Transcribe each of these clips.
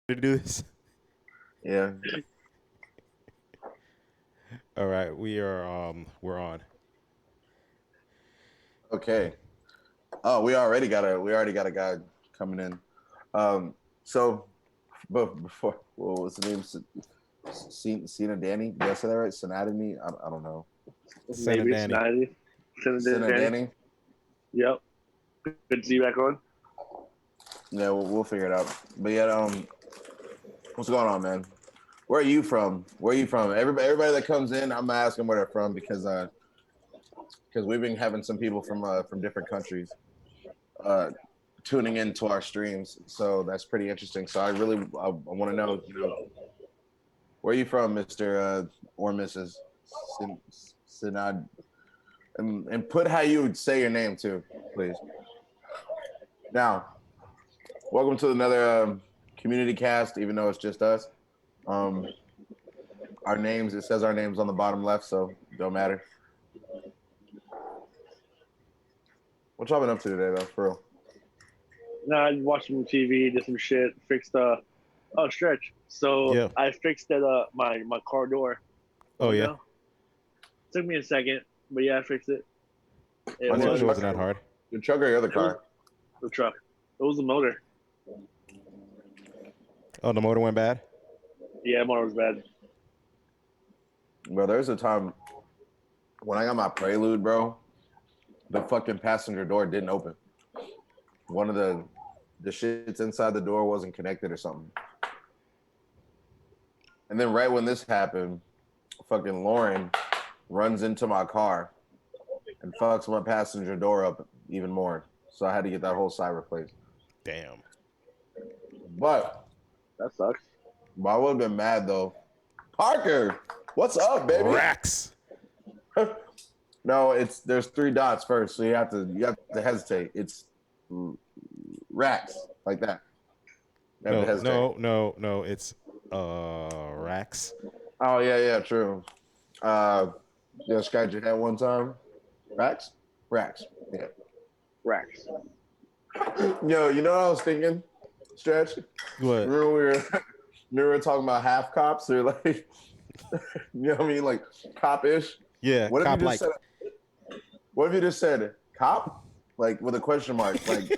to do this? Yeah. All right, we're on. Okay. Oh, we already got a guy coming in. So, but before, what was the name? Cena Danny? Did I say that right? Anatomy? I don't know. Santa Maybe it's Danny. 90. Cena Danny? Yep. Good to see you back on. Yeah, we'll figure it out. But yeah, what's going on, man? Where are you from? Where are you from? Everybody that comes in, I'm asking where they're from because we've been having some people from different countries uh, tuning into our streams, so that's pretty interesting. So I want to know, where are you from, Mister or Mrs. Sinad, and put how you would say your name too, please. Now, welcome to another community cast. Even though it's just us, um, our names it says our names on the bottom left, so don't matter. What y'all been up to today, though, for real? Nah, I watched some TV, did some shit, fixed stretch. So Yeah. I fixed that my car door. Oh yeah. Window. Took me a second, but yeah, I fixed it. It On I your told you it was wasn't that hard. your truck or your other car? the truck. It was the motor. Oh, the motor went bad. Yeah, motor was bad. Bro, there's a time when I got my Prelude, bro. The fucking passenger door didn't open. One of the shits inside the door wasn't connected or something. And then right when this happened, fucking Lauren runs into my car and fucks my passenger door up even more. So I had to get that whole side replaced. Damn. But That sucks. I would have been mad though. Parker, what's up, baby? Rax. No, there's three dots first, so you have to hesitate. It's racks like that. You have to hesitate. No. It's Rax. Oh yeah, true. Scratch your head one time. Racks? Racks. Yeah. Racks. Yo, you know what I was thinking? Stretch. What? Remember we were talking about half cops or like you know what I mean? Like cop-ish. Yeah, What if cop you like. just said what if you just said cop? Like with a question mark. Like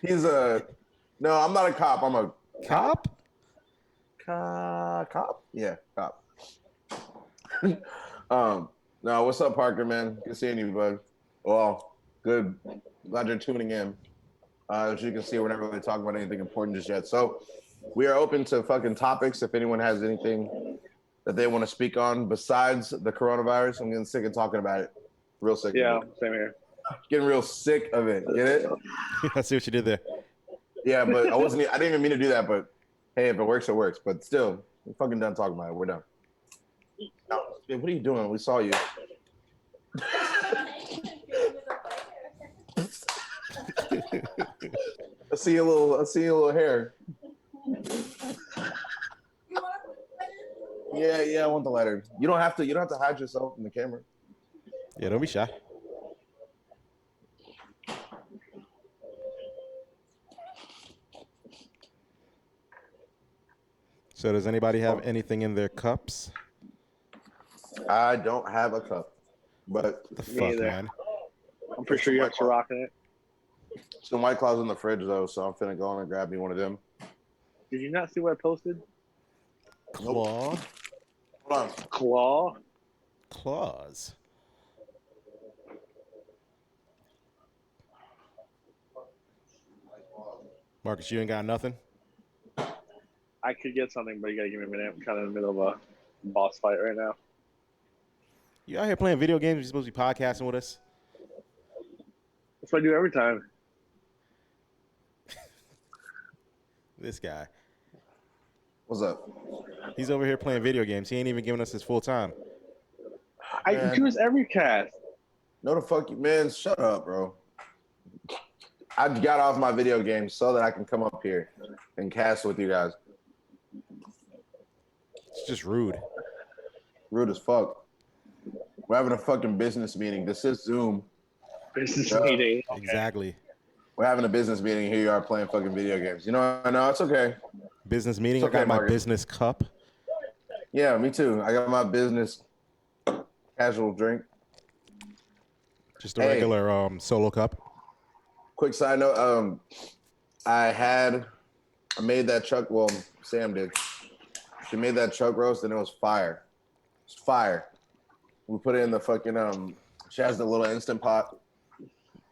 he's a no, I'm not a cop, I'm a Cop? Cop? Yeah, cop. No, what's up, Parker, man? Good seeing you, bud. Well, good. Glad you're tuning in. As you can see, we're not really talking about anything important just yet. So we are open to fucking topics. If anyone has anything that they want to speak on besides the coronavirus, I'm getting sick of talking about it. Real sick. Yeah, same here. Getting real sick of it. Get it? I see what you did there. Yeah, but I didn't even mean to do that, but hey, if it works, it works. But still, we're fucking done talking about it. We're done. Now, what are you doing? We saw you. I see a little hair. Yeah, I want the letter. You don't have to hide yourself from the camera. Yeah, don't be shy. So does anybody have anything in their cups? I don't have a cup, but The Me fuck, either. man. I'm pretty sure you're rocking it. some White Claws in the fridge though, so I'm finna go in and grab me one of them. Did you not see what I posted? Claw? Hold on. Claw. Claws. Marcus, you ain't got nothing? I could get something, but you gotta give me a minute. I'm kind of in the middle of a boss fight right now. You out here playing video games? You're supposed to be podcasting with us? That's what I do every time. This guy. What's up? He's over here playing video games. He ain't even giving us his full time. I do this every cast. No, the fuck you, man. Shut up, bro. I got off my video game so that I can come up here and cast with you guys. It's just rude. Rude as fuck. We're having a fucking business meeting. This is Zoom. Business Yeah. meeting. Okay. Exactly. We're having a business meeting. Here you are playing fucking video games. You know, I know it's okay. Business meeting. It's okay, I got my Marcus. business cup. Yeah, me too. I got my business casual drink. Just a Hey. regular solo cup. Quick side note. I made that chuck. Well, Sam did. She made that chuck roast and it was fire. It's fire. We put it in the fucking She has the little instant pot.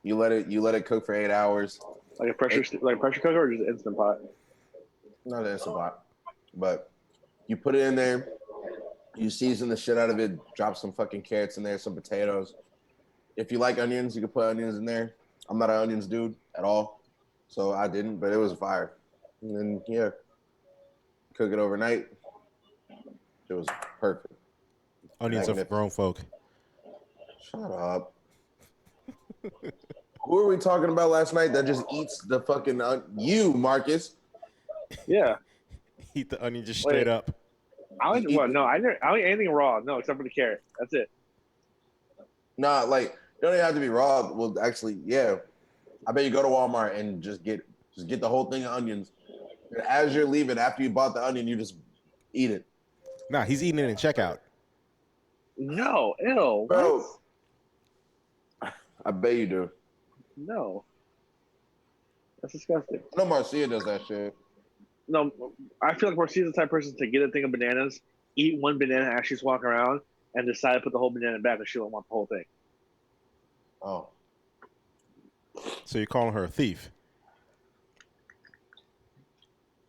You let it cook for 8 hours. Like a pressure cooker or just instant pot? Not an instant pot, but you put it in there. You season the shit out of it. Drop some fucking carrots in there, some potatoes. If you like onions, you can put onions in there. I'm not an onions dude at all, so I didn't. But it was fire. And then yeah, cook it overnight. It was perfect. Onions of grown folk. Shut up. Who were we talking about last night that just eats the fucking you, Marcus? Yeah. Eat the onion just straight up. I don't eat anything raw. No, except for the carrot. That's it. Nah, like it don't even have to be raw. Well, actually, yeah. I bet you go to Walmart and just get the whole thing of onions. And as you're leaving, after you bought the onion, you just eat it. Nah, he's eating it in checkout. No, ew. Bro, what? I bet you do. No. That's disgusting. No, Marcia does that shit. No, I feel like Marcia's the type of person to get a thing of bananas, eat one banana as she's walking around, and decide to put the whole banana back and she don't want the whole thing. Oh. So you're calling her a thief?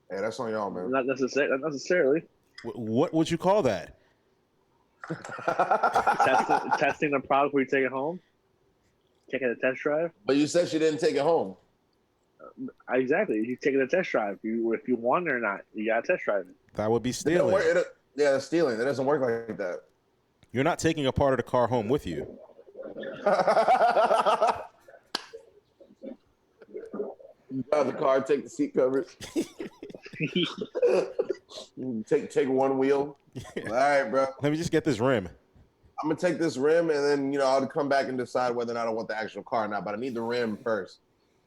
Hey, that's on y'all, man. Not necessarily. What would you call that? testing the product before you take it home. Taking a test drive. But you said she didn't take it home. Exactly. You taking a test drive. If you want it or not, you gotta test drive it. That would be stealing. Yeah, that's stealing. It doesn't work like that. You're not taking a part of the car home with you. You drive the car, take the seat covers. take one wheel. All right, bro. Let me just get this rim. I'm gonna take this rim, and then I'll come back and decide whether or not I want the actual car or not. But I need the rim first.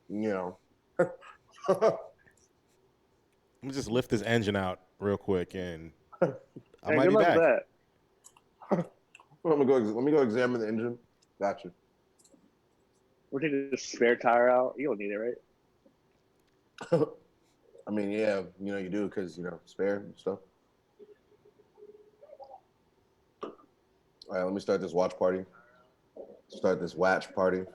Let me just lift this engine out real quick, and I might be back. Let me go examine the engine. Gotcha. We're taking the spare tire out. You don't need it, right? I mean, yeah, you do because spare and stuff. All right, let me start this watch party. Start this watch party.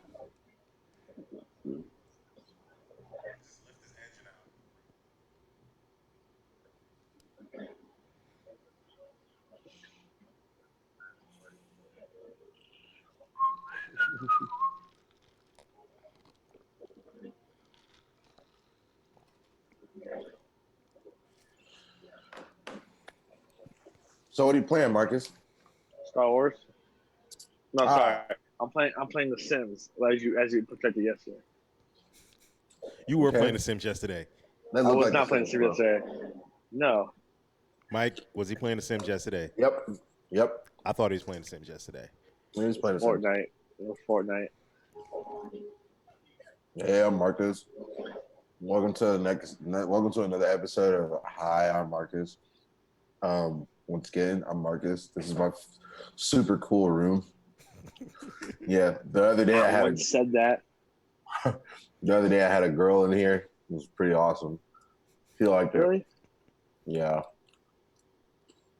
So what are you playing, Marcus? Star Wars. No, sorry. I'm playing The Sims as you projected yesterday. You were playing The Sims yesterday. I was not playing The Sims yesterday. No. Mike, was he playing The Sims yesterday? Yep. I thought he was playing The Sims yesterday. He was playing Fortnite. It was Fortnite. Yeah, Marcus. Welcome to another episode of Hi, I'm Marcus. Once again, I'm Marcus. This is my super cool room. Yeah, the other day I had said that. The other day I had a girl in here. It was pretty awesome. Feel like really? Yeah.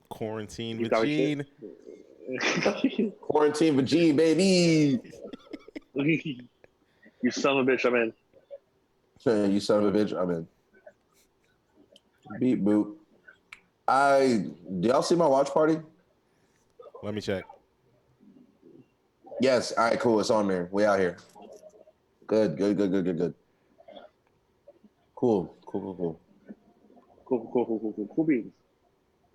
Quarantine with Gene. Quarantine with Gene, baby. You son of a bitch, I'm in. You son of a bitch, I'm in. Beep boop. Do y'all see my watch party? Let me check. Yes. All right, cool. It's on there. We out here. Good. Cool beans.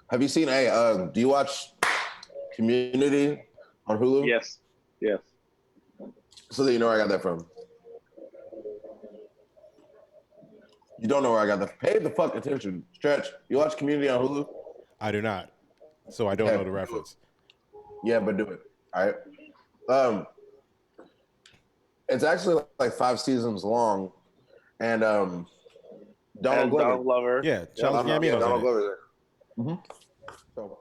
Have you seen do you watch Community on Hulu? Yes. So that you know where I got that from. You don't know where I got that. Pay the fuck attention. Stretch. You watch Community on Hulu? I do not. So I don't know the reference. Yeah, but do it. All right. It's actually like 5 seasons long, and Donald and Glover. Donald Glover. Yeah, Childish Yeah, Gambino's Donald in it. Glover. So,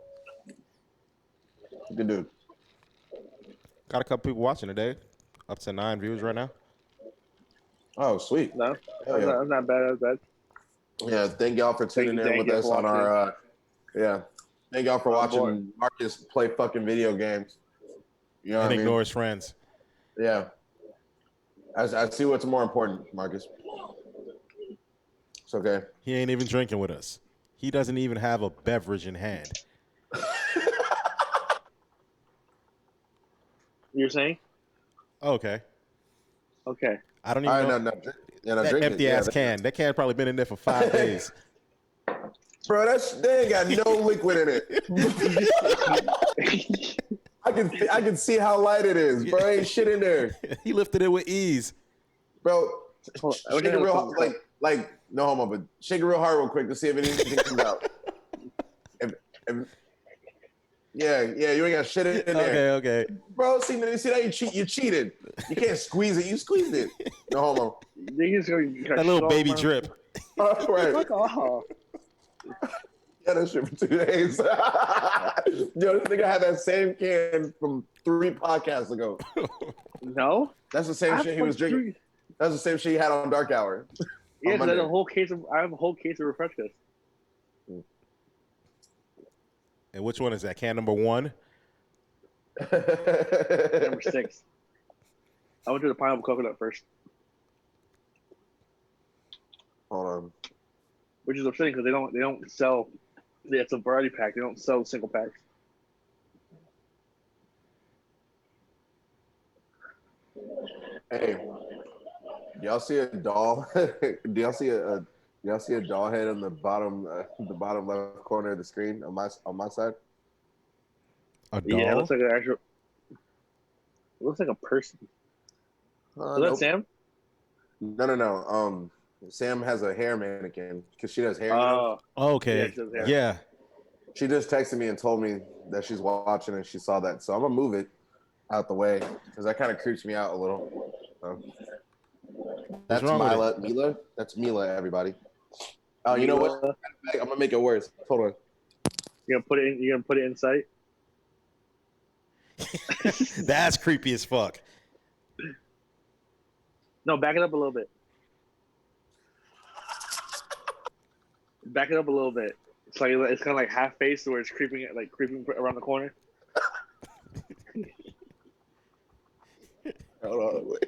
good dude. Got a couple people watching today. Up to 9 views right now. Oh, sweet. No, Hell yeah. that's not bad. That's bad. Yeah, thank y'all for tuning in with you us for on our. Yeah, thank y'all for watching board. Marcus play fucking video games. You know And what I mean? ignore his friends. Yeah. I see what's more important, Marcus. It's okay. He ain't even drinking with us. He doesn't even have a beverage in hand. You're saying? Okay. Okay. I don't All even right, know. no, That drink it. empty Yeah, ass can. That can probably been in there for 5 days. Bro, they ain't got no liquid in it. I can see how light it is, bro. Ain't shit in there, He lifted it with ease. bro. Hold on, Shake it real hard, like no homo, but shake it real hard, real quick to see if anything comes out. Yeah, you ain't got shit in there. Okay. Bro, see that you cheated. You can't squeeze it. You squeezed it. No homo. That little baby drip. Right. Fuck off. Yeah, that shit for 2 days. Yo, this nigga had that same can from 3 podcasts ago. No, That's the same shit he was drinking. That's the same shit he had on Dark Hour. Yeah, because I have a whole case of Refreshers. And which one is that? Can number 1? Number 6. I went to the pineapple coconut first. Hold on. Which is upsetting because they don't sell. It's a variety pack. They don't sell single packs. Hey, y'all see a doll? Do y'all see a doll head on the bottom left corner of the screen on my side? A doll? Yeah, it looks like an actual. It looks like a person. Is that Sam? No. Sam has a hair mannequin because she does hair. Okay. Yeah. She just texted me and told me that she's watching and she saw that. So I'm gonna move it out the way because that kind of creeps me out a little. That's Mila. That's Mila, everybody. Oh, you know what? I'm gonna make it worse. Hold on. You're gonna put it in sight? That's creepy as fuck. No, back it up a little bit. Back it up a little bit. It's kind of like half face where it's creeping around the corner. Hold on, wait.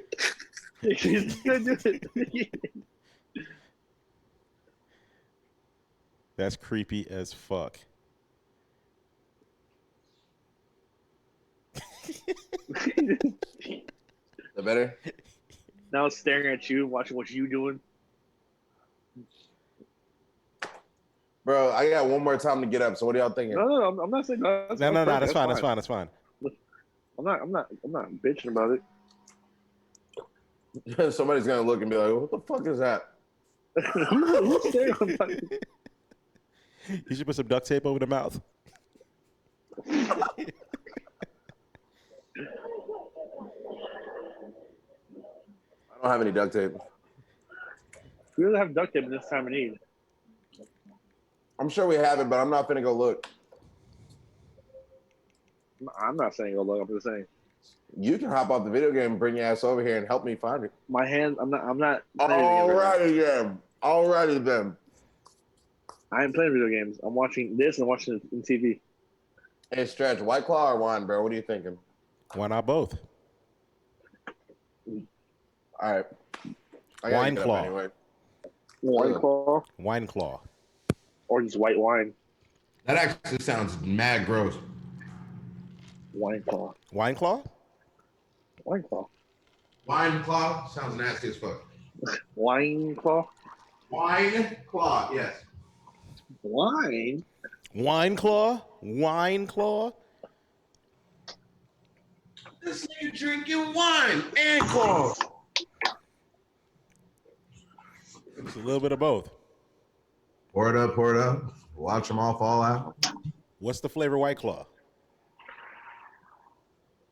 She's gonna do it. That's creepy as fuck. That better? Now it's staring at you, watching what you doing. Bro, I got one more time to get up. So what are y'all thinking? No, I'm not saying no. No, that's fine. That's fine. I'm not bitching about it. Somebody's gonna look and be like, "What the fuck is that?" Who's staring on my... You should put some duct tape over the mouth. I don't have any duct tape. We really have duct tape in this time of need. I'm sure we have it, but I'm not gonna go look. I'm not saying go look. I'm just saying. You can hop off the video game and bring your ass over here and help me find it. My hands. I'm not. Alrighty then. I ain't playing video games. I'm watching this and watching it on TV. Hey, Stretch, White Claw or wine, bro? What are you thinking? Why not both? All right. Wine Claw. Anyway. Wine Claw. Wine Claw. Or just white wine. That actually sounds mad gross. Wine Claw. Wine Claw? Wine Claw. Wine Claw sounds nasty as fuck. Wine Claw? Wine Claw, yes. Wine? Wine Claw? Wine Claw? This nigga drinking wine and claw. It's a little bit of both. Pour it up. Watch them all fall out. What's the flavor White Claw?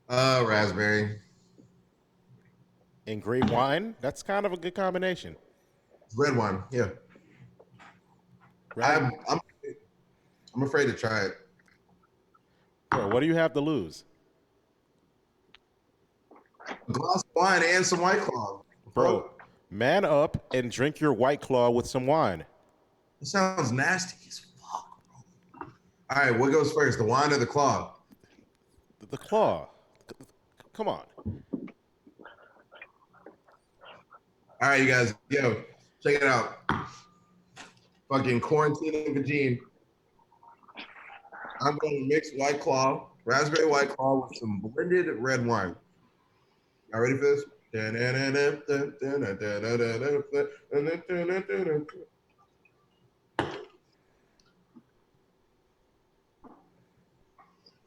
Raspberry. And grape wine? That's kind of a good combination. Red wine, yeah. Right? I'm afraid to try it. Bro, what do you have to lose? A glass of wine and some White Claw. Bro, man up and drink your White Claw with some wine. It sounds nasty as fuck, bro. All right, what goes first, the wine or the claw? The claw. Come on. All right, you guys, yo, check it out. Fucking quarantine and Vagine. I'm going to mix White Claw, raspberry White Claw with some blended red wine. Y'all ready for this?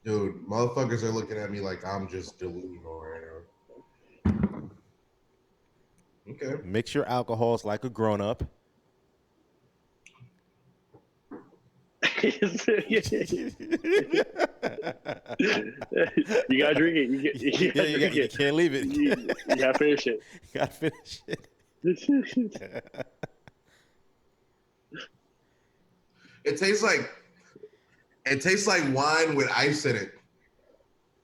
Dude, motherfuckers are looking at me like I'm just delusional right now. Okay. Mix your alcohols like a grown up. You gotta drink it. You gotta drink you it. can't leave it. You gotta finish it. You gotta finish it. It tastes like wine with ice in it.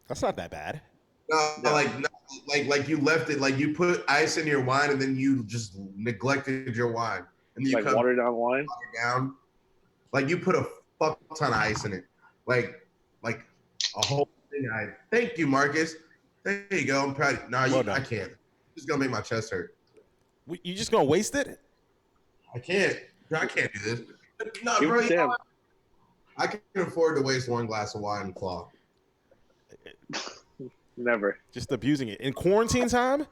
That's not that bad. No, No. like you left it, like you put ice in your wine and then you just neglected your wine. And then you Like cut watered down wine. it down. Like you put a fuck ton of ice in it. Like a whole thing. Thank you, Marcus. There you go. I'm proud. No, Well done. I can't. It's gonna make my chest hurt. You just gonna waste it? I can't. I can't do this. No, Give bro. it to him. I can afford to waste one glass of wine, Claw. Never. Just abusing it. In quarantine time?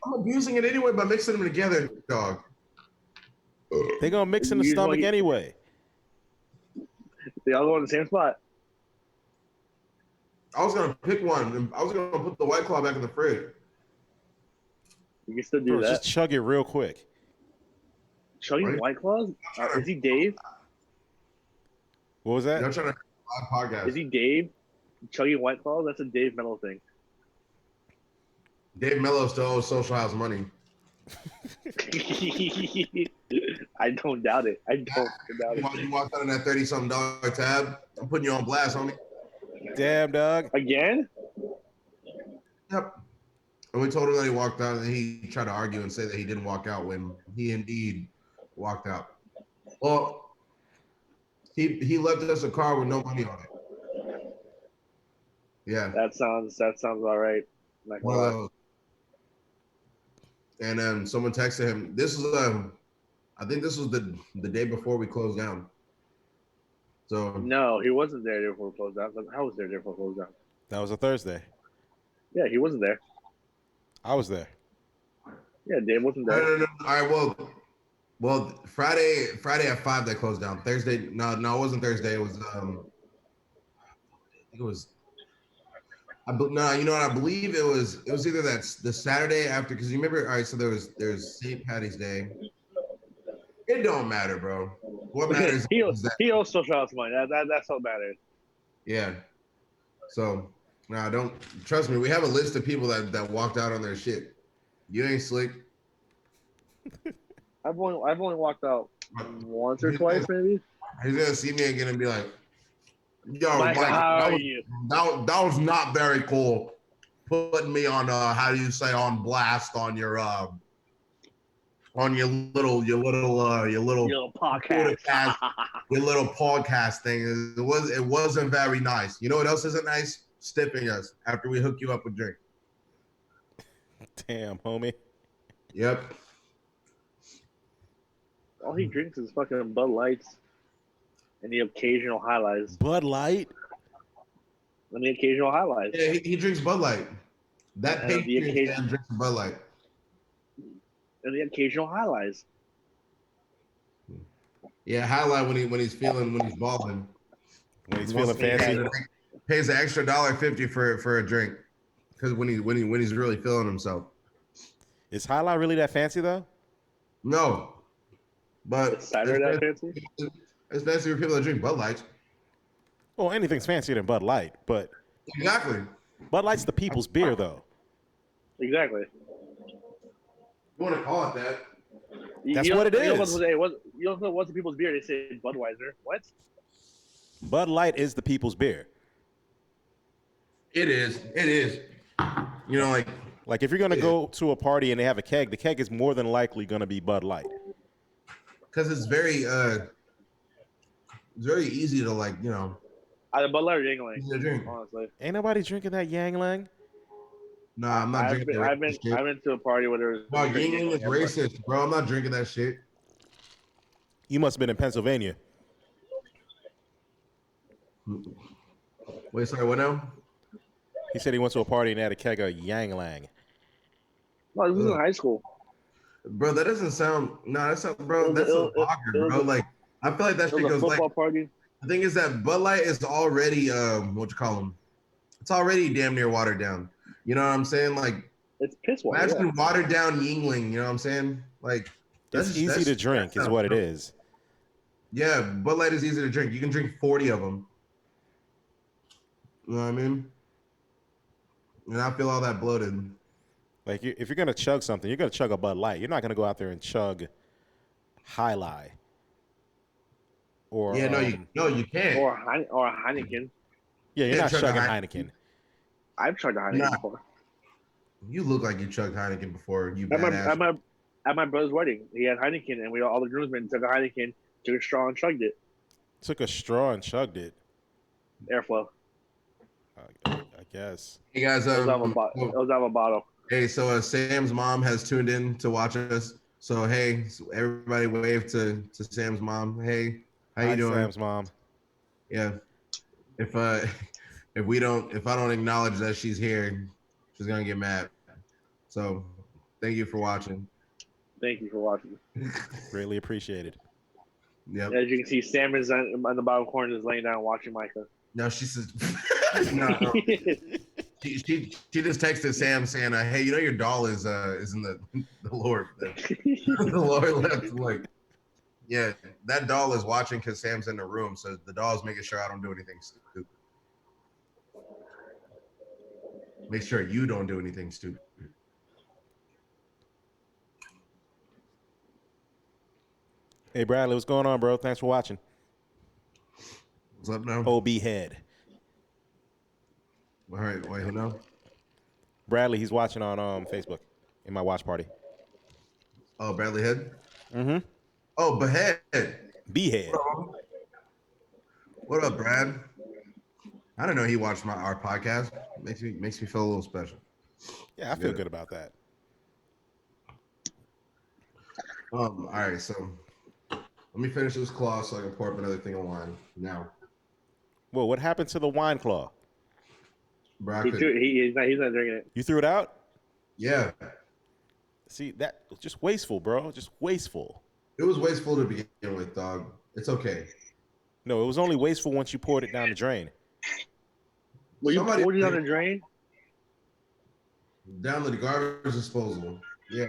I'm abusing it anyway by mixing them together, dog. They gonna mix in the You know stomach you- anyway. They all go in the same spot. I was gonna pick one. I was gonna put the White Claw back in the fridge. You can still do Bro, that. just chug it real quick. Chugging Right. White Claws? Is he Dave? What was that? I'm trying to live podcast. Is he Dave? Chugging White Claws? That's a Dave Mello thing. Dave Mello still owes Social House money. I don't doubt it. I don't doubt it. You walked out on that $30-something tab. I'm putting you on blast, homie. Damn, dog. Again? Yep. And we told him that he walked out, and he tried to argue and say that he didn't walk out when he indeed walked out. Well, he left us a car with no money on it. Yeah. That sounds all right. Not gonna One of lie. those. And then someone texted him. This is I think this was the day before we closed down. So No, he wasn't there before we closed down. I was there before we closed down. That was a Thursday. Yeah, he wasn't there. I was there. Yeah, Dave wasn't no, there. no, no. All right, well, Friday at 5 they closed down. Thursday, no, it wasn't Thursday. It was I think it was. No, you know what? I believe it was either the Saturday after, because you remember. All right, so there's St. Patty's Day. It don't matter, bro. What matters he is that, owes Social House money. That's what matters. yeah. So no, don't trust me. We have a list of people that walked out on their shit. You ain't slick. I've only walked out once or twice, maybe. He's gonna see me again and be like, "Yo, Mike, Mike, how that are was, you? that was not very cool. Putting me on how do you say on blast on your little Your little podcast. your little podcast thing. It wasn't very nice. You know what else isn't nice? Stipping us after we hook you up with drink. Damn, homie. Yep. All he drinks is fucking Bud Lights and the occasional highlights. Bud Light? And the occasional highlights. Yeah, he drinks Bud Light. That And the Patriot occasion- fan drinks Bud Light. And the occasional highlights. Yeah, highlight when he's balling. When he's feeling fancy. Pays an extra $1.50 for a drink, because when he's really feeling himself. Is Highlight really that fancy though? No, but Is cider that fancy? It's fancy for people that drink Bud Lights. Well, anything's fancier than Bud Light, but Exactly. Bud Light's the people's beer though. Exactly. You want to call it that? That's what it is. You don't know what's the people's beer. They say Budweiser. What? Bud Light is the people's beer. It is. It is. You know, Like if you're gonna go to a party and they have a keg, the keg is more than likely gonna be Bud Light. because it's very easy to Either Bud Light or Yingling. easy to drink. Honestly, Ain't nobody drinking that Yang Lang. Nah, I'm not drinking that I've been to a party where there was. Wow, Yingling is racist, bro. I'm not drinking that shit. You must have been in Pennsylvania. Wait, sorry, what now? He said he went to a party and had a keg of Yang Lang. No, this was in high school. Bro, that doesn't sound. No, that's not, bro. That's a lager, bro. Like, I feel like that shit It was a goes football like. party. The thing is that Bud Light is already what you call them. It's already damn near watered down. You know what I'm saying? Like, It's piss water. imagine watered down Yingling. You know what I'm saying? Like, It's easy to drink, is what it is. Yeah, Bud Light is easy to drink. You can drink 40 of them. You know what I mean? And I feel all that bloated. Like if you're gonna chug something, you're gonna chug a Bud Light. You're not gonna go out there and chug High Life. Or Yeah, no, you can't. Or Heineken. Yeah, you're Yeah, not chug a chugging Heineken. Heineken. I've tried the Heineken Nah. before. You look like you chugged Heineken before. You At badass. my brother's wedding, he had Heineken, and all the groomsmen took a Heineken, took a straw, and chugged it. Took a straw and chugged it. Airflow. I guess. Hey guys, It was out of a bottle. hey, so Sam's mom has tuned in to watch us. So hey, everybody wave to Sam's mom. Hey, how you Hi, doing? Sam's mom. Yeah. If I don't acknowledge that she's here, she's gonna get mad. So thank you for watching. Thank you for watching. Greatly appreciated. Yep. As you can see, Sam is on the bottom corner, is laying down watching Micah. No, she says no. She just texted Sam saying, "Hey, you know your doll is in the Lord." The Lord left. I'm like, yeah, that doll is watching because Sam's in the room, so the doll's making sure I don't do anything stupid. Make sure you don't do anything stupid. Hey Bradley, what's going on, bro? Thanks for watching. What's up now? OB head. All right, wait, who now? Bradley, he's watching on Facebook in my watch party. Oh, Bradley Head. Mm-hmm. Oh, Behead. B head. What up, Brad? I don't know he watched our podcast. Makes me feel a little special. Yeah, I feel good about that. All right, so let me finish this claw so I can pour up another thing of wine now. Well, what happened to the wine claw? Bro, I He's could- not drinking it. You threw it out? yeah, See, that was just wasteful, bro. Just wasteful. it was wasteful to begin with, dog. It's okay. No, it was only wasteful once you poured it down the drain. Well, you Somebody- poured it on the drain? Down to the garbage disposal. Yeah.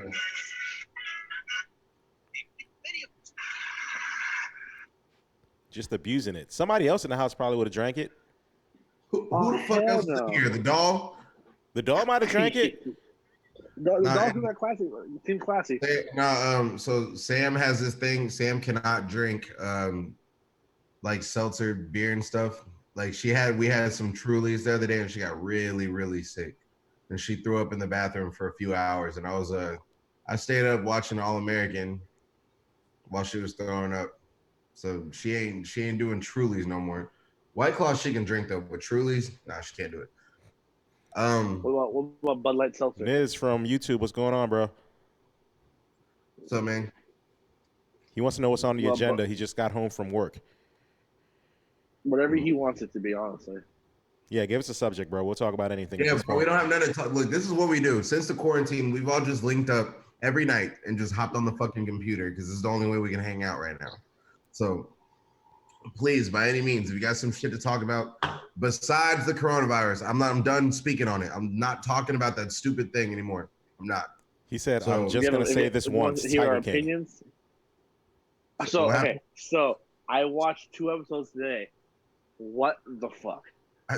Just abusing it. Somebody else in the house probably would have drank it. Who Oh, the fuck hell else is no. in here? The doll? The dog might have drank it. The Nah, dog's not classy. It seems classy. No, so Sam has this thing. Sam cannot drink like seltzer beer and stuff. Like we had some Trulies the other day and she got really, really sick. And she threw up in the bathroom for a few hours. And I stayed up watching All American while she was throwing up. So she ain't doing Trulies no more. White Claw she can drink though, but Trulies, nah, she can't do it. What about Bud Light Seltzer? Miz from YouTube, what's going on, bro? So man, He wants to know what's on the Well, agenda. He just got home from work. Whatever he wants it to be, honestly. Yeah, give us a subject, bro. We'll talk about anything. at yeah, this but we point. don't have nothing to talk. Look, this is what we do. Since the quarantine, we've all just linked up every night and just hopped on the fucking computer because this is the only way we can hang out right now. So please, by any means, if you got some shit to talk about besides the coronavirus, I'm done speaking on it. I'm not talking about that stupid thing anymore. I'm not. He said, So- I'm just going to say this once, Hear our Tiger King. opinions. So What okay, happened? so I watched 2 episodes today. What the fuck?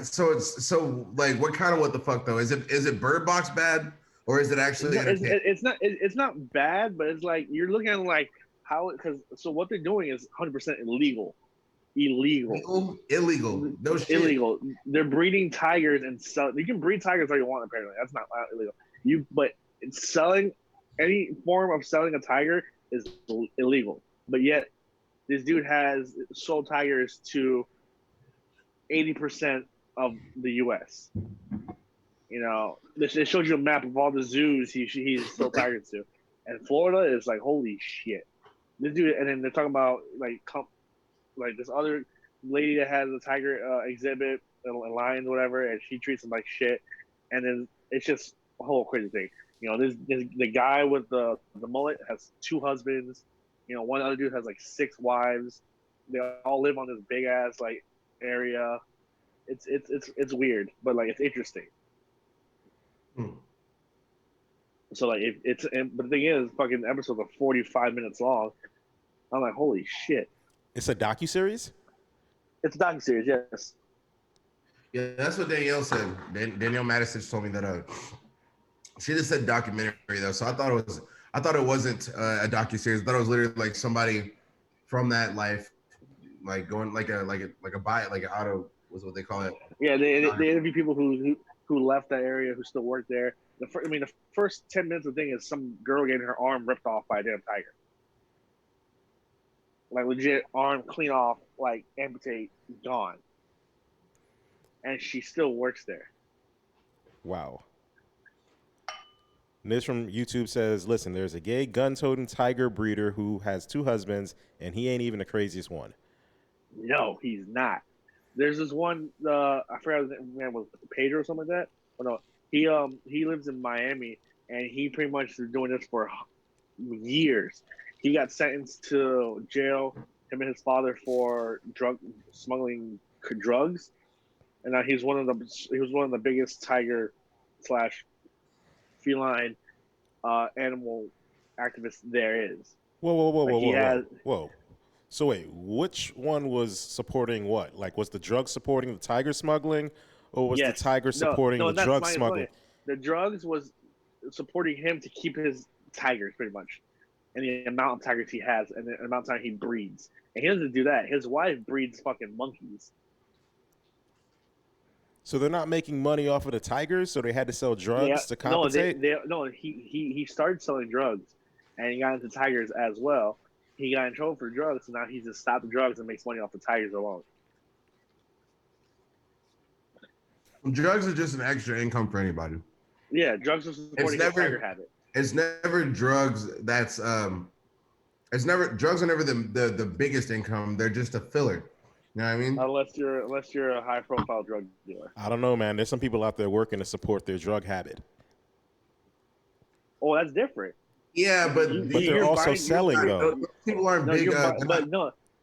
So it's so like what kind of what the fuck though? Is it Bird Box bad or is it actually entertaining? It's not bad, but it's like you're looking at it like how because so what they're doing is 100% illegal. Illegal. No shit. Illegal. They're breeding tigers and sell. You can breed tigers all you want. Apparently, that's not illegal. But selling any form of selling a tiger is illegal. But yet, this dude has sold tigers to 80% of the U.S. You know, it shows you a map of all the zoos he's sold tigers to, and Florida is like holy shit. This dude, and then they're talking about like this other lady that has a tiger exhibit and lions, whatever, and she treats them like shit. And then it's just a whole crazy thing. You know, this the guy with the mullet has 2 husbands. You know, one other dude has like 6 wives. They all live on this big ass like area. It's weird, but like it's interesting. So like but the thing is, fucking episodes are 45 minutes long. I'm like, holy shit. It's a docuseries? It's a docuseries, yes. Yeah, that's what Danielle said. Danielle Madison told me that she just said documentary though, so I thought it wasn't a docuseries. I thought it was literally like somebody from that life, like going like a auto was what they call it. Yeah, they interview people who left that area, who still work there. The first 10 minutes of the thing is some girl getting her arm ripped off by a damn tiger. Like legit arm clean off, like amputate, gone. And she still works there. Wow. And this from YouTube says, listen, there's a gay gun-toting tiger breeder who has 2 husbands, and he ain't even the craziest one. No, he's not. There's this one, I forgot his name was Pedro or something like that. Oh, no, he lives in Miami, and he pretty much is doing this for years. He got sentenced to jail, him and his father, for smuggling drugs, and now he was one of the biggest tiger / feline animal activists there is. Whoa. So wait, which one was supporting what? Like, was the drug supporting the tiger smuggling, or was the tiger supporting the drug smuggling? The drugs was supporting him to keep his tigers, pretty much, and the amount of tigers he has, and the amount of time he breeds. And he doesn't do that. His wife breeds fucking monkeys. So they're not making money off of the tigers, so they had to sell drugs to compensate? He started selling drugs, and he got into tigers as well. He got in trouble for drugs, so now he's just stopped the drugs and makes money off the tigers alone. Drugs are just an extra income for anybody. Yeah, drugs are supporting the tiger habit. It's never drugs that's drugs are never the biggest income. They're just a filler. You know what I mean? Unless you're a high profile drug dealer. I don't know, man. There's some people out there working to support their drug habit. Oh, that's different. Yeah, but they're also selling though. People aren't big.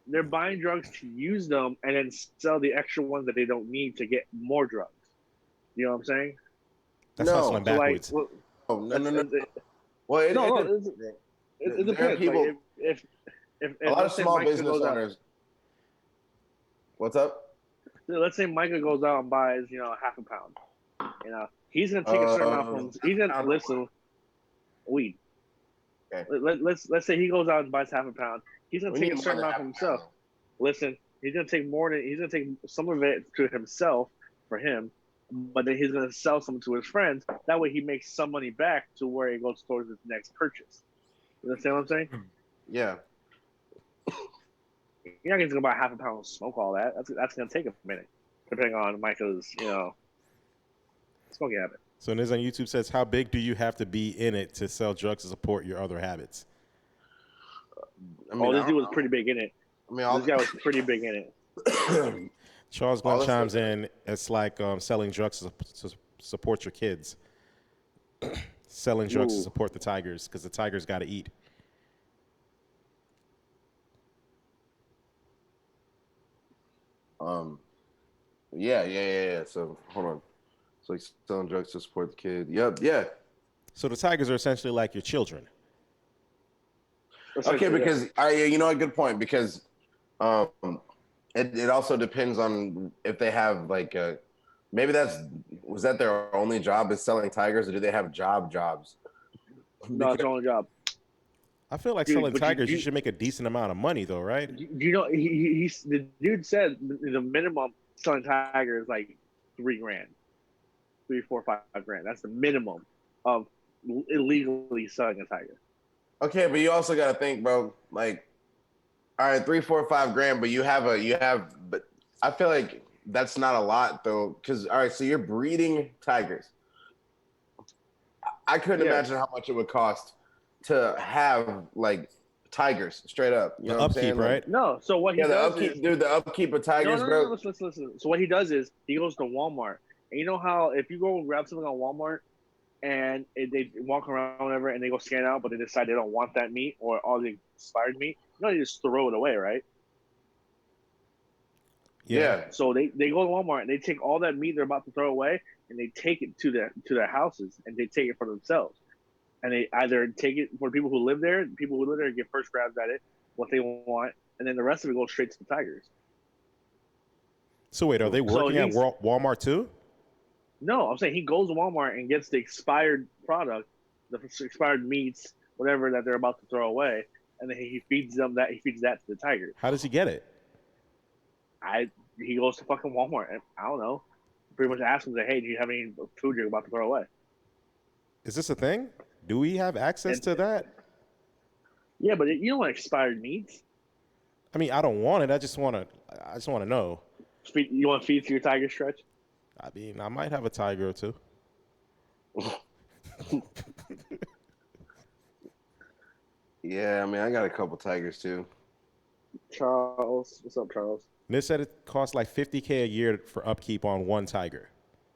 They're buying drugs to use them and then sell the extra ones that they don't need to get more drugs. You know what I'm saying? That's hustling backwards. So no. Well, it depends. People, like if a lot of small business owners. What's up? Let's say Micah goes out and buys, half a pound. He's gonna take a certain amount from. He's gonna listen. Weed. Okay. Let's say he goes out and buys half a pound. He's gonna take a certain amount for himself. Listen, he's gonna take some of it to himself for him, but then he's gonna sell some to his friends. That way, he makes some money back to where it goes towards his next purchase. You understand what I'm saying? Yeah. You're not gonna buy half a pound and smoke all that. That's gonna take a minute, depending on Micah's smoking habit. So Niz on YouTube says, how big do you have to be in it to sell drugs to support your other habits? This dude was pretty big in it. This guy was pretty big in it. Charles Glenn chimes in. It's like selling drugs to support your kids. Selling drugs to support the tigers because the tigers got to eat. Yeah. So hold on. It's like selling drugs to support the kid. Yep. Yeah. So the tigers are essentially like your children. Okay, because a good point, because it also depends on if they have like Maybe was that their only job is selling tigers, or do they have jobs? No, it's their only job. I feel like selling tigers, you should make a decent amount of money, though, right? You know, the dude said the minimum selling tiger is like $3 grand, 3, 4, 5 grand. That's the minimum of illegally selling a tiger. Okay, but you also got to think, bro. Like, all right, 3, 4, 5 grand, but but I feel like that's not a lot though, because all right, so you're breeding tigers. I couldn't imagine how much it would cost to have like tigers straight up. You know what I'm saying? Right? No. So what he does is, dude, the upkeep of tigers, bro. No, listen. So what he does is he goes to Walmart, and you know how if you go and grab something on Walmart and they walk around whatever and they go scan out, but they decide they don't want that meat or all the expired meat, you know, they just throw it away, right? Yeah. So they go to Walmart and they take all that meat they're about to throw away and they take it to their houses and they take it for themselves. And they either take it for people who live there, get first grabs at it, what they want, and then the rest of it goes straight to the tigers. So wait, are they working at Walmart too? No, I'm saying he goes to Walmart and gets the expired product, the expired meats, whatever that they're about to throw away, and then he feeds that to the tigers. How does he get it? He goes to fucking Walmart and I don't know. Pretty much asks him, hey, do you have any food you're about to throw away? Is this a thing? Do we have access to that? Yeah, but you don't want expired meats. I mean, I don't want it. I just want to know. You want to feed to your tiger, Stretch? I mean, I might have a tiger or two. Yeah, I mean, I got a couple tigers too. Charles, what's up, Charles? They said it costs like $50K a year for upkeep on one tiger.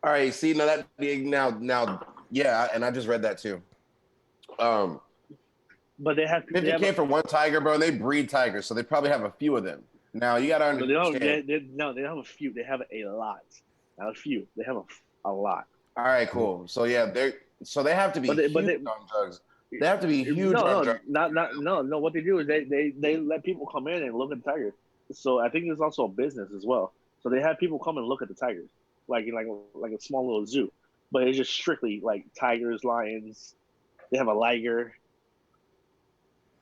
All right, see, now, yeah, and I just read that too. But they have $50K for one tiger, bro. And they breed tigers, so they probably have a few of them. Now you got to understand. They don't have a few. They have a lot. Not a few. They have a lot. All right, cool. So yeah, they have to be huge on drugs. They have to be huge on drugs. No. What they do is they let people come in and look at the tigers. So I think there's also a business as well. So they have people come and look at the tigers, like a small little zoo, but it's just strictly like tigers, lions. They have a liger.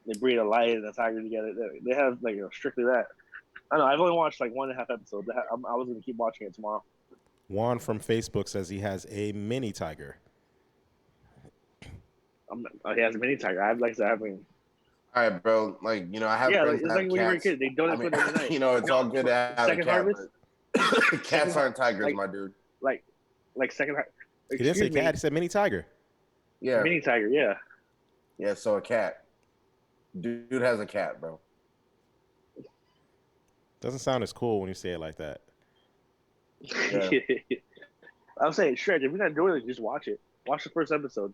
They breed a lion and a tiger together. They have strictly that. I don't know. I've only watched like 1.5 episodes. I was gonna keep watching it tomorrow. Juan from Facebook says he has a mini tiger. He has a mini tiger. I mean. All right, bro. Like, I have friends it's like when you were a kid. They don't put them at night. It's all good to have Second a cat, harvest. Cats aren't tigers, my dude. Like second harvest. He didn't say cat. He said mini tiger. Yeah. Mini tiger. Yeah. Yeah. So a cat. Dude has a cat, bro. Doesn't sound as cool when you say it like that. Yeah. I'm saying, Stretch, if you're not doing it, just watch it. Watch the first episode.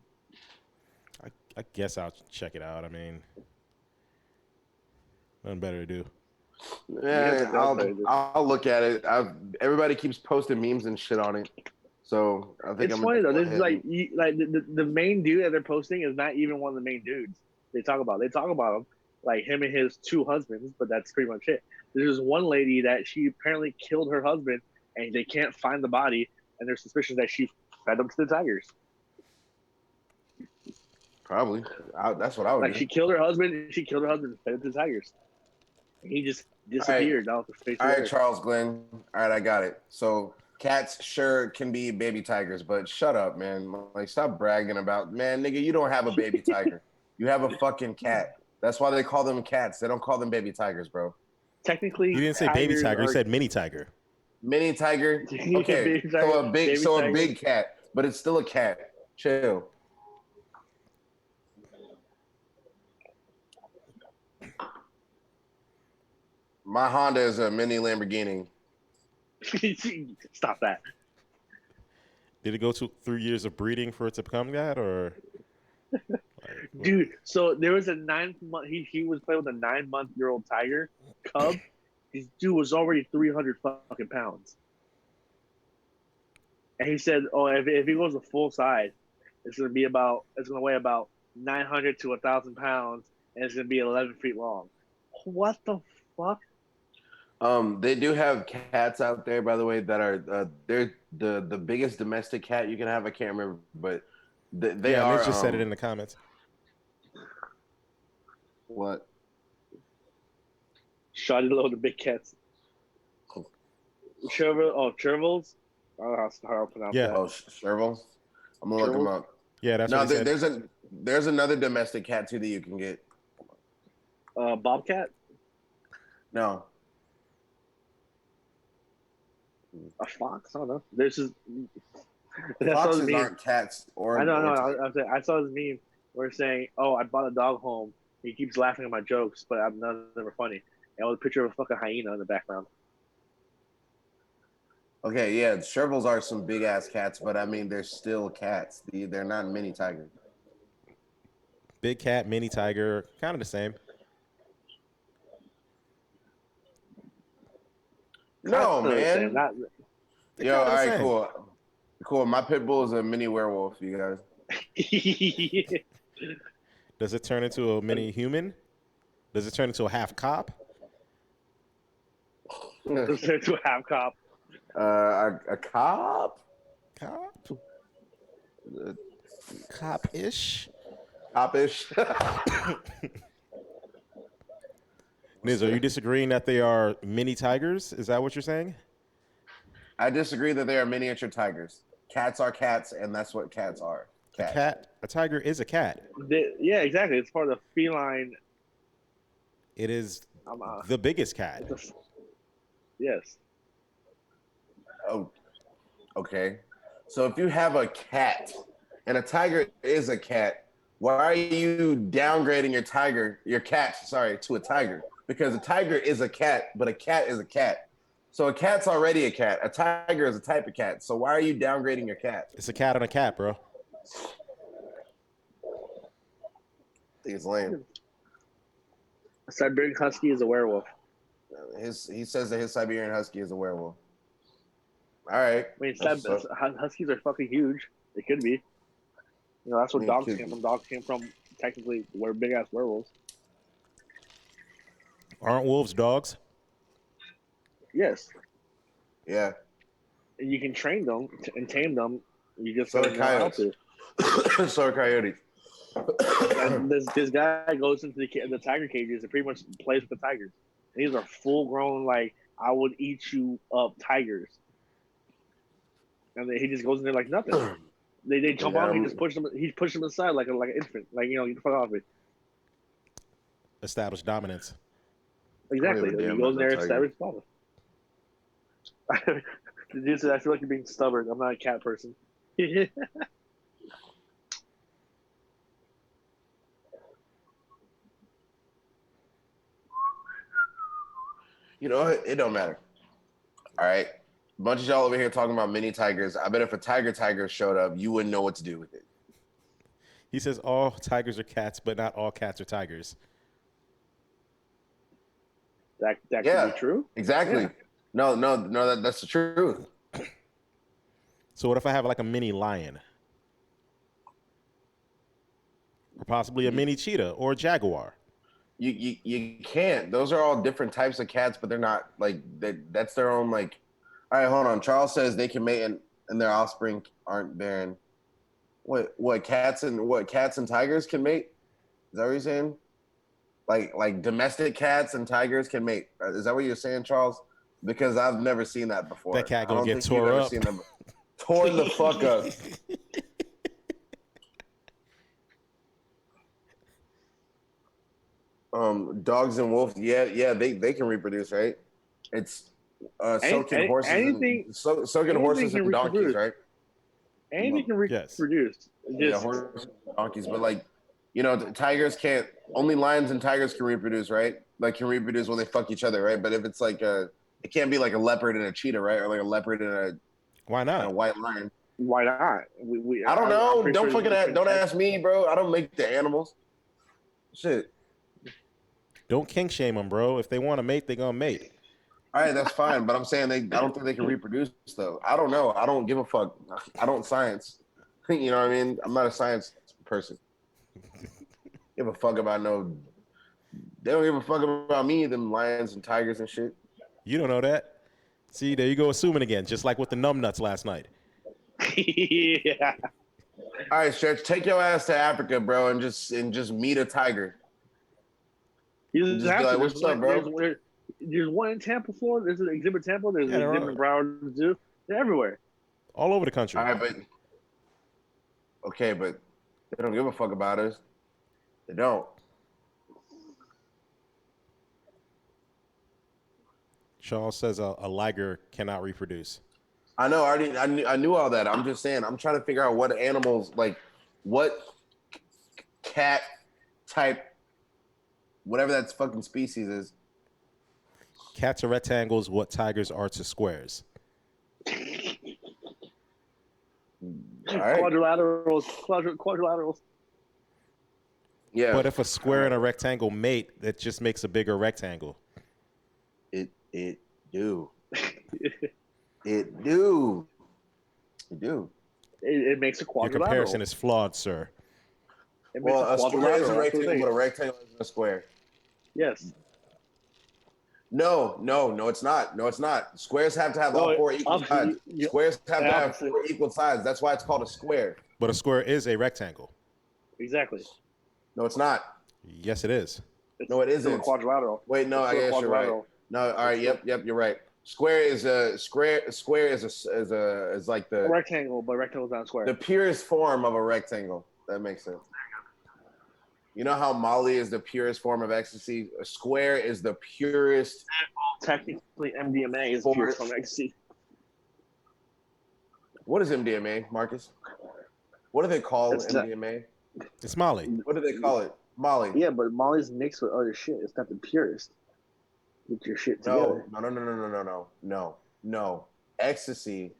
I guess I'll check it out. I mean, nothing better to do. Yeah, I'll look at it. Everybody keeps posting memes and shit on it, so I think it's funny though. This is like the main dude that they're posting is not even one of the main dudes they talk about. They talk about him like him and his 2 husbands, but that's pretty much it. There's one lady that she apparently killed her husband, and they can't find the body, and there's suspicions that she fed them to the tigers. Probably. That's what I would do. She killed her husband and fed it to the tigers. And he just disappeared off the face of the earth. All right, Charles Glenn. All right, I got it. So cats sure can be baby tigers, but shut up, man. Like, stop bragging about, man, nigga, you don't have a baby tiger. You have a fucking cat. That's why they call them cats. They don't call them baby tigers, bro. Technically, you didn't say baby tiger. You said mini tiger. Mini tiger. Okay, so a big cat, but it's still a cat. Chill. My Honda is a mini Lamborghini. Stop that. Did it go through years of breeding for it to become that, or? Dude, so there was a 9-month. He was playing with a 9-month-old tiger cub. This dude was already 300 fucking pounds, and he said, "Oh, if he goes to full size, it's gonna weigh about 900 to 1,000 pounds, and it's gonna be 11 feet long." What the fuck? They do have cats out there, by the way, that are they're the biggest domestic cat you can have. I can't remember, but they yeah, are. Mitch just said it in the comments. What? Shot it load of big cats. Chervils. I don't know how to pronounce that. Oh, Chervils. I'm gonna look them up. Yeah, that's no. what he said. There's another domestic cat too that you can get. Bobcat. No. A fox? I don't know. There's just foxes aren't cats. I know. I saw his meme where saying, "Oh, I bought a dog home. He keeps laughing at my jokes, but I'm never funny." And with a picture of a fucking hyena in the background. Okay, yeah, Chervils are some big ass cats, but I mean they're still cats. They're not mini tigers. Big cat, mini tiger, kind of the same. No, man. Yo, all right, same. Cool. My pit bull is a mini werewolf, you guys. Does it turn into a mini human? Does it turn into a half cop? Does it turn into a half cop? A cop? Cop? Cop-ish? Cop-ish. Niz, are you disagreeing that they are mini tigers? Is that what you're saying? I disagree that they are miniature tigers. Cats are cats, and that's what cats are. Cats. A tiger is a cat. Yeah, exactly. It's part of the feline. It is the biggest cat. Yes. Oh, okay. So if you have a cat, and a tiger is a cat, why are you downgrading your cat, to a tiger? Because a tiger is a cat, but a cat is a cat. So a cat's already a cat. A tiger is a type of cat. So why are you downgrading your cat? It's a cat on a cat, bro. I think it's lame. A Siberian Husky is a werewolf. He says that his Siberian Husky is a werewolf. All right. I mean, Huskies are fucking huge. They could be. You know, that's where dogs came from. Dogs came from, technically, big ass werewolves. Aren't wolves dogs? Yes. Yeah. And you can train them and tame them. You just so are coyotes. So are coyotes. This guy goes into the tiger cages and pretty much plays with the tigers. And these are full grown, like, I would eat you up tigers. And then he just goes in there like nothing. They jump on him. He pushed them aside like an infant. Like, you know, get the fuck off me. Establish dominance. Exactly. He goes in there and establishes dominance. The dude said, I feel like you're being stubborn. I'm not a cat person. You know what? It don't matter. All right. A bunch of y'all over here talking about mini tigers. I bet if a tiger showed up, you wouldn't know what to do with it. He says all tigers are cats, but not all cats are tigers. That could be true. Exactly. Yeah. No, that's the truth. So what if I have like a mini lion? Or possibly a mini cheetah or a jaguar? You can't. Those are all different types of cats, but they're not like that's their own like. All right, hold on. Charles says they can mate and their offspring aren't barren. What cats and tigers can mate? Is that what you're saying? Like domestic cats and tigers can mate. Is that what you're saying, Charles? Because I've never seen that before. That cat gonna get tore up. Torn the fuck up. Dogs and wolves, they can reproduce, right? It's soaking horses and donkeys, right? Anything can reproduce. Yeah, horses and donkeys, but like, you know, tigers can't. Only lions and tigers can reproduce, right? Like, can reproduce when they fuck each other, right? But if it's like it can't be like a leopard and a cheetah, right? Or like a leopard and a why not? And a white lion. Why not? I don't know. Don't ask me, bro. I don't make the animals. Shit. Don't kink shame them, bro. If they want to mate, they gonna mate. All right, that's fine. But I'm saying I don't think they can reproduce though. I don't know. I don't give a fuck. I don't science. You know what I mean? I'm not a science person. Give a fuck about no. They don't give a fuck about me. Them lions and tigers and shit. You don't know that. See, there you go assuming again, just like with the numbnuts last night. Yeah. All right, Stretch, take your ass to Africa, bro, and just meet a tiger. You just be like, "What's up, bro?" There's one in Tampa, Florida. There's an exhibit Tampa. There's an exhibit in Broward Zoo. They're everywhere. All over the country. All right, but they don't give a fuck about us. They don't. Charles says a liger cannot reproduce. I know. I knew all that. I'm just saying. I'm trying to figure out what animals, like, what cat type, whatever that fucking species is. Cats are rectangles. What tigers are to squares. All right. Quadrilaterals. Yeah. But if a square and a rectangle mate, that just makes a bigger rectangle. It do. It do. It makes a quadrilateral. Your comparison is flawed, sir. Well, a square is a rectangle, but a rectangle is a square. Yes. No, it's not. No, it's not. Squares have to have all four equal sides. Squares have to have four equal sides. That's why it's called a square. But a square is a rectangle. Exactly. No, it's not. Yes, it is. No, it isn't. It's a quadrilateral. Wait, no, I guess you're right. No, all right, yep, you're right. Square is a is like the a rectangle, but rectangle's not square. The purest form of a rectangle. That makes sense. You know how Molly is the purest form of ecstasy? A square is the purest. Technically, MDMA is the purest form of ecstasy. What is MDMA, Marcus? What do they call MDMA? It's Molly. What do they call it? Molly. Yeah, but Molly's mixed with other shit. It's not the purest. Get your shit together. No. Ecstasy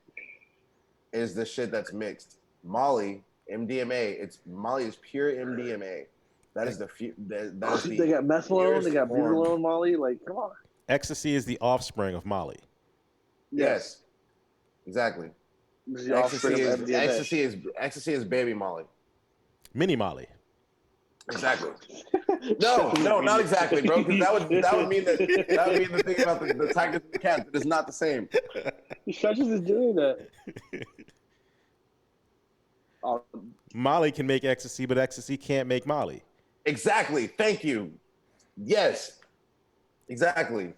is the shit that's mixed. Molly, MDMA. Molly is pure MDMA. That is the they got methadone, they got butylone, Molly. Like, come on. Ecstasy is the offspring of Molly. Yes. Exactly. Ecstasy is baby Molly. Mini Molly. Exactly. No, not exactly, bro. Because that would mean the thing about the tigers and the cats. It is not the same. Stretches is doing that. Molly can make ecstasy, but ecstasy can't make Molly. Exactly. Thank you. Yes. Exactly.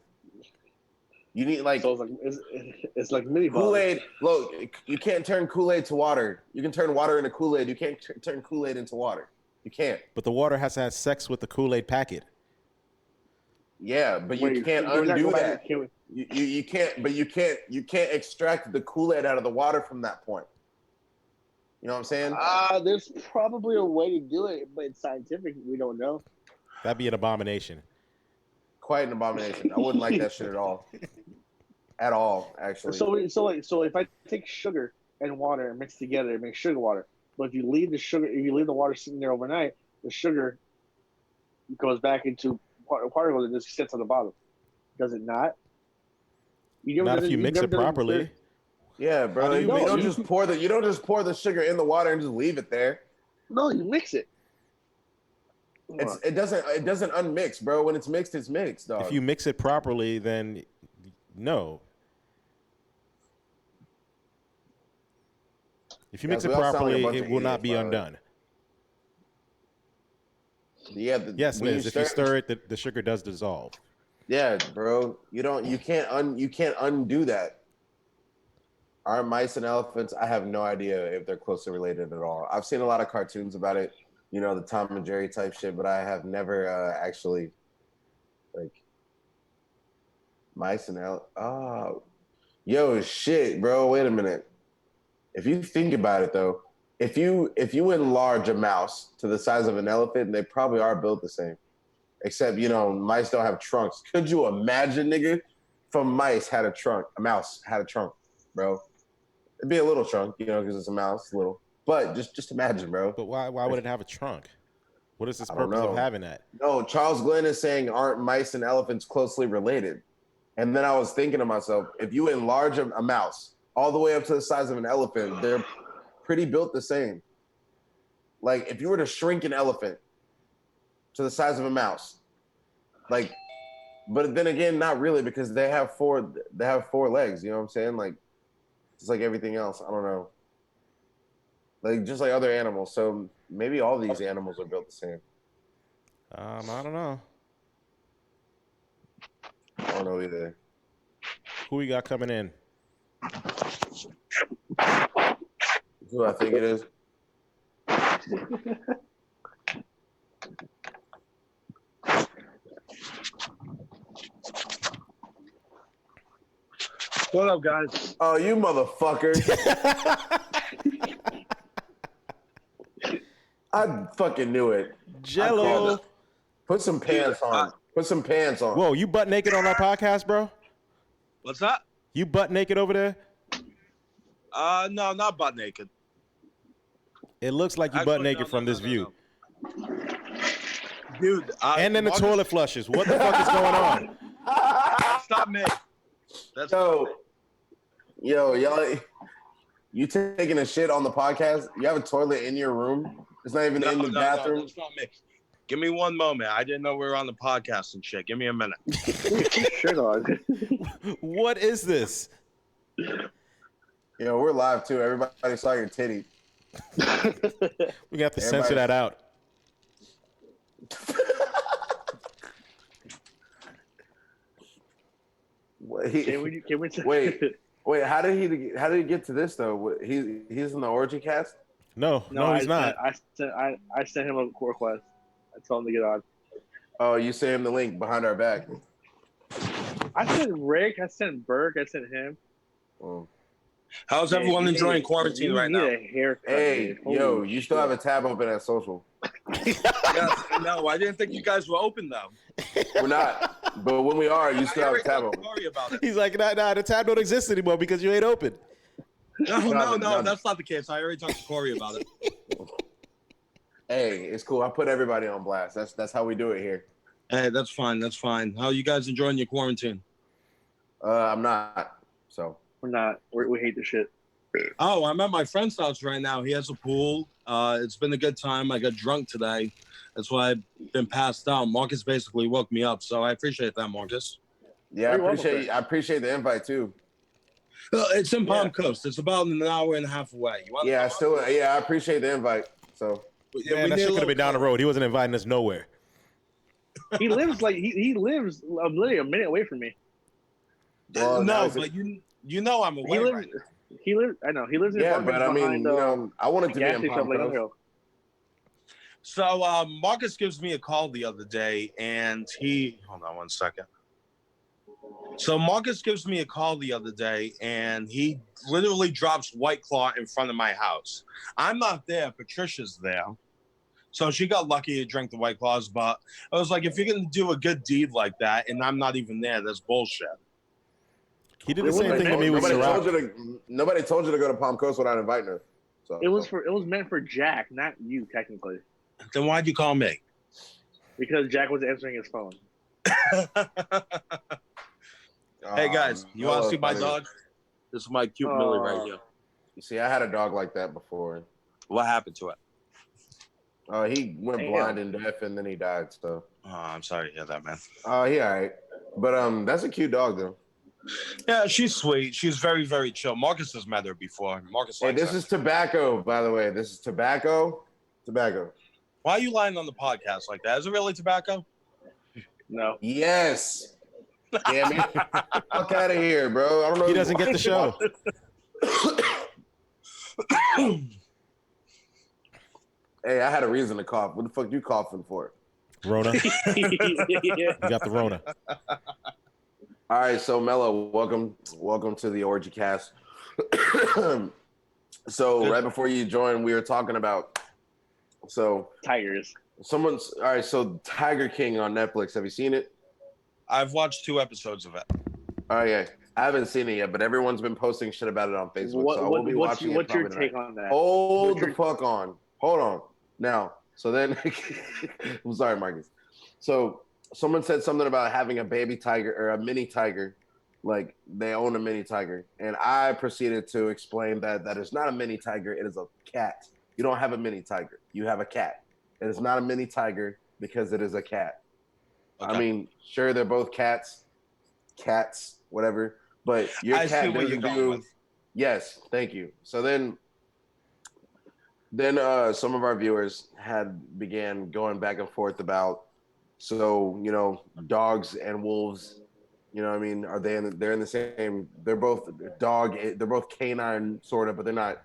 You need it's like mini Kool-Aid. Look, you can't turn Kool-Aid to water. You can turn water into Kool-Aid. You can't turn Kool-Aid into water. You can't. But the water has to have sex with the Kool-Aid packet. Yeah, but you can't undo that. You can't. But you can't extract the Kool-Aid out of the water from that point. You know what I'm saying? There's probably a way to do it, but it's scientific. We don't know. That'd be an abomination. Quite an abomination. I wouldn't like that shit at all. At all, actually. So if I take sugar and water and mix together, it makes sugar water. But if you leave the water sitting there overnight, the sugar goes back into particles and just sits on the bottom. Does it not? Not if you mix it properly. Yeah, bro. You don't just pour the sugar in the water and just leave it there. No, you mix it. It doesn't unmix, bro. When it's mixed, dog. If you mix it properly, then no. If you mix it properly, it will not be undone. Yeah. Yes, Liz. If you stir it, the sugar does dissolve. Yeah, bro. You can't undo that. Are mice and elephants? I have no idea if they're closely related at all. I've seen a lot of cartoons about it, the Tom and Jerry type shit, but I have never actually mice and yo, shit, bro. Wait a minute. If you think about it, though, if you enlarge a mouse to the size of an elephant, they probably are built the same. Except, mice don't have trunks. Could you imagine, nigga, if a mouse had a trunk, bro? It'd be a little trunk, because it's a mouse, little. But just imagine, bro. But why would it have a trunk? What is this purpose of having that? No, Charles Glenn is saying, aren't mice and elephants closely related? And then I was thinking to myself, if you enlarge a mouse all the way up to the size of an elephant, they're pretty built the same. Like, if you were to shrink an elephant to the size of a mouse, But then again, not really, because they have four legs. You know what I'm saying? Like, just like everything else. I don't know. Like, just like other animals. So maybe all these animals are built the same. I don't know. I don't know either. Who we got coming in? Who I think it is? What up, guys? Oh, you motherfucker. I fucking knew it. Jello. Put some pants on. Put some pants on. Whoa, you butt naked on our podcast, bro? What's that? You butt naked over there? No, not butt naked. It looks like you butt naked from this view. Dude. And then the toilet flushes. What the fuck is going on? Stop me. Yo, y'all, you taking a shit on the podcast? You have a toilet in your room? It's not even in the bathroom? No, that's not me. Give me one moment. I didn't know we were on the podcast and shit. Give me a minute. Shit on. What is this? Yo, we're live too. Everybody saw your titty. We have to censor that out. Wait. How did he get to this though? He's in the orgy cast? No, he's not. I sent him a request. I told him to get on. Oh, you sent him the link behind our back. I sent Rick. I sent Burke. I sent him. Oh. How's everyone enjoying quarantine right now? Hey, yo, you still have a tab open at social. Yes, no, I didn't think you guys were open though. We're not, but when we are, you still have a tab open. He's like, nah, the tab don't exist anymore because you ain't open. No, that's not the case. I already talked to Corey about it. Hey, it's cool. I put everybody on blast. That's how we do it here. Hey, that's fine. That's fine. How are you guys enjoying your quarantine? I'm not. So we're not. We hate the shit. Oh, I'm at my friend's house right now. He has a pool. It's been a good time. I got drunk today. That's why I've been passed out. Marcus basically woke me up, so I appreciate that, Marcus. Yeah, I appreciate the invite too. It's in Palm Coast. It's about an hour and a half away. I appreciate the invite. So yeah, that shit could have been down the road. He wasn't inviting us nowhere. He lives he lives literally a minute away from me. Well, no, but you know I'm away right now. He lives. I know he lives in. Yeah, but I mean, I wanted to be in Palm Coast. So Marcus gives me a call the other day, and hold on one second. So Marcus gives me a call the other day, and he literally drops White Claw in front of my house. I'm not there. Patricia's there. So she got lucky to drink the White Claws, but I was like, if you're going to do a good deed like that, and I'm not even there, that's bullshit. He did the same thing to me with nobody told you to go to Palm Coast without inviting her. So it was meant for Jack, not you, technically. Then why'd you call me? Because Jack was answering his phone. Hey guys, you want to see my dog? This is my cute Millie right here. You see, I had a dog like that before. What happened to it? He went blind and deaf, and then he died. So. Oh, I'm sorry to hear that, man. He all right, but that's a cute dog though. Yeah, she's sweet. She's very, very chill. Marcus has met her before. Marcus. Hey, this is tobacco, by the way. This is tobacco. Tobacco. Why are you lying on the podcast like that? Is it really tobacco? No. Yes. Damn it. Fuck out of here, bro. I don't know. He doesn't get the show. Hey, I had a reason to cough. What the fuck you coughing for? Rona. You got the Rona. All right, so Mello, welcome to the Orgy Cast. So right before you joined, we were talking about tigers. All right, so Tiger King on Netflix. Have you seen it? I've watched 2 episodes of it. Oh yeah, I haven't seen it yet, but everyone's been posting shit about it on Facebook. What's your take on that? Hold the fuck on. Hold on. Now, so then, I'm sorry, Marcus. So someone said something about having a baby tiger or a mini tiger, like they own a mini tiger. And I proceeded to explain that is not a mini tiger. It is a cat. You don't have a mini tiger. You have a cat. It is not a mini tiger because it is a cat. I mean, sure, they're both cats, whatever. But your I cat see what doesn't you're going with. Yes, thank you. So then some of our viewers began going back and forth about, so dogs and wolves, what I mean, are they're in the same, they're both they're both canine sort of, but they're not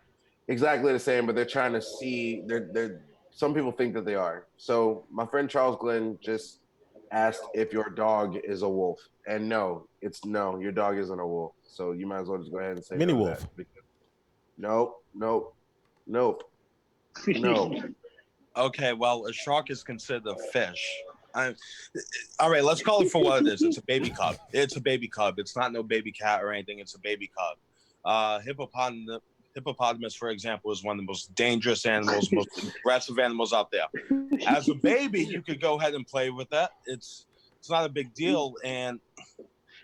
exactly the same, but they're trying to see, they're some people think that they are. So my friend Charles Glenn just asked if your dog is a wolf, and no, your dog isn't a wolf. So you might as well just go ahead and say mini no wolf. to that. Nope. No. Okay, well, a shark is considered a fish. All right, let's call it for what it is. It's a baby cub. It's a baby cub. It's not no baby cat or anything. It's a baby cub. Hippopotamus, for example, is one of the most dangerous animals, most aggressive animals out there. As a baby, you could go ahead and play with that. It's not a big deal. And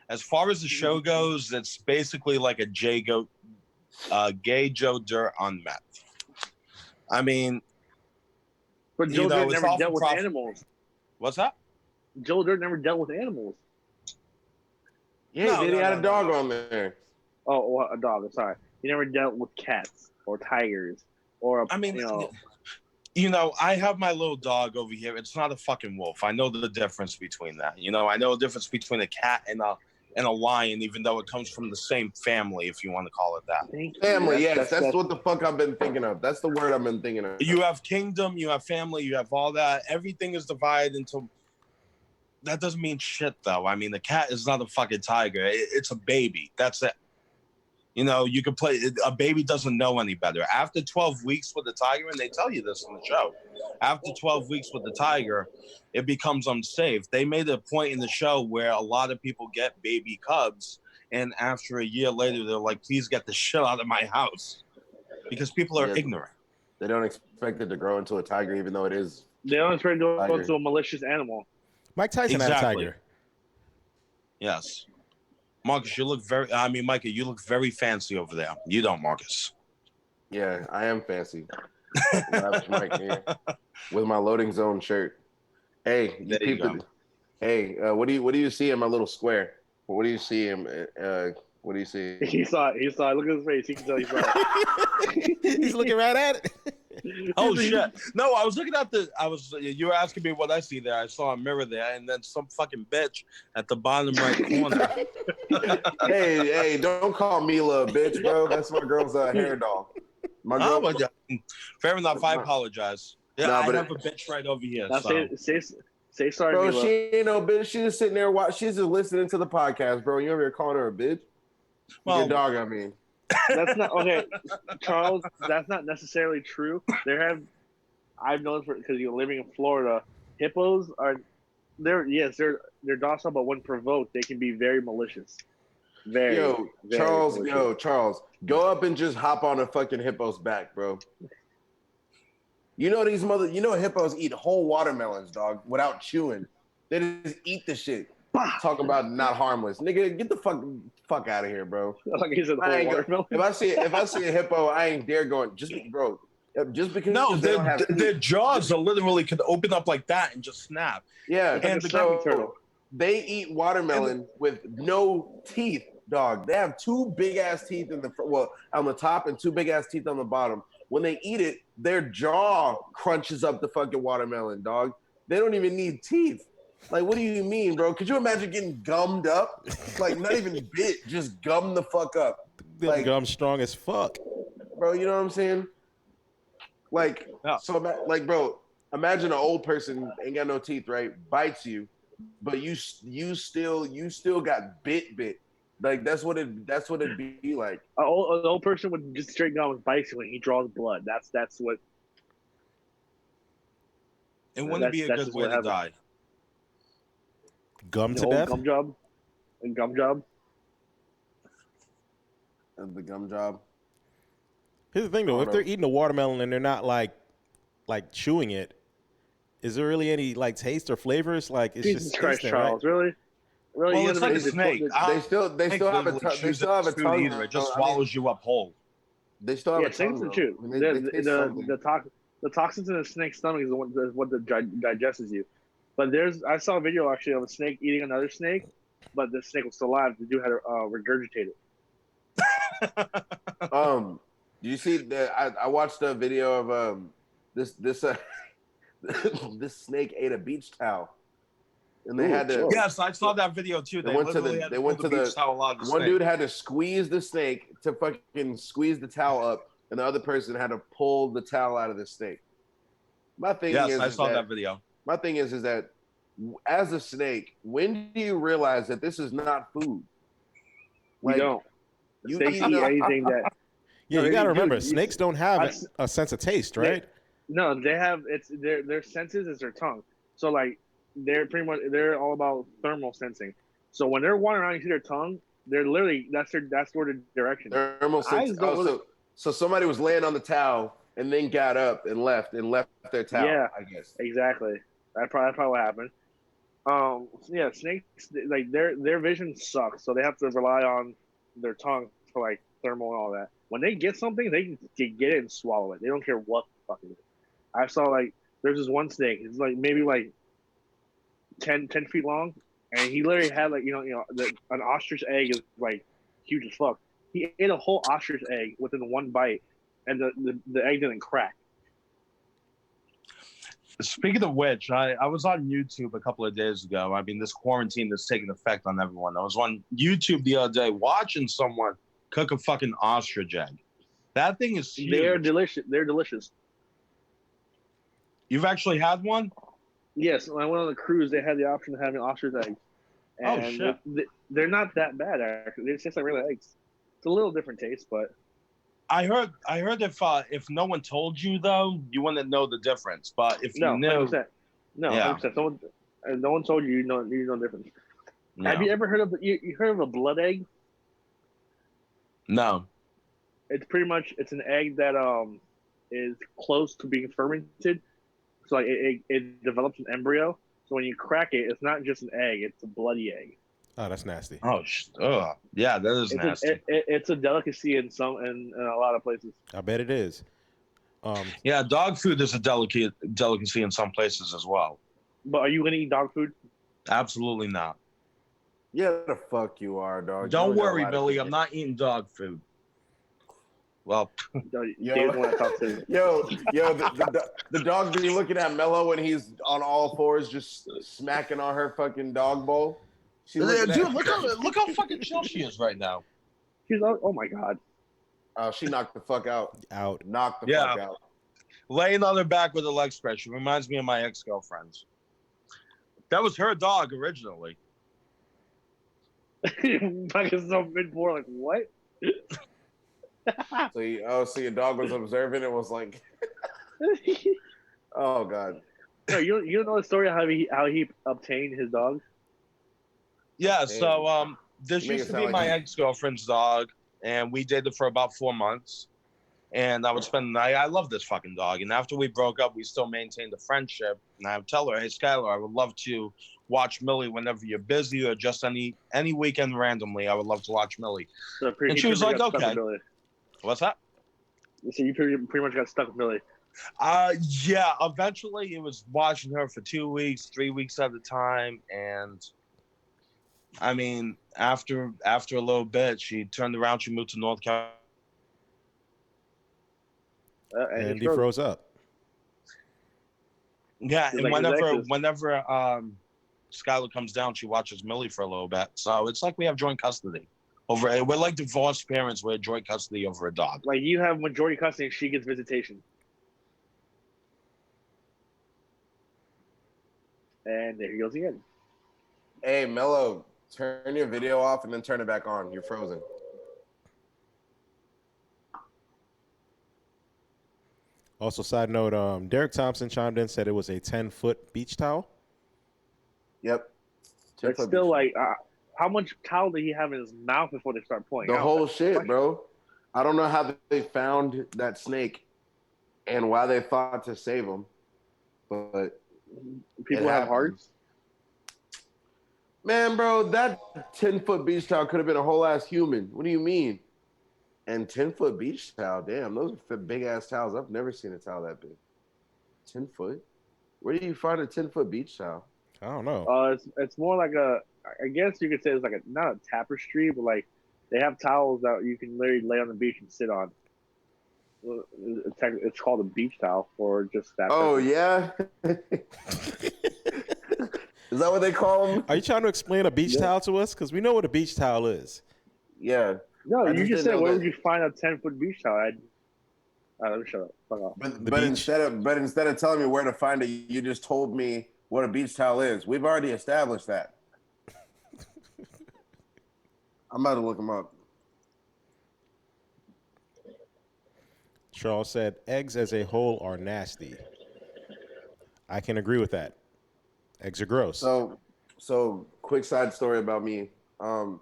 as far as the show goes, it's basically like a gay Joe Dirt on meth. I mean, but Joe Dirt never dealt with animals. What's that? Joe Dirt never dealt with animals. Yeah, he had a dog on there. Oh, well, a dog. Sorry, he never dealt with cats or tigers or. I have my little dog over here. It's not a fucking wolf. I know the difference between that. I know the difference between a cat and a lion, even though it comes from the same family, if you want to call it that. Family, yes. That's what the fuck I've been thinking of. That's the word I've been thinking of. You have kingdom, you have family, you have all that. Everything is divided into... That doesn't mean shit, though. I mean, the cat is not a fucking tiger. It's a baby. That's it. You can play... A baby doesn't know any better. After 12 weeks with the tiger, and they tell you this on the show, after 12 weeks with the tiger, it becomes unsafe. They made a point in the show where a lot of people get baby cubs, and after a year later, they're like, please get the shit out of my house. Because people are ignorant. They don't expect it to grow into a tiger, even though it is. They don't expect it to grow into a malicious animal. Mike Tyson had a tiger. Yes. Marcus, Micah, you look very fancy over there. You don't, Marcus. Yeah, I am fancy. Mike here with my loading zone shirt. Hey, you go. Hey, what do you see in my little square? What do you see what do you see? He saw it. Look at his face. He can tell he saw it. He's looking right at it. Oh shit! No, I was looking at you were asking me what I see there. I saw a mirror there, and then some fucking bitch at the bottom right corner. hey, don't call Mila a bitch, bro. That's my girl's hair doll. My girl. Fair enough. I apologize. Yeah, I have a bitch right over here. Say sorry, bro. Mila. She ain't no bitch. She's just sitting there she's just listening to the podcast, bro. You over here calling her a bitch? Well, your dog, I mean. That's not okay, Charles. That's not necessarily true. I've noticed because you're living in Florida, hippos are they're docile, but when provoked, they can be very malicious. Very Charles, malicious. Charles, go up and just hop on a fucking hippo's back, bro. Hippos eat whole watermelons, dog, without chewing. They just eat the shit. Talk about not harmless, nigga. Get the fuck out of here, bro. If I see a hippo, I ain't dare going. Just because. No, their jaws are literally could open up like that and just snap. Yeah, and so they eat watermelon with no teeth, dog. They have two big ass teeth on the top and two big ass teeth on the bottom. When they eat it, their jaw crunches up the fucking watermelon, dog. They don't even need teeth. Like, what do you mean, bro? Could you imagine getting gummed up? Like, not even bit, just gum the fuck up. Like, gum strong as fuck. Bro, you know what I'm saying? Like, bro, imagine an old person ain't got no teeth, right? Bites you, but you still got bit. Like, that's what it'd be like. An old person would just straight gum with bites when he draws blood. That's what. It wouldn't be a good way to die. Gum to death? Gum job. And gum job. And the gum job. Here's the thing, though. If they're eating a watermelon and they're not like chewing it, is there really any like taste or flavors? Like, it's Jesus just Christ, tasting, Charles, right? Really? Well, it's like a snake. They still have a tongue. Either. It just swallows you up whole. They still have a tongue. Snakes are chew. The toxins in a snake's stomach is what digests you. But I saw a video actually of a snake eating another snake, but the snake was still alive. The dude had to regurgitate it. Do you see that? I watched a video of this this snake ate a beach towel, and they had to. Yes, I saw that video too. They went to the beach towel out of the one snake. dude had to squeeze the snake to fucking squeeze the towel up, and the other person had to pull the towel out of the snake. My thing is, I saw that video. My thing is that as a snake, when do you realize that this is not food? Like, you don't. Snakes eat anything that. Yeah, you got to remember, snakes don't have a sense of taste, right? No, they have their senses is their tongue. So like they're all about thermal sensing. So when they're wandering around, you see their tongue. They're literally that's sort of direction. Thermal sensing. So somebody was laying on the towel and then got up and left their towel. Yeah, I guess exactly. That's probably what happened. Yeah, snakes like their vision sucks, so they have to rely on their tongue for like thermal and all that. When they get something, they can get it and swallow it. They don't care what the fuck it is. I saw like there's this one snake. It's like maybe like 10 feet long, and he literally had like an ostrich egg is like huge as fuck. He ate a whole ostrich egg within one bite, and the egg didn't crack. Speaking of which, I was on YouTube a couple of days ago. I mean, this quarantine is taking effect on everyone. I was on YouTube the other day watching someone cook a fucking ostrich egg. That thing is huge. They're delicious. They're delicious. You've actually had one? Yes. When I went on the cruise, they had the option of having ostrich eggs. And shit. They're not that bad, actually. It's just like regular eggs. It's a little different taste, but... I heard if no one told you, though, you wouldn't know the difference. But if you knew... 100%. No, yeah. 100%. No one told you, you know the difference. No. Have you ever heard of you heard of a blood egg? No. It's pretty much it's an egg that is close to being fermented. So like it develops an embryo. So when you crack it, it's not just an egg; it's a bloody egg. Oh, that's nasty. Yeah, that is nasty. It's a delicacy in a lot of places. I bet it is. Yeah, dog food is a delicacy in some places as well. But are you gonna eat dog food? Absolutely not. Yeah, the fuck you are, dog. Don't worry, Billy. I'm not eating dog food. Well, the dog be looking at Mello when he's on all fours, just smacking on her fucking dog bowl. Dude, look how fucking chill she is right now. She's oh my god. Oh, she knocked the fuck out. Knocked the fuck out. Laying on her back with a leg spread. She reminds me of my ex-girlfriends. That was her dog originally. Fucking so mid-board, like what? So your dog was observing and was like, "Oh god." No, you don't know the story of how he obtained his dog? Yeah. So this used to be my ex-girlfriend's dog, and we dated for about 4 months. And I would spend the night. I love this fucking dog. And after we broke up, we still maintained a friendship. And I would tell her, "Hey, Skylar, I would love to watch Millie whenever you're busy or just any weekend randomly. I would love to watch Millie." So and she was like, "Okay." What's that? So you pretty much got stuck with Millie. Yeah. Eventually, it was watching her for 2 weeks, 3 weeks at a time, and I mean, after a little bit, she turned around. She moved to North Carolina. And he froze up. Yeah, and whenever Skylar comes down, she watches Millie for a little bit. So it's like we have joint custody. We're like divorced parents with joint custody over a dog. Like you have majority custody and she gets visitation. And there he goes again. Hey, Mello, turn your video off and then turn it back on. You're frozen. Also, side note, Derek Thompson chimed in, said it was a 10-foot beach towel. Yep. It's still like, how much towel did he have in his mouth before they start pulling out? The whole shit, bro. I don't know how they found that snake and why they thought to save him, but people have hearts. Man, bro, that 10-foot beach towel could have been a whole ass human. What do you mean? And 10-foot beach towel, damn, those are big ass towels. I've never seen a towel that big. 10 foot? Where do you find a 10-foot beach towel? I don't know. It's more like I guess you could say it's like not a tapestry, but like they have towels that you can literally lay on the beach and sit on. It's called a beach towel for just that. Oh yeah. Is that what they call them? Are you trying to explain a beach towel to us? Because we know what a beach towel is. Yeah. No, you just said where would you find a 10-foot beach towel? Let me shut up. Fuck off. But instead of telling me where to find it, you just told me what a beach towel is. We've already established that. I'm about to look them up. Charles said eggs as a whole are nasty. I can agree with that. Eggs are gross. So quick side story about me.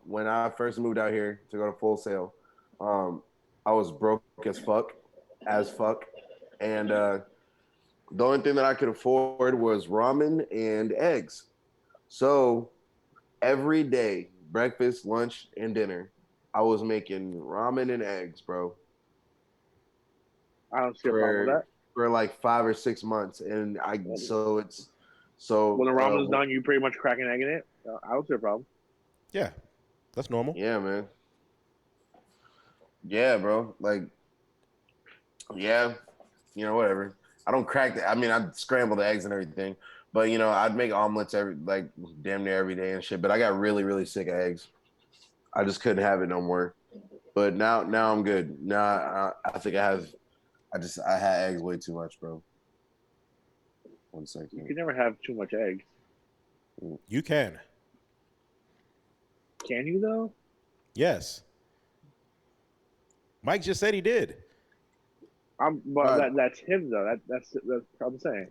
When I first moved out here to go to Full Sail, I was broke as fuck, and the only thing that I could afford was ramen and eggs. So every day, breakfast, lunch, and dinner, I was making ramen and eggs, bro. I don't see a problem with that. For like 5 or 6 months, and when the ramen's done, you pretty much crack an egg in it. I don't see a problem. Yeah, that's normal. Yeah, man. Yeah, bro. Like, yeah, whatever. I don't crack the. I mean, I scramble the eggs and everything, but I'd make omelets damn near every day and shit. But I got really, really sick of eggs. I just couldn't have it no more. But now I'm good. Now I think I had eggs way too much, bro. 1 second. You can never have too much eggs. You can. Can you though? Yes. Mike just said he did. That's him though. That's what I'm saying.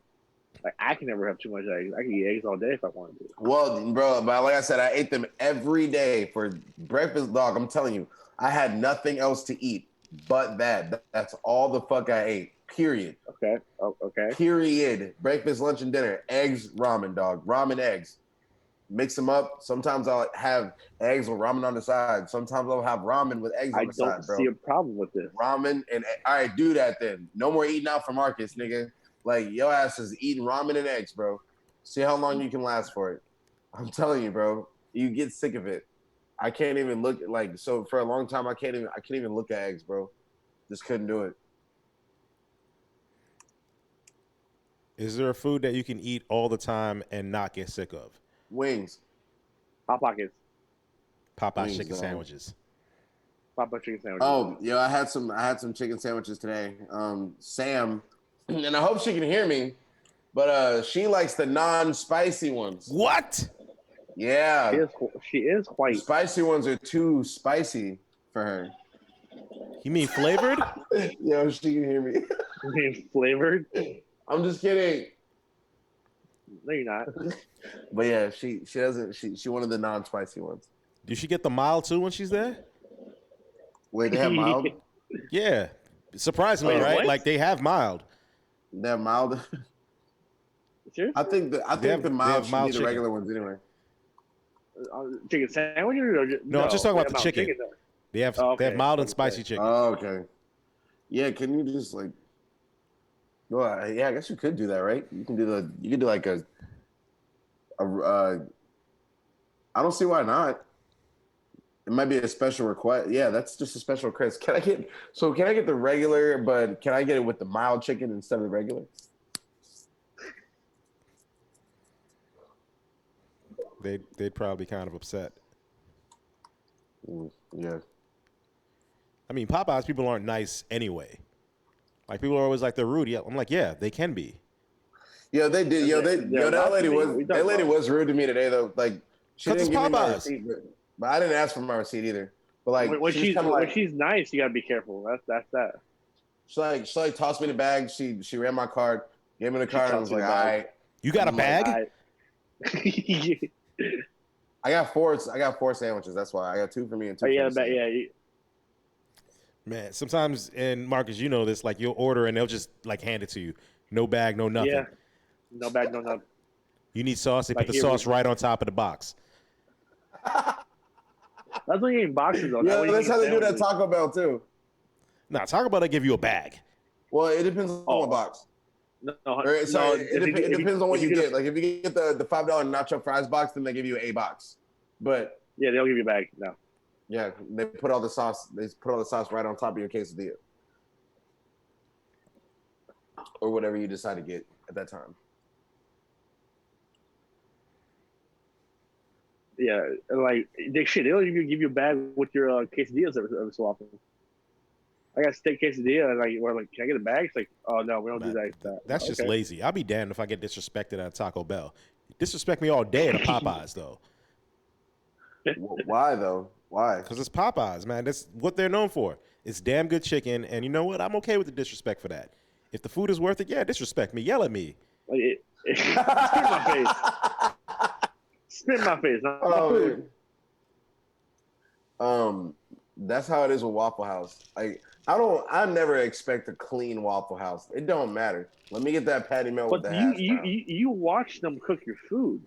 Like I can never have too much eggs. I can eat eggs all day if I wanted to. Well, bro, but like I said, I ate them every day for breakfast, dog. I'm telling you, I had nothing else to eat but that. That's all the fuck I ate. Period. Okay. Oh, okay. Period. Breakfast, lunch, and dinner. Eggs, ramen, dog. Ramen, eggs. Mix them up. Sometimes I'll have eggs with ramen on the side. Sometimes I'll have ramen with eggs on the side, bro. I don't see a problem with this. Ramen and all right, do that then. No more eating out for Marcus, nigga. Like your ass is eating ramen and eggs, bro. See how long you can last for it. I'm telling you, bro. You get sick of it. I can't even look so for a long time. I can't even look at eggs, bro. Just couldn't do it. Is there a food that you can eat all the time and not get sick of? Wings. Hot Pockets. Popeye chicken sandwiches. Popeye chicken sandwiches. Oh, yeah, I had some chicken sandwiches today. Sam, and I hope she can hear me, but she likes the non-spicy ones. What? Yeah. She is white. The spicy ones are too spicy for her. You mean flavored? Yo, she can hear me. You mean flavored? I'm just kidding. No, you're not. But yeah, she doesn't. She wanted the non-spicy ones. Does she get the mild too when she's there? Wait, they have mild? Yeah, surprisingly, right? What? Like they have mild. They have mild. Seriously? I think the mild should be the regular ones anyway. Chicken sandwiches? Or no, I'm just talking about the chicken. They have mild and spicy chicken. Oh, okay. Yeah, can you just like? Well, yeah, I guess you could do that, right? You can do like a I don't see why not. It might be a special request. Yeah, that's just a special request. Can I get the regular, but can I get it with the mild chicken instead of the regular? They'd probably be kind of upset. Yeah. I mean, Popeyes people aren't nice anyway. Like people are always like they're rude. Yeah, I'm like, yeah, they can be. Yeah, they did. That lady was rude to me today though. Like she didn't give me my receipt, but I didn't ask for my receipt either. But like when she's nice, you gotta be careful. That's that. She like tossed me the bag. She ran my card, gave me the card, and I was like, all right. You got a bag? I got four sandwiches. That's why I got 2 for me and 2 for you. Man, sometimes, and Marcus, you know this, like you'll order and they'll just like hand it to you. No bag, no nothing. Yeah. No bag, no nothing. You need sauce, they put the sauce right on top of the box. That's when you're eating boxes though. Yeah, that's how they do that at Taco Bell too. Nah, Taco Bell, they give you a bag. Well, it depends on what box. No, So it depends on what you get. Like if you get the $5 nacho fries box, then they give you a box. But yeah, they'll give you a bag. No. Yeah, they put all the sauce. They put all the sauce right on top of your quesadilla, or whatever you decide to get at that time. Yeah, like they'll even give you a bag with your quesadillas every so often. I got steak quesadilla, and we're like, can I get a bag? It's like, oh no, we don't do that. That's just lazy. I'll be damned if I get disrespected at Taco Bell. Disrespect me all day at a Popeyes though. Why though? Why? Because it's Popeyes, man. That's what they're known for. It's damn good chicken, and you know what? I'm okay with the disrespect for that. If the food is worth it, yeah, disrespect me. Yell at me. Spit my face. Spit my face. That's how it is with Waffle House. I never expect a clean Waffle House. It don't matter. Let me get that patty melt with the hash brown. You watch them cook your food.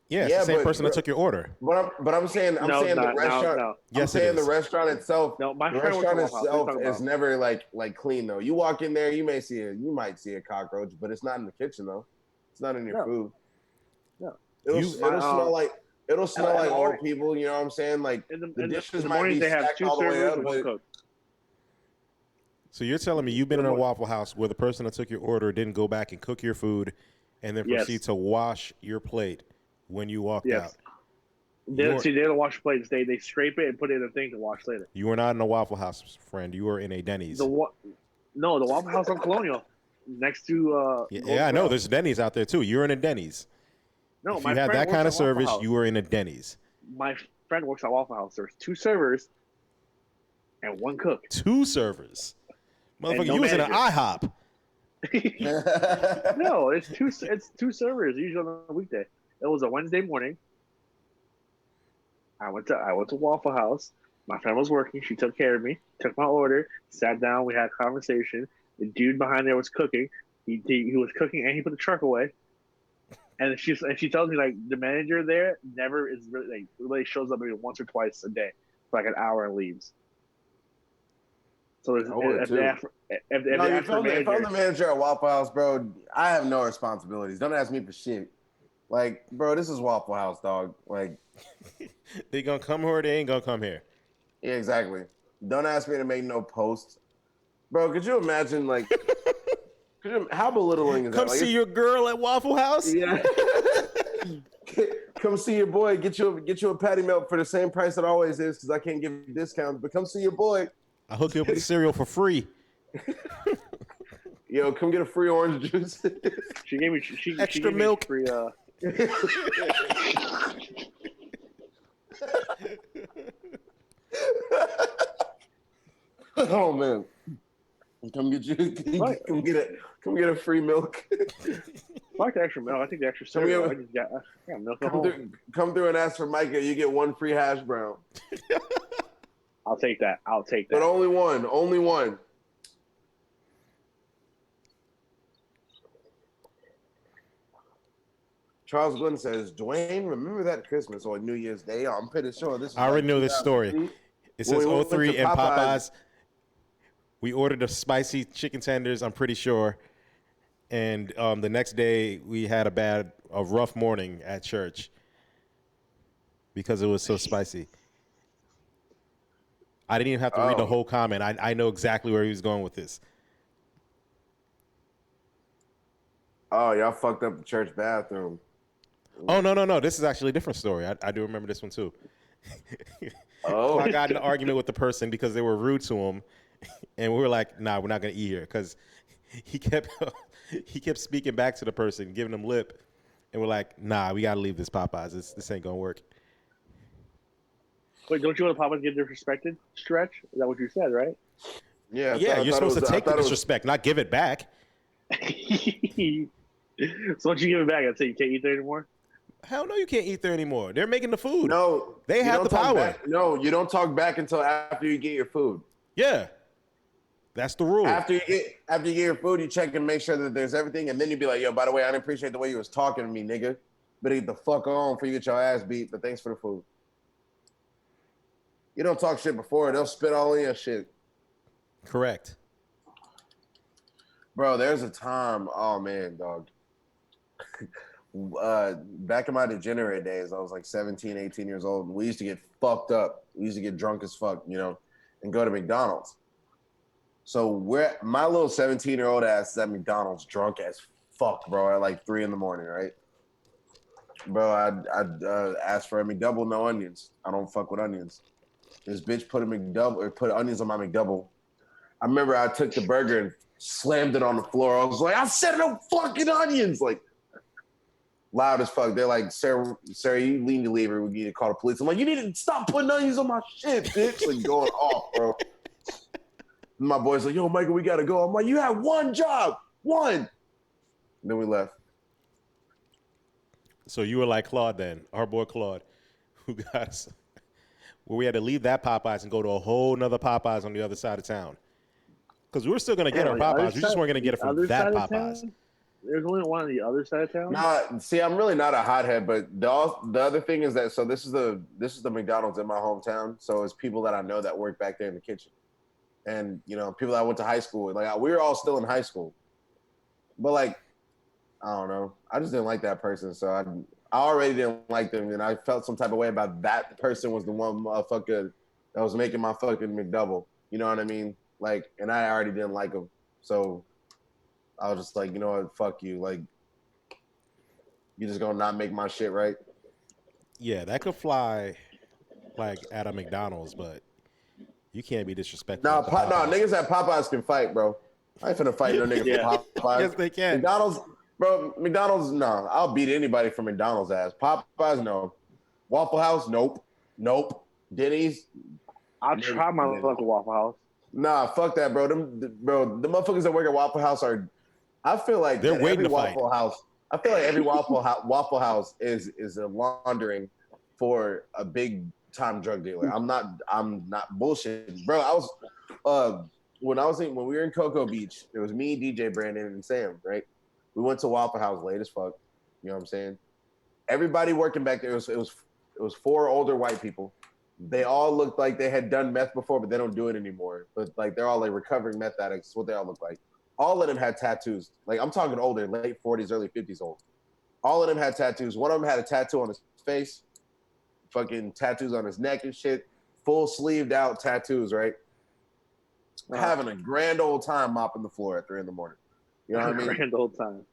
Yeah, it's the same person that took your order. But I'm saying the restaurant. No. Yes, I'm saying the restaurant itself. No, the restaurant itself is never like clean though. You walk in there, you might see a cockroach, but it's not in the kitchen though. It's not in your food. No, it'll smell like old people. You know what I'm saying? Like the dishes might be stacked all the way up. But... So you're telling me you've been in a Waffle House where the person that took your order didn't go back and cook your food, and then proceed to wash your plate when you walked out? They don't wash plates. They scrape it and put it in a thing to wash later. You were not in a Waffle House, friend. You were in a Denny's. The Waffle House on Colonial, next to. I know. There's Denny's out there too. You're in a Denny's. No, if you had that kind of service, you were in a Denny's. My friend works at Waffle House. There's 2 servers and 1 cook. 2 servers, motherfucker. You was in an IHOP. No, it's 2 servers usually on a weekday. It was a Wednesday morning. I went to Waffle House. My friend was working. She took care of me. Took my order. Sat down. We had a conversation. The dude behind there was cooking. He was cooking and he put the truck away. And she tells me like the manager there never is really shows up maybe once or twice a day for like an hour and leaves. So if I'm the manager at Waffle House, bro, I have no responsibilities. Don't ask me for shit. Like, bro, this is Waffle House, dog. Like, they gonna come here or they ain't gonna come here. Yeah, exactly. Don't ask me to make no posts, bro. Could you imagine like? How belittling is that? Come see your girl at Waffle House? Yeah. Come see your boy. Get you a patty melt for the same price it always is because I can't give you discounts. But come see your boy. I'll hook you up with cereal for free. Yo, come get a free orange juice. She gave me extra milk. Free, Oh man. Come get a free milk. I like the extra milk. I think the extra cereal. I got milk at home. Come through and ask for Micah. You get 1 free hash brown. I'll take that. But only one. Only one. Charles Glenn says, Dwayne, remember that Christmas or New Year's Day? I'm pretty sure this is I already know this story. It says 03 and Popeyes. We ordered the spicy chicken tenders, I'm pretty sure. And the next day, we had a rough morning at church because it was so spicy. I didn't even have to read the whole comment. I know exactly where he was going with this. Oh, y'all fucked up the church bathroom. Oh, no. This is actually a different story. I do remember this one, too. I got in an argument with the person because they were rude to him. And we were like, nah, we're not going to eat here. Because he kept speaking back to the person, giving them lip. And we're like, nah, we got to leave this Popeyes. This ain't going to work. Wait, don't you want Popeyes get disrespected, Stretch? Is that what you said, right? Yeah. You're supposed to take the disrespect, not give it back. So once you give it back, I'd say you can't eat there anymore? Hell no, you can't eat there anymore. They're making the food. No. They have the power. No, you don't talk back until after you get your food. Yeah. That's the rule. After you get your food, you check and make sure that there's everything, and then you be like, yo, by the way, I didn't appreciate the way you was talking to me, nigga. Better get the fuck on before you get your ass beat, but thanks for the food. You don't talk shit before, they'll spit all in your shit. Correct. Bro, there's a time. Oh man, dog. Back in my degenerate days, I was like 17, 18 years old. And we used to get fucked up. We used to get drunk as fuck, and go to McDonald's. So my little 17-year-old ass is at McDonald's drunk as fuck, bro, at like 3 a.m, right? Bro, I'd ask for a McDouble, no onions. I don't fuck with onions. This bitch put onions on my McDouble. I remember I took the burger and slammed it on the floor. I was like, I said no fucking onions, like loud as fuck. They're like, Sarah, you need to leave or we need to call the police. I'm like, you need to stop putting onions on my shit, bitch. Like going off, bro. And my boy's like, yo, Michael, we gotta go. I'm like, you had one job, one. And then we left. So you were like Claude then, our boy Claude, who got us, where we had to leave that Popeyes and go to a whole nother Popeyes on the other side of town. Because we were still going to get our Popeyes. We just weren't going to get it from that Popeyes. There's only one on the other side of town? Nah, see, I'm really not a hothead, but the other thing is that, so this is the McDonald's in my hometown. So it's people that I know that work back there in the kitchen. And, people that I went to high school with. Like, we were all still in high school. But, like, I don't know. I just didn't like that person. So I already didn't like them. And I felt some type of way about that person was the one motherfucker that was making my fucking McDouble. You know what I mean? Like, and I already didn't like him. So I was just like, you know what? Fuck you. Like, you just gonna not make my shit right? Yeah, that could fly, like, at a McDonald's, but you can't be disrespectful. No, niggas at Popeyes can fight, bro. I ain't finna fight no nigga from Popeyes. Yes, they can. McDonald's, no. I'll beat anybody from McDonald's ass. Popeyes, no. Waffle House, nope. Denny's. I'll try my luck at Waffle House. Nah, fuck that, bro. The motherfuckers that work at Waffle House I feel like they're waiting to Waffle fight. House. I feel like every Waffle House is a laundering for a big time drug dealer. I'm not bullshitting, bro. I was when we were in Cocoa Beach. It was me, DJ Brandon, and Sam. Right, we went to Waffle House late as fuck. You know what I'm saying? Everybody working back there. It was 4 older white people. They all looked like they had done meth before, but they don't do it anymore. But like they're all like recovering meth addicts. That's what they all look like. All of them had tattoos. Like I'm talking older, late 40s, early 50s old. All of them had tattoos. One of them had a tattoo on his face, fucking tattoos on his neck and shit. Full sleeved out tattoos, right? Having a grand old time mopping the floor at 3 a.m. You know what I mean? Grand old time.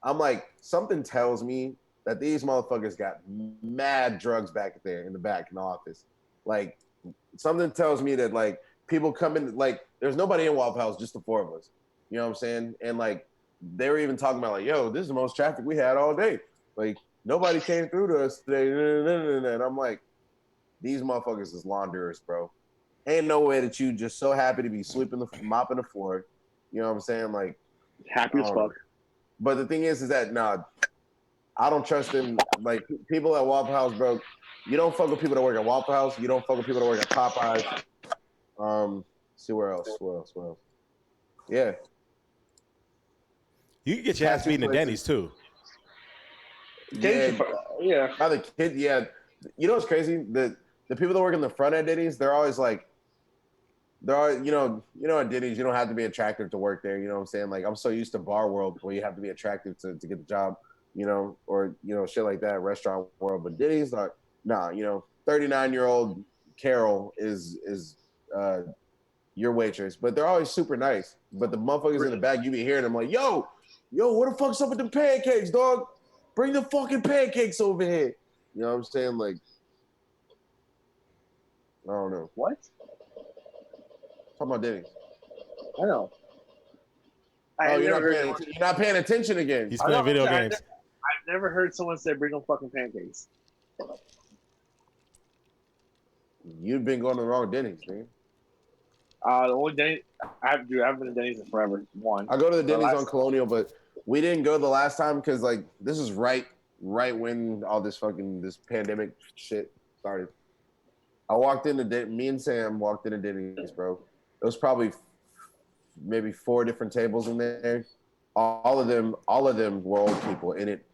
I'm like, something tells me that these motherfuckers got mad drugs back there in the office. Like, something tells me that, like, people come in, like, there's nobody in Waffle House, just the 4 of us. You know what I'm saying? And, like, they were even talking about, like, yo, this is the most traffic we had all day. Like, nobody came through to us today. And I'm like, these motherfuckers is launderers, bro. Ain't no way that you just so happy to be mopping the floor. You know what I'm saying? Like, happy as fuck. But the thing is that, I don't trust them. Like, people at Waffle House, bro, you don't fuck with people that work at Waffle House. You don't fuck with people that work at Popeyes. See where else? Yeah. You can get your ass beaten at Denny's, too. Yeah. Other kid, yeah. You know what's crazy? The people that work in the front at Denny's, they're always like, you know, at Denny's, you don't have to be attractive to work there. You know what I'm saying? Like, I'm so used to bar world where you have to be attractive to get the job, or, shit like that, restaurant world. But Denny's, like, 39-year-old Carol is your waitress. But they're always super nice. But the motherfuckers in the back, you be hearing them like, yo, what the fuck's up with the pancakes, dog? Bring the fucking pancakes over here. You know what I'm saying? Like, I don't know. What? Talking about Denny's. I know. You're not paying attention again. He's playing video games. I've never heard someone say bring them fucking pancakes. You've been going to the wrong Denny's, man. The only Denny's I haven't been to Denny's in forever. One. I go to the Denny's on Colonial, but we didn't go the last time because, like, this is right when all this pandemic shit started. Me and Sam walked into Denny's, bro. It was probably maybe 4 different tables in there. All of them were old people, and it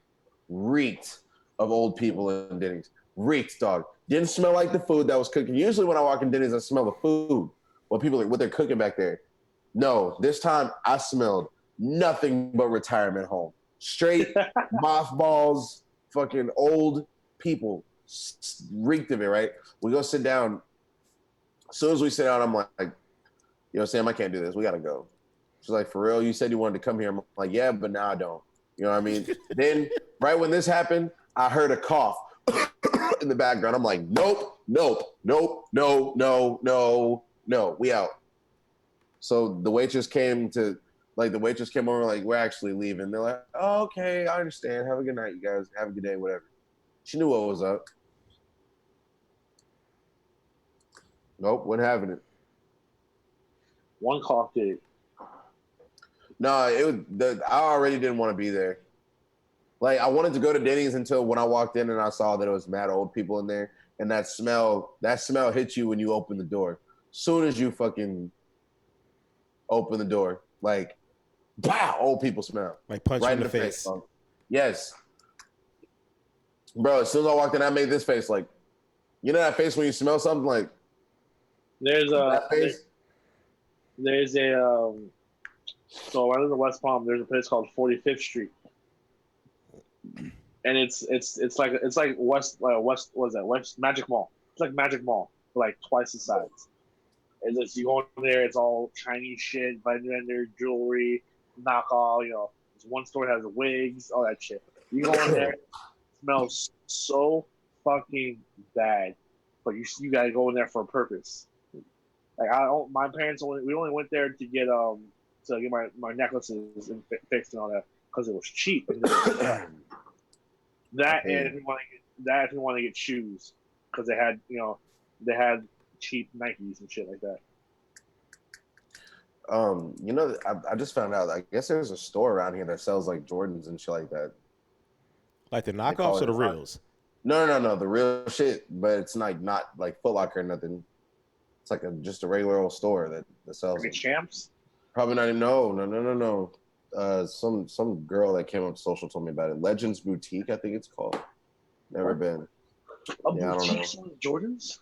reeked of old people in Denny's. Reeked, dog. Didn't smell like the food that was cooking. Usually when I walk in Denny's, I smell the food. What they're cooking back there. No, this time I smelled nothing but retirement home. Straight mothballs, fucking old people reeked of it, right? We go sit down. As soon as we sit down, I'm like, Sam, I can't do this. We got to go. She's like, for real? You said you wanted to come here. I'm like, yeah, but now I don't. You know what I mean? Then, right when this happened, I heard a cough in the background. I'm like, nope, no, we out. So the waitress came over, like, we're actually leaving. They're like, oh, okay, I understand. Have a good night, you guys. Have a good day, whatever. She knew what was up. Nope, wasn't having it. One cough did. No, I already didn't want to be there. Like, I wanted to go to Denny's until when I walked in and I saw that it was mad old people in there, and that smell hits you when you open the door. Soon as you fucking open the door, like, wow, old people smell. Like punch right in the face. Yes. Bro, as soon as I walked in, I made this face, like, you know that face when you smell something, like, there's a face? So right in the West Palm, there's a place called 45th Street, and it's like West what is that, West Magic Mall? It's like Magic Mall, like twice the size. And just you go in there, it's all Chinese shit, vendor jewelry, knockoff. This one store has wigs, all that shit. You go in there, it smells so fucking bad, but you gotta go in there for a purpose. Like my parents we only went there to get my necklaces fixed and all that because it was cheap. That and if you want to get shoes because they had cheap Nikes and shit like that. I just found out. I guess there's a store around here that sells like Jordans and shit like that. Like the knockoffs or the reals? No, the real shit. But it's like not like Foot Locker or nothing. It's like just a regular old store that sells. Like Champs? Probably not even. No. Some girl that came up to social told me about it. Legends Boutique, I think it's called. Never been. Yeah, boutique selling Jordans?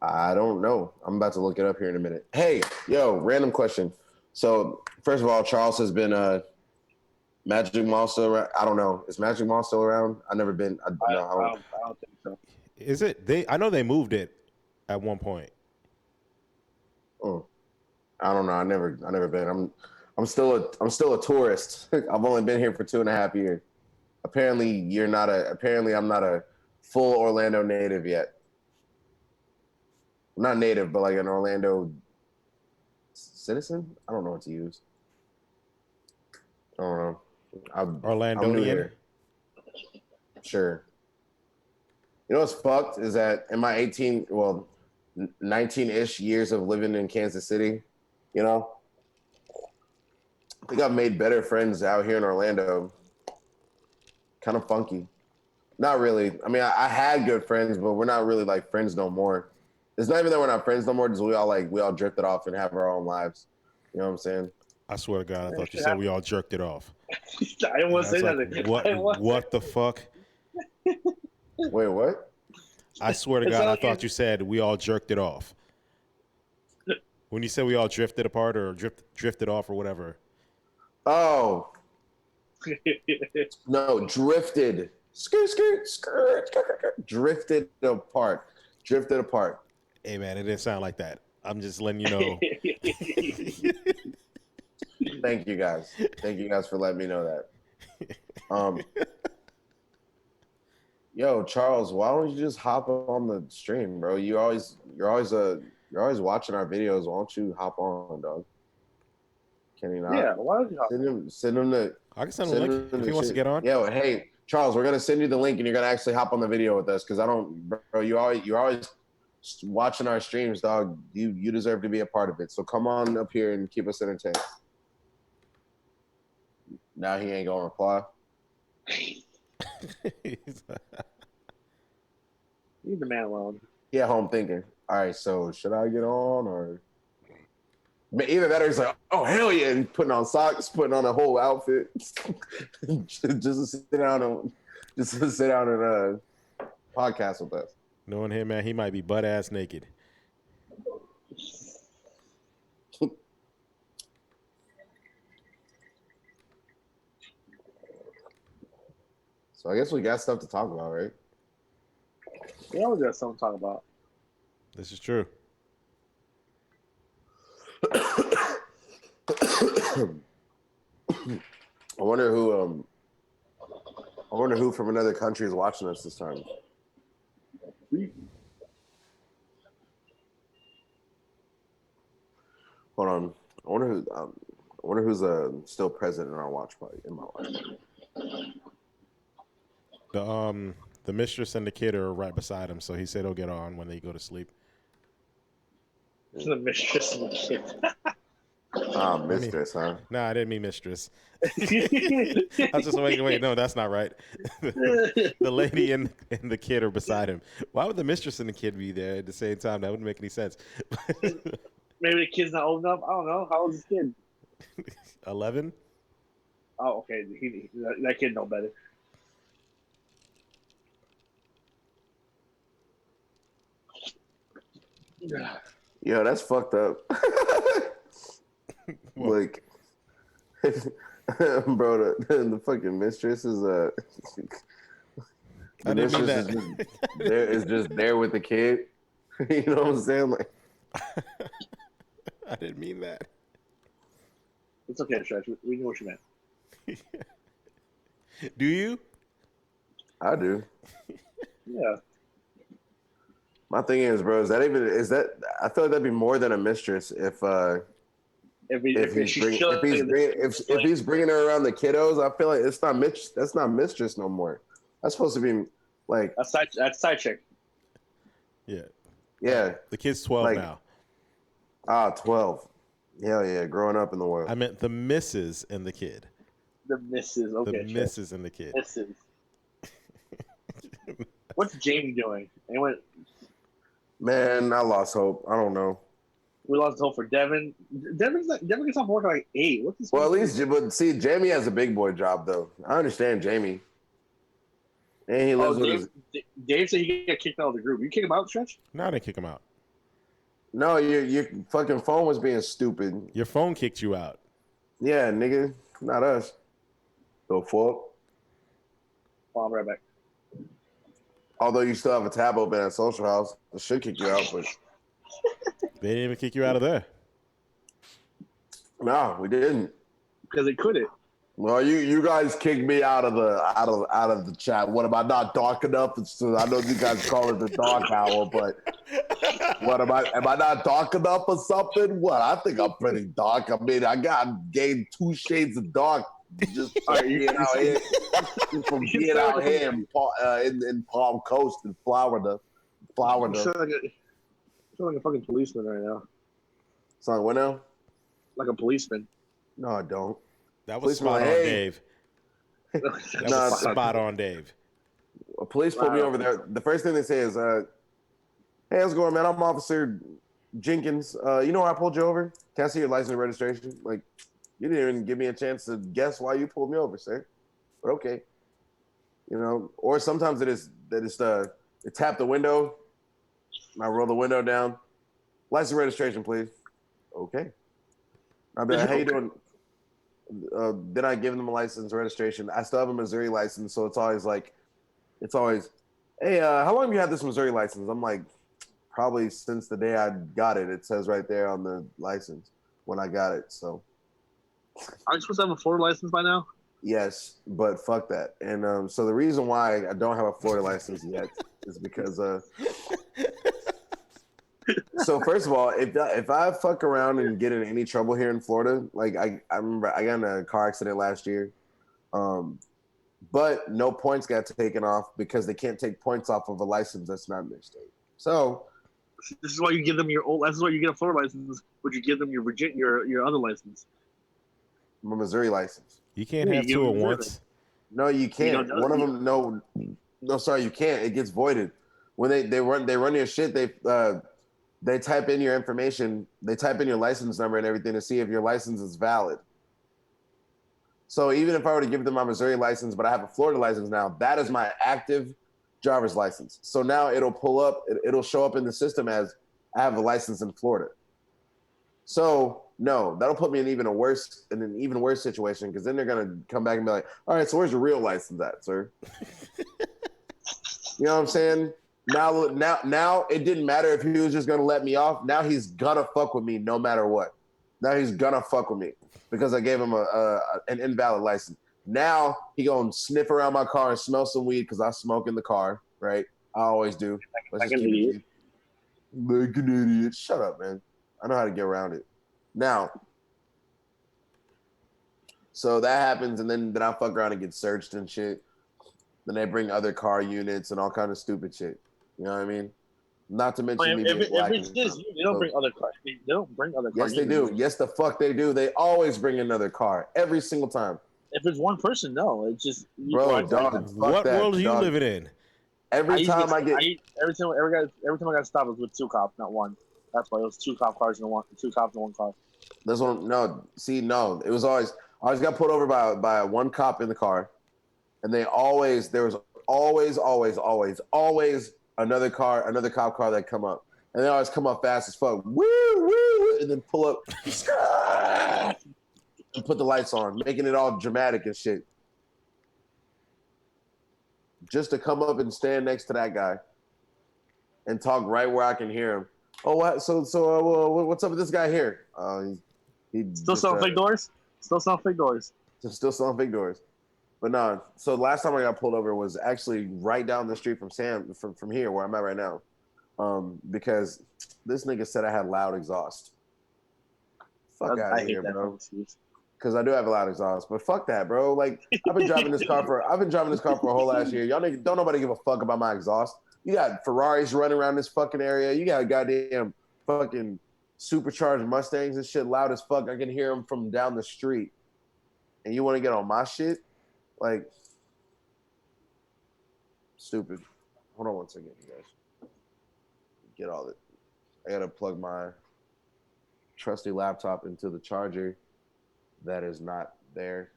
I don't know. I'm about to look it up here in a minute. Hey, random question. So first of all, Charles has been Magic Mall still around? I don't know. Is Magic Mall still around? I've never been. I don't think so. Is it? I know they moved it at one point. Oh, I don't know. I never been. I'm still a tourist. I've only been here for 2.5 years. Apparently I'm not a full Orlando native yet. Not native, but like an Orlando citizen. I don't know what to use. I don't know. Orlandonian. Sure. You know what's fucked is that in my 19-ish years of living in Kansas City, I think I've made better friends out here in Orlando. Kind of funky. Not really. I mean, I had good friends, but we're not really like friends no more. It's not even that we're not friends no more. Just we all drifted off and have our own lives. You know what I'm saying? I swear to God, I thought you said we all jerked it off. I didn't want to say nothing. What the fuck? Wait, what? I swear to God, I thought you said we all jerked it off. When you said we all drifted apart or drifted off or whatever. Oh. No, drifted. Skirt. Drifted apart. Hey, man, it didn't sound like that. I'm just letting you know. Thank you guys for letting me know that. Yo, Charles, why don't you just hop on the stream, bro? You're always watching our videos. Why don't you hop on, dog? Can you not? Yeah, why don't you hop on? Send him the. I can send him a link if he wants to get on. Yeah, well, hey, Charles, we're gonna send you the link, and you're gonna actually hop on the video with us because you're always watching our streams, dog. You deserve to be a part of it. So come on up here and keep us entertained. Now he ain't gonna reply. Leave the man alone. He at home thinking, all right, so should I get on or? Either that or he's like, oh hell yeah, and putting on socks, putting on a whole outfit, just to sit down and podcast with us. Knowing him, man, he might be butt ass naked. So I guess we got stuff to talk about, right? We always got something to talk about. This is true. I wonder who from another country is watching us this time. Hold on. I wonder who's still present in our watch party. In my watch party. The mistress and the kid are right beside him, so he said he'll get on when they go to sleep. The mistress and the kid. Mistress, huh? No, I didn't mean mistress. I was just wait. No, that's not right. The lady and the kid are beside him. Why would the mistress and the kid be there at the same time? That wouldn't make any sense. Maybe the kid's not old enough. I don't know. How old is this kid? 11. Oh, okay. That kid know better. Yo, that's fucked up. Like, bro, the fucking mistress is I didn't mean that. Is just there with the kid. You know what I'm saying? Like, I didn't mean that. It's okay, Stretch. We know what you meant. Do you? I do. Yeah. My thing is, bro, is that I feel like that'd be more than a mistress if he's bringing her around the kiddos. I feel like it's not that's not mistress no more. That's supposed to be like that's side chick. Yeah. Yeah. The kid's 12 now. 12. Hell yeah, growing up in the world. I meant the missus and the kid. The missus. Okay. The missus and the kid. Missus. What's Jamie doing? Anyone? Man, I lost hope. I don't know. We lost hope for Devin. Devin gets off work at like 8. What's this? Well, at least, but see, Jamie has a big boy job though. I understand Jamie. And he lives with his... Dave said he got kicked out of the group. You kick him out, Stretch? No, I didn't kick him out. No, your fucking phone was being stupid. Your phone kicked you out. Yeah, nigga, not us. The fuck. I'll be right back. Although you still have a tab open at Social House, it should kick you out, but they didn't even kick you out of there. No, we didn't. Because they couldn't. Well, you guys kicked me out of the chat. What am I not dark enough? I know you guys call it the dark hour, but what am I not dark enough or something? What? I think I'm pretty dark. I mean, I gained 2 shades of dark just from being out here, in Palm Coast in Florida. You sound like a fucking policeman right now. Sound what now? Like a policeman. No, I don't. That was spot on, Dave. That was spot on, Dave. A police put me over there. The first thing they say is, "Hey, how's it going, man? I'm Officer Jenkins. You know why I pulled you over? Can I see your license and registration?" Like, you didn't even give me a chance to guess why you pulled me over, sir. But okay, you know. Or sometimes they tap the window. And I roll the window down. License and registration, please. Okay. I'll be like, "How you doing?" Then I give them a license registration. I still have a Missouri license, so it's always, "Hey, how long have you had this Missouri license?" I'm like, "Probably since the day I got it." It says right there on the license when I got it. So, aren't you supposed to have a Florida license by now? Yes, but fuck that. And so the reason why I don't have a Florida license yet is because so first of all, if I fuck around and get in any trouble here in Florida, like I remember I got in a car accident last year, but no points got taken off because they can't take points off of a license that's not in their state. So this is why you give them your old. This is why you get a Florida license. Would you give them your other license? My Missouri license. You can't have 2 at once. No, you can't. One of them. No, sorry, you can't. It gets voided when they run your shit. They type in your information, they type in your license number and everything to see if your license is valid. So even if I were to give them my Missouri license, but I have a Florida license now, that is my active driver's license. So now it'll pull up, it'll show up in the system as I have a license in Florida. So no, that'll put me in an even worse situation because then they're gonna come back and be like, all right, so where's your real license at, sir? You know what I'm saying? Now it didn't matter if he was just gonna let me off. Now he's gonna fuck with me no matter what. Now he's gonna fuck with me because I gave him an invalid license. Now he gonna sniff around my car and smell some weed because I smoke in the car, right? I always do. Let's just keep it like an idiot. Shut up, man. I know how to get around it. Now, so that happens, and then I fuck around and get searched and shit. Then they bring other car units and all kind of stupid shit. You know what I mean? Not to mention me being black. If it's just you, they don't bring other cars. They don't bring other cars. Yes, they do. Yes, the fuck they do. They always bring another car every single time. If it's one person, no. It's just bro, dog. What world are you living in? Every time I got stopped, it was with 2 cops, not 1. That's why it was 2 cop cars and 2 cops in 1 car. This one, no. See, no. It was always got pulled over by 1 cop in the car, and there was always another cop car that come up, and they always come up fast as fuck, woo, and then pull up and put the lights on, making it all dramatic and shit, just to come up and stand next to that guy and talk right where I can hear him. Oh, what? So what's up with this guy here? He still selling fake doors. Still selling fake doors. But no. So last time I got pulled over was actually right down the street from from here where I'm at right now, because this nigga said I had loud exhaust. Fuck out of here, bro. Because I do have a loud exhaust, but fuck that, bro. Like I've been driving this car for a whole last year. Y'all niggas don't nobody give a fuck about my exhaust. You got Ferraris running around this fucking area. You got goddamn fucking supercharged Mustangs and shit loud as fuck. I can hear them from down the street. And you want to get on my shit? Like, stupid. Hold on 1 second, you guys. Get all it. I gotta plug my trusty laptop into the charger that is not there.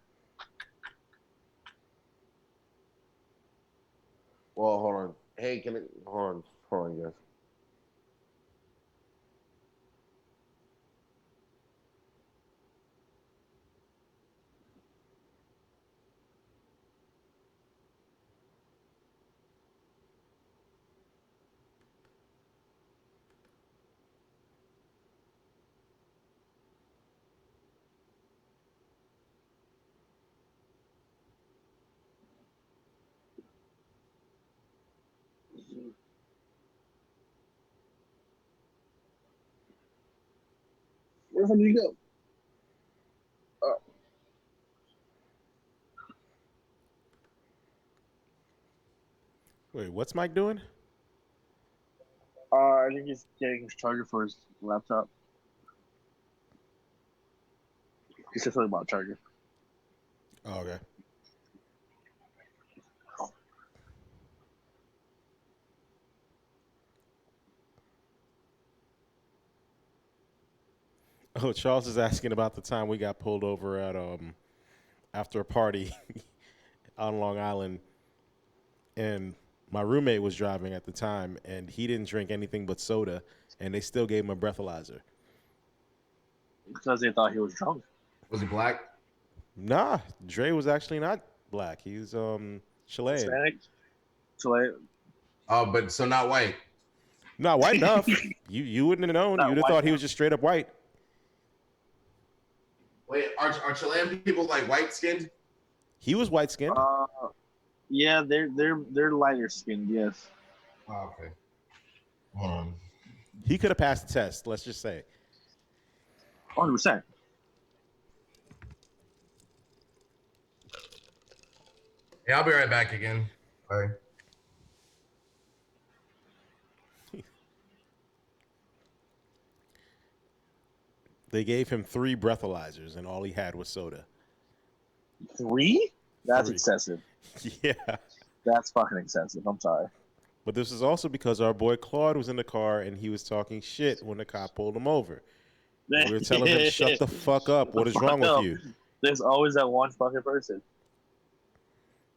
Well, hold on. Hey, hold on, guys. Where the hell did you go? Wait, what's Mike doing? I think he's getting his charger for his laptop. He said something about a charger. Oh, okay. Oh, Charles is asking about the time we got pulled over at after a party on Long Island, and my roommate was driving at the time, and he didn't drink anything but soda, and they still gave him a breathalyzer. Because they thought he was drunk. Was he black? Nah, Dre was actually not black. He's Chilean. Hispanic? Chilean. Oh, but so not white. Not white enough. You wouldn't have known. You'd have thought he was just straight up white. Wait, are Chilean people like white skinned? He was white skinned. Yeah, they're lighter skinned. Yes. Oh, okay. Hold on. He could have passed the test. Let's just say. 100%. Yeah, I'll be right back again. Bye. They gave him 3 breathalyzers, and all he had was soda. 3? That's 3. excessive. Yeah. That's fucking excessive. I'm sorry. But this is also because our boy Claude was in the car, and he was talking shit when the cop pulled him over. We were telling him, shut the fuck up. What is wrong with you? There's always that one fucking person.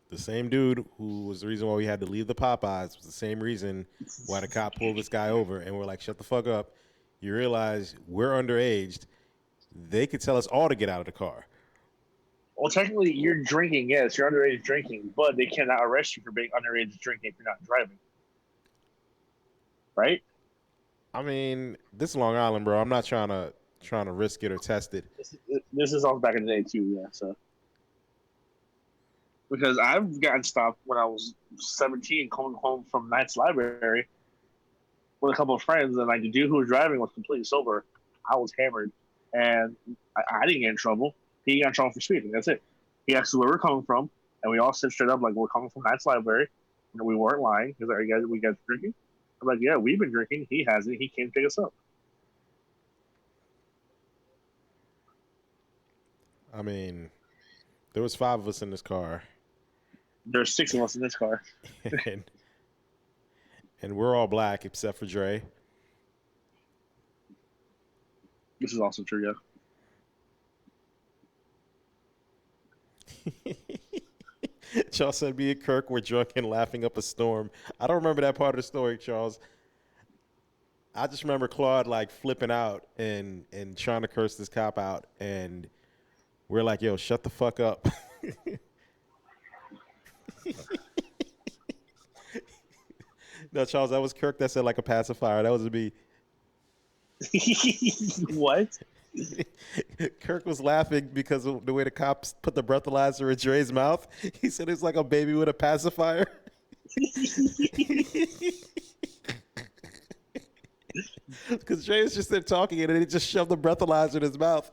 The same dude who was the reason why we had to leave the Popeyes was the same reason why the cop pulled this guy over. And we're like, shut the fuck up. you realize we're underaged. They could tell us all to get out of the car. Well, technically, you're drinking. Yes, you're underage drinking, but they cannot arrest you for being underage drinking if you're not driving. Right? I mean, this is Long Island, bro. I'm not trying to risk it or test it. This is all back in the day too. Yeah, so because I've gotten stopped when I was 17, coming home from Knight's Library with a couple of friends, and like the dude who was driving was completely sober. I was hammered, and I didn't get in trouble. He got in trouble for speeding. That's it. He asked where we're coming from, and we all said straight up like we're coming from Knight's Library, and we weren't lying. He's like, "Are you guys drinking?" I'm like, "Yeah, we've been drinking." He hasn't. He came to pick us up. I mean, there was 5 of us in this car. There's 6 of us in this car. and we're all black except for Dre. This is also true, yeah. Charles said me and Kirk were drunk and laughing up a storm. I don't remember that part of the story, Charles. I just remember Claude like flipping out and trying to curse this cop out, and we're like, "Yo, shut the fuck up." No, Charles, that was Kirk that said like a pacifier. That was me. What? Kirk was laughing because of the way the cops put the breathalyzer in Dre's mouth. He said it's like a baby with a pacifier. Because Dre was just there talking and then he just shoved the breathalyzer in his mouth.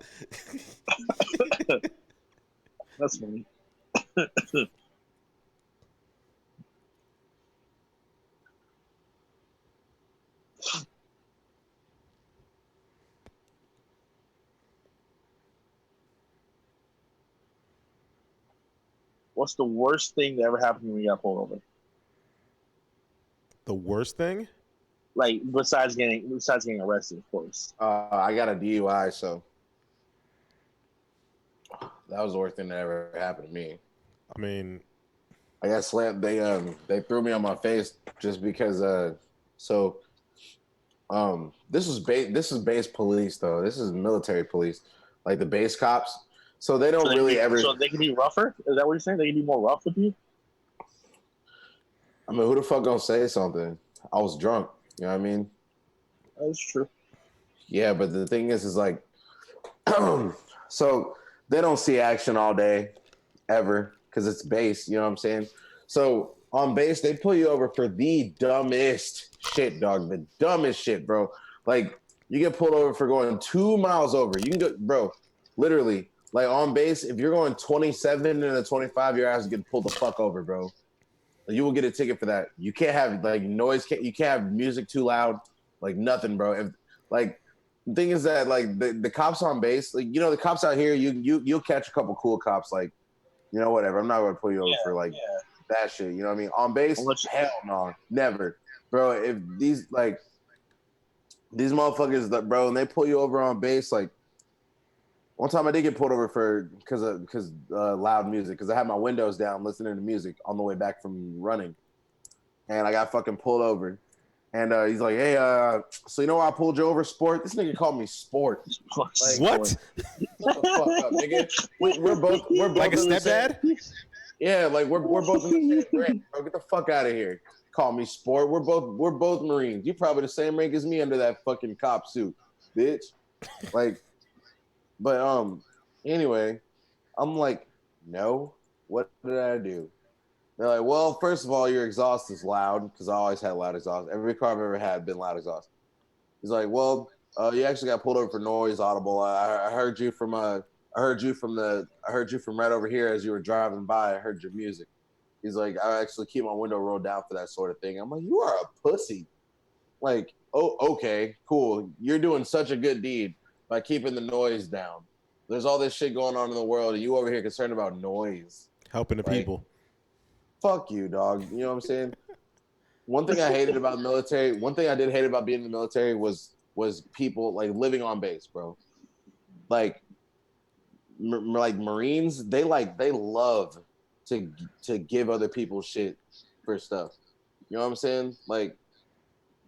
That's funny. What's the worst thing that ever happened when you got pulled over? The worst thing? Like besides getting arrested, of course. I got a DUI, so that was the worst thing that ever happened to me. I mean, I got slammed. They threw me on my face just because. This is base police though. This is military police, like the base cops. So they don't really ever. So they can be rougher. Is that what you're saying? They can be more rough with you. I mean, who the fuck gonna say something? I was drunk. You know what I mean? That's true. Yeah, but the thing is like, so they don't see action all day, ever, because it's base. You know what I'm saying? So on base, they pull you over for the dumbest shit, dog. The dumbest shit, bro. Like you get pulled over for going 2 miles over. You can go, bro. Literally, like on base, if you're going 27 and a 25, your ass is getting pulled the fuck over, bro. You will get a ticket for that. You can't have like noise. You can't have music too loud. Like nothing, bro. If like the thing is that like the cops on base, like the cops out here, you'll catch a couple cool cops, like whatever. I'm not gonna pull you over for like that shit. You know what I mean? On base, hell no, never, bro. If these motherfuckers, bro, and they pull you over on base, like one time I did get pulled over because loud music, because I had my windows down listening to music on the way back from running, and I got fucking pulled over. And he's like, "Hey, so why I pulled you over, Sport?" This nigga called me Sport. Like, what? Shut the fuck up, nigga. We're both like a stepdad. Yeah, like we're both in the same rank, bro. Get the fuck out of here. Call me Sport. We're both Marines. You're probably the same rank as me under that fucking cop suit, bitch. Like, but anyway, I'm like, no. What did I do? They're like, well, first of all, your exhaust is loud, because I always had loud exhaust. Every car I've ever had been loud exhaust. He's like, well, you actually got pulled over for noise audible. I heard you from right over here as you were driving by. I heard your music. He's like, I actually keep my window rolled down for that sort of thing. I'm like, you are a pussy. Like, oh, okay, cool. You're doing such a good deed by keeping the noise down. There's all this shit going on in the world, and you over here concerned about noise. Helping the people. Fuck you, dog. You know what I'm saying? One thing I hated about military, one thing I did hate about being in the military was people like living on base, bro. Like Marines, they love to give other people shit for stuff. You know what I'm saying? Like,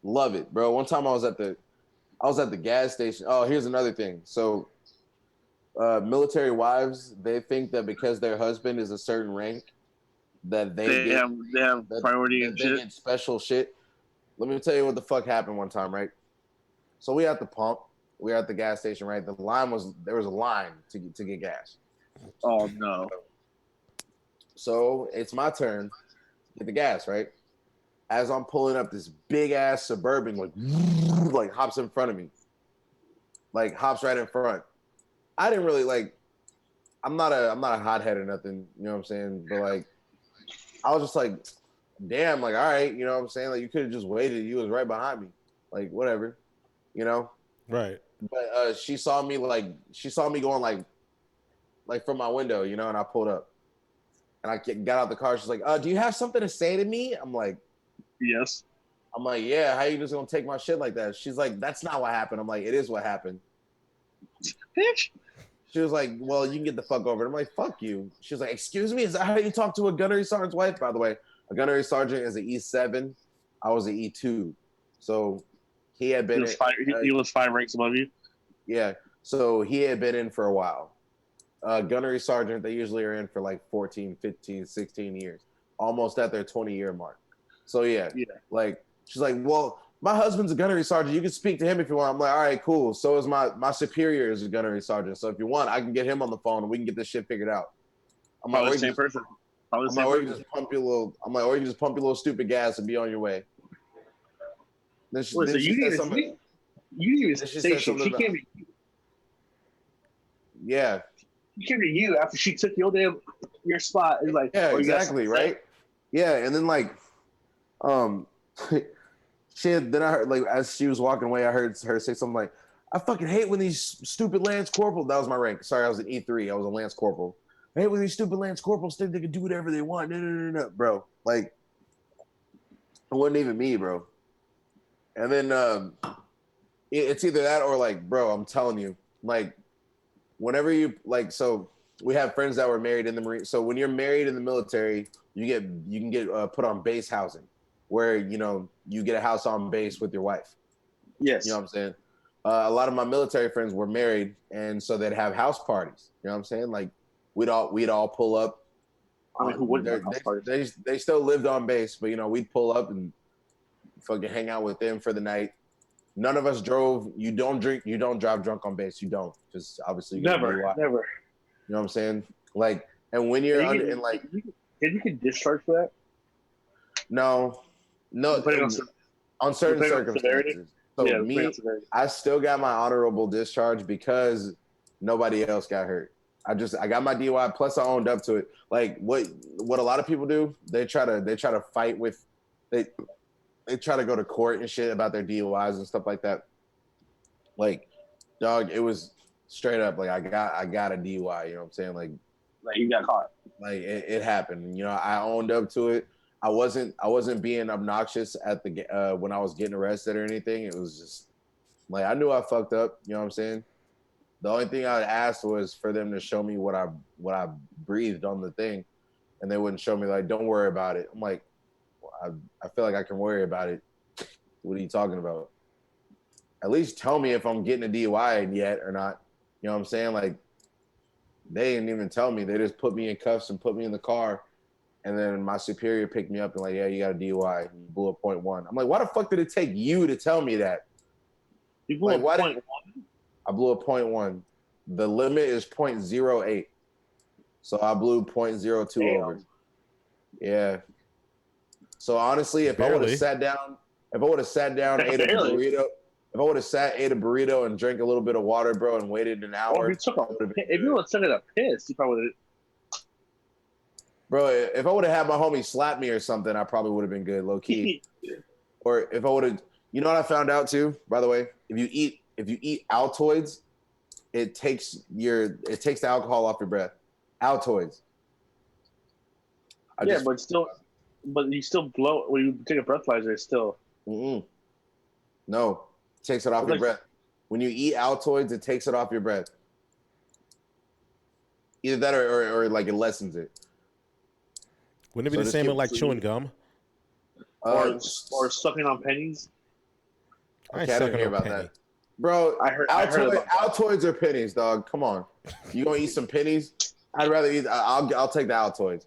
love it, bro. One time I was I was at the gas station. Oh, here's another thing. So, military wives, they think that because their husband is a certain rank, that they have priority that and they shit. get special shit. Let me tell you what the fuck happened one time, right? So we at the pump, we were at the gas station, right? There was a line to get gas. Oh no! So it's my turn to get the gas, right? As I'm pulling up, this big ass Suburban like hops in front of me, like hops right in front. I didn't really like. I'm not a hothead or nothing, you know what I'm saying? But like, I was just like, damn, like, all right, you know what I'm saying? Like, you could have just waited. You was right behind me, like, whatever, you know? Right. But she saw me going like from my window, you know, and I pulled up, and I got out the car. She's like, do you have something to say to me? I'm like, yes. I'm like, yeah. How you just gonna take my shit like that? She's like, that's not what happened. I'm like, it is what happened. Bitch. She was like, well, you can get the fuck over it. I'm like, fuck you. She was like, excuse me, is that how you talk to a gunnery sergeant's wife? By the way, a gunnery sergeant is an E7. I was an E2. So he had been he was 5 ranks above you. Yeah. So he had been in for a while. Gunnery sergeant, they usually are in for like 14, 15, 16 years, almost at their 20-year mark. So yeah, like she's like, well, my husband's a gunnery sergeant. You can speak to him if you want. I'm like, all right, cool. So is my superior is a gunnery sergeant. So if you want, I can get him on the phone and we can get this shit figured out. I'm like, or the same person. I'm like, or you just pump your little stupid gas and be on your way. Then she, Listen, then she you said something. You need to say shit. She came. Yeah. She came to you after she took your spot. It's like, yeah, exactly, right? Yeah, and then like, then I heard, like, as she was walking away, I heard her say something like, I fucking hate when these stupid Lance Corporal, that was my rank. Sorry, I was an E3. I was a Lance Corporal. I hate when these stupid Lance Corporals think they can do whatever they want. No, bro. Like, it wasn't even me, bro. And then it's either that or like, bro, I'm telling you, like, whenever you, like, so we have friends that were married in the Marine. So when you're married in the military, you can get put on base housing, where, you know, you get a house on base with your wife. Yes. You know what I'm saying? A lot of my military friends were married, and so they'd have house parties. You know what I'm saying? Like, we'd all pull up. I mean, who wouldn't have house parties? They still lived on base, but, you know, we'd pull up and fucking hang out with them for the night. None of us drove. You don't drink. You don't drive drunk on base. You don't. Just obviously. Never. You know what I'm saying? Like, and when you're under, and like, you can discharge for that. No, on certain circumstances. So yeah, I still got my honorable discharge because nobody else got hurt. I got my DUI, plus I owned up to it. Like, what a lot of people do, they try to fight with, they try to go to court and shit about their DUIs and stuff like that. Like, dog, it was straight up like I got a DUI. You know what I'm saying? Like you got caught. Like it happened. You know, I owned up to it. I wasn't being obnoxious at the when I was getting arrested or anything. It was just like, I knew I fucked up. You know what I'm saying? The only thing I asked was for them to show me what I breathed on the thing, and they wouldn't show me. Like, don't worry about it. I'm like, I feel like I can worry about it. What are you talking about? At least tell me if I'm getting a DUI yet or not. You know what I'm saying? Like, they didn't even tell me. They just put me in cuffs and put me in the car. And then my superior picked me up and like, yeah, you got a DUI. You blew a .1. I'm like, why the fuck did it take you to tell me that? You blew like, a .1? I blew a .1. The limit is .08. So I blew .02 over. Yeah. So honestly, if I would have sat down, ate a burrito, ate a burrito and drank a little bit of water, bro, and waited an hour. If you would have took a piss, you probably would have. Bro, if I would have had my homie slap me or something, I probably would have been good, low key. Or if I would have, you know what I found out too, by the way? If you eat Altoids, it takes the alcohol off your breath. Altoids. But you still blow when you take a breathalyzer. It's still. No, it takes it off your breath. When you eat Altoids, it takes it off your breath. Either that or like it lessens it. Wouldn't it be the same with like chewing gum? Or sucking on pennies? Okay, I didn't hear about that. Bro, I heard about that. Altoids or pennies, dog. Come on. You gonna eat some pennies? I'd rather eat. I'll take the Altoids.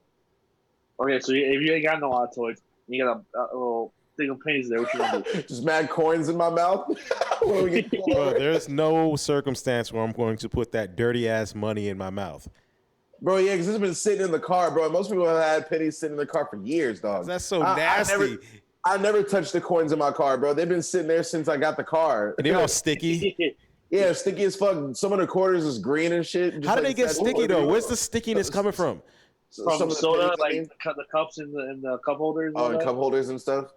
Okay, so if you ain't got no Altoids, you got a little thing of pennies there. What you gonna do? Just mad coins in my mouth. Bro, there's no circumstance where I'm going to put that dirty ass money in my mouth. Bro, yeah, because it's been sitting in the car, bro. Most people have had pennies sitting in the car for years, dog. That's so nasty. I never touched the coins in my car, bro. They've been sitting there since I got the car. And they're all sticky. Yeah, sticky as fuck. Some of the quarters is green and shit. How do they get sticky though? Where's the stickiness coming from? From soda, like the cups in the cup holders. Oh, and cup holders and stuff.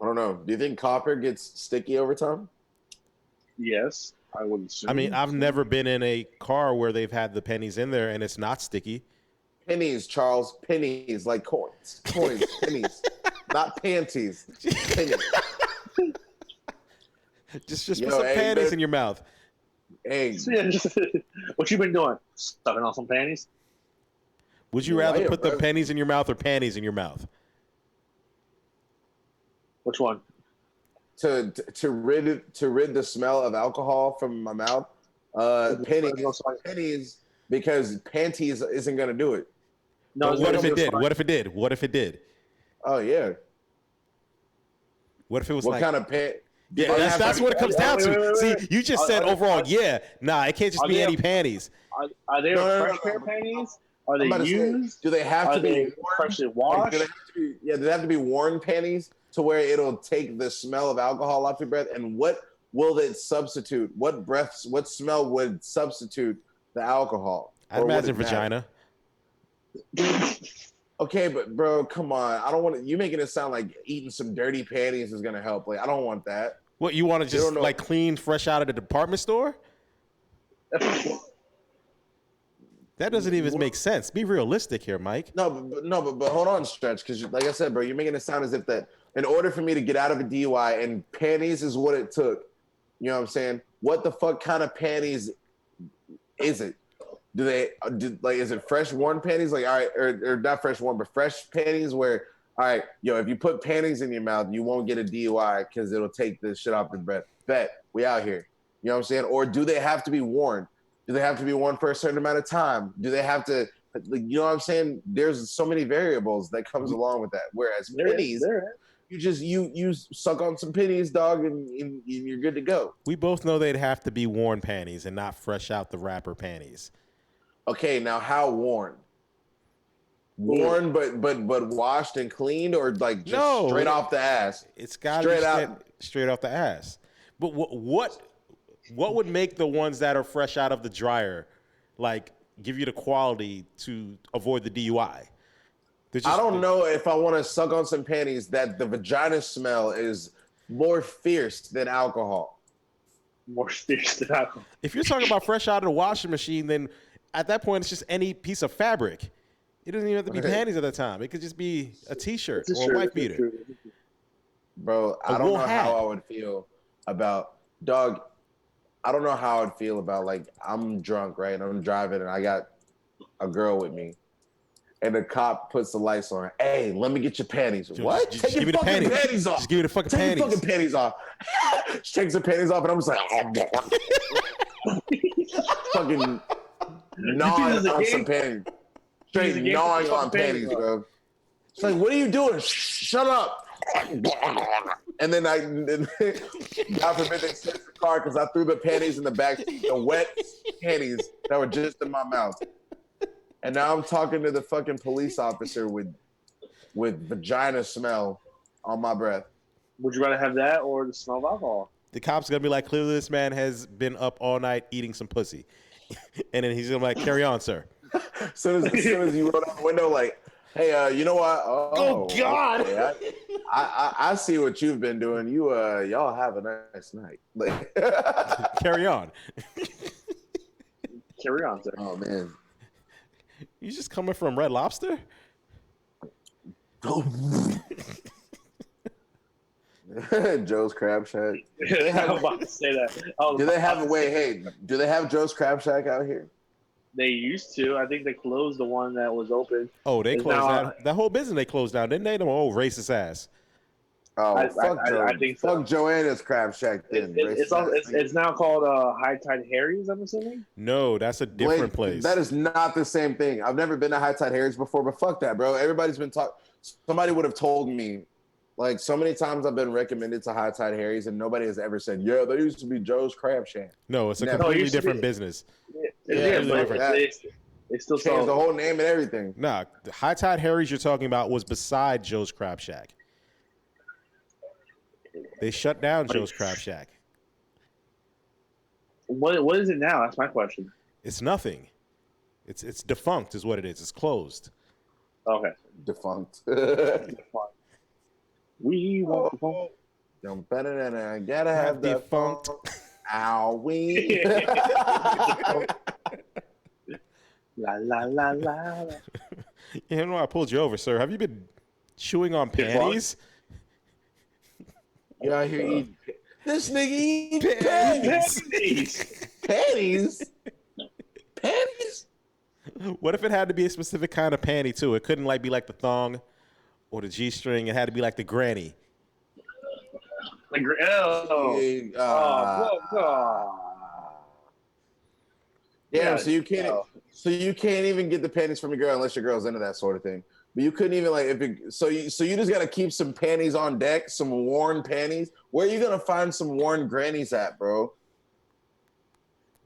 I don't know. Do you think copper gets sticky over time? Yes, I would assume. I mean, I've never been in a car where they've had the pennies in there and it's not sticky. Pennies, Charles. Pennies, like coins. Coins, pennies. Not panties. Pennies. Just put some panties in your mouth. Hey. What you been doing? Stuffing on some panties? Would you rather put the pennies in your mouth or panties in your mouth? Which one? To rid the smell of alcohol from my mouth. Pennies, because panties isn't gonna do it. No. What if it did? What if it did? What if it did? Oh yeah. What if it was what like kind of pant? Yeah, that's what it comes down to. See, you just said overall, yeah. Nah, it can't just be any panties. Are they fresh pair of panties? Are they used? Do they have to be freshly washed? Do they have to be worn panties to where it'll take the smell of alcohol off your breath? And what will it substitute? What smell would substitute the alcohol? I'd imagine vagina. Okay, but bro, come on. I don't want to. You making it sound like eating some dirty panties is gonna help. Like, I don't want that. What, you want to just like clean fresh out of the department store? That doesn't even make sense. Be realistic here, Mike. No, but hold on, Stretch, because like I said, bro, you're making it sound as if that in order for me to get out of a DUI, and panties is what it took. You know what I'm saying? What the fuck kind of panties is it? Is it fresh worn panties? Like, all right, or not fresh worn, but fresh panties where, all right, if you put panties in your mouth, you won't get a DUI because it'll take the shit off the breath. Bet, we out here. You know what I'm saying? Or do they have to be worn? Do they have to be worn for a certain amount of time? Do they have to, you know what I'm saying? There's so many variables that comes along with that. Whereas pennies, you suck on some pennies, dog, and you're good to go. We both know they'd have to be worn panties and not fresh out the wrapper panties. Okay, now how worn? Worn, but washed and cleaned, or like just straight off the ass? It's got to be straight off the ass. But what would make the ones that are fresh out of the dryer like give you the quality to avoid the DUI? I don't know if I want to suck on some panties that the vagina smell is more fierce than alcohol. More fierce than alcohol. If you're talking about fresh out of the washing machine, then at that point, it's just any piece of fabric. It doesn't even have to be panties at that time. It could just be a T-shirt or a wife beater. Bro, I don't know how I would feel about, dog, I don't know how I'd feel about, like, I'm drunk, right? And I'm driving and I got a girl with me. And the cop puts the lights on. Hey, let me get your panties. What? Take your fucking panties off. Just give me the fucking panties. Take your fucking panties off. She takes her panties off and I'm just like, fucking gnawing on some panties. Straight gnawing on panties, bro. She's like, what are you doing? Shut up. And then God forbid they search the car because I threw the panties in the back seat, the wet panties that were just in my mouth. And now I'm talking to the fucking police officer with vagina smell on my breath. Would you rather have that or the smell of alcohol? The cop's going to be like, clearly this man has been up all night eating some pussy. And then he's going to be like, carry on, sir. As soon as you roll out the window, like, hey, you know what? Oh God! Okay, I see what you've been doing. Y'all have a nice night. Like, carry on. Carry on, sir. Oh man, you just coming from Red Lobster? Joe's Crab Shack. I was about to say that. Do they have Joe's Crab Shack out here? They used to. I think they closed the one that was open. Oh, they closed down. That whole business they closed down, didn't they? Them old racist ass. Oh, I think so. Fuck Joanna's Crab Shack then. It's now called High Tide Harry's, I'm assuming. No, that's a different place. That is not the same thing. I've never been to High Tide Harry's before, but fuck that, bro. Everybody's been talking. Somebody would have told me, like, so many times I've been recommended to High Tide Harry's, and nobody has ever said, "Yeah, there used to be Joe's Crab Shack." No, it's a Never. completely different business. They still changed the whole name and everything. Nah, the High Tide Harry's you're talking about was beside Joe's Crab Shack. They shut down Joe's Crab Shack. What is it now? That's my question. It's nothing. It's defunct, is what it is. It's closed. Okay. Defunct. We want defunct. I'm better than I gotta have defunct. Ow, we. La la la la. You know, I pulled you over, sir. Have you been chewing on panties? Yeah, I hear you. This nigga eat Panties. Panties? Panties? What if it had to be a specific kind of panty too? It couldn't like be like the thong or the G-string. It had to be like the granny. Yeah, so you can't. So you can't even get the panties from your girl unless your girl's into that sort of thing. But you couldn't even so you just gotta keep some panties on deck, some worn panties. Where are you gonna find some worn grannies at, bro?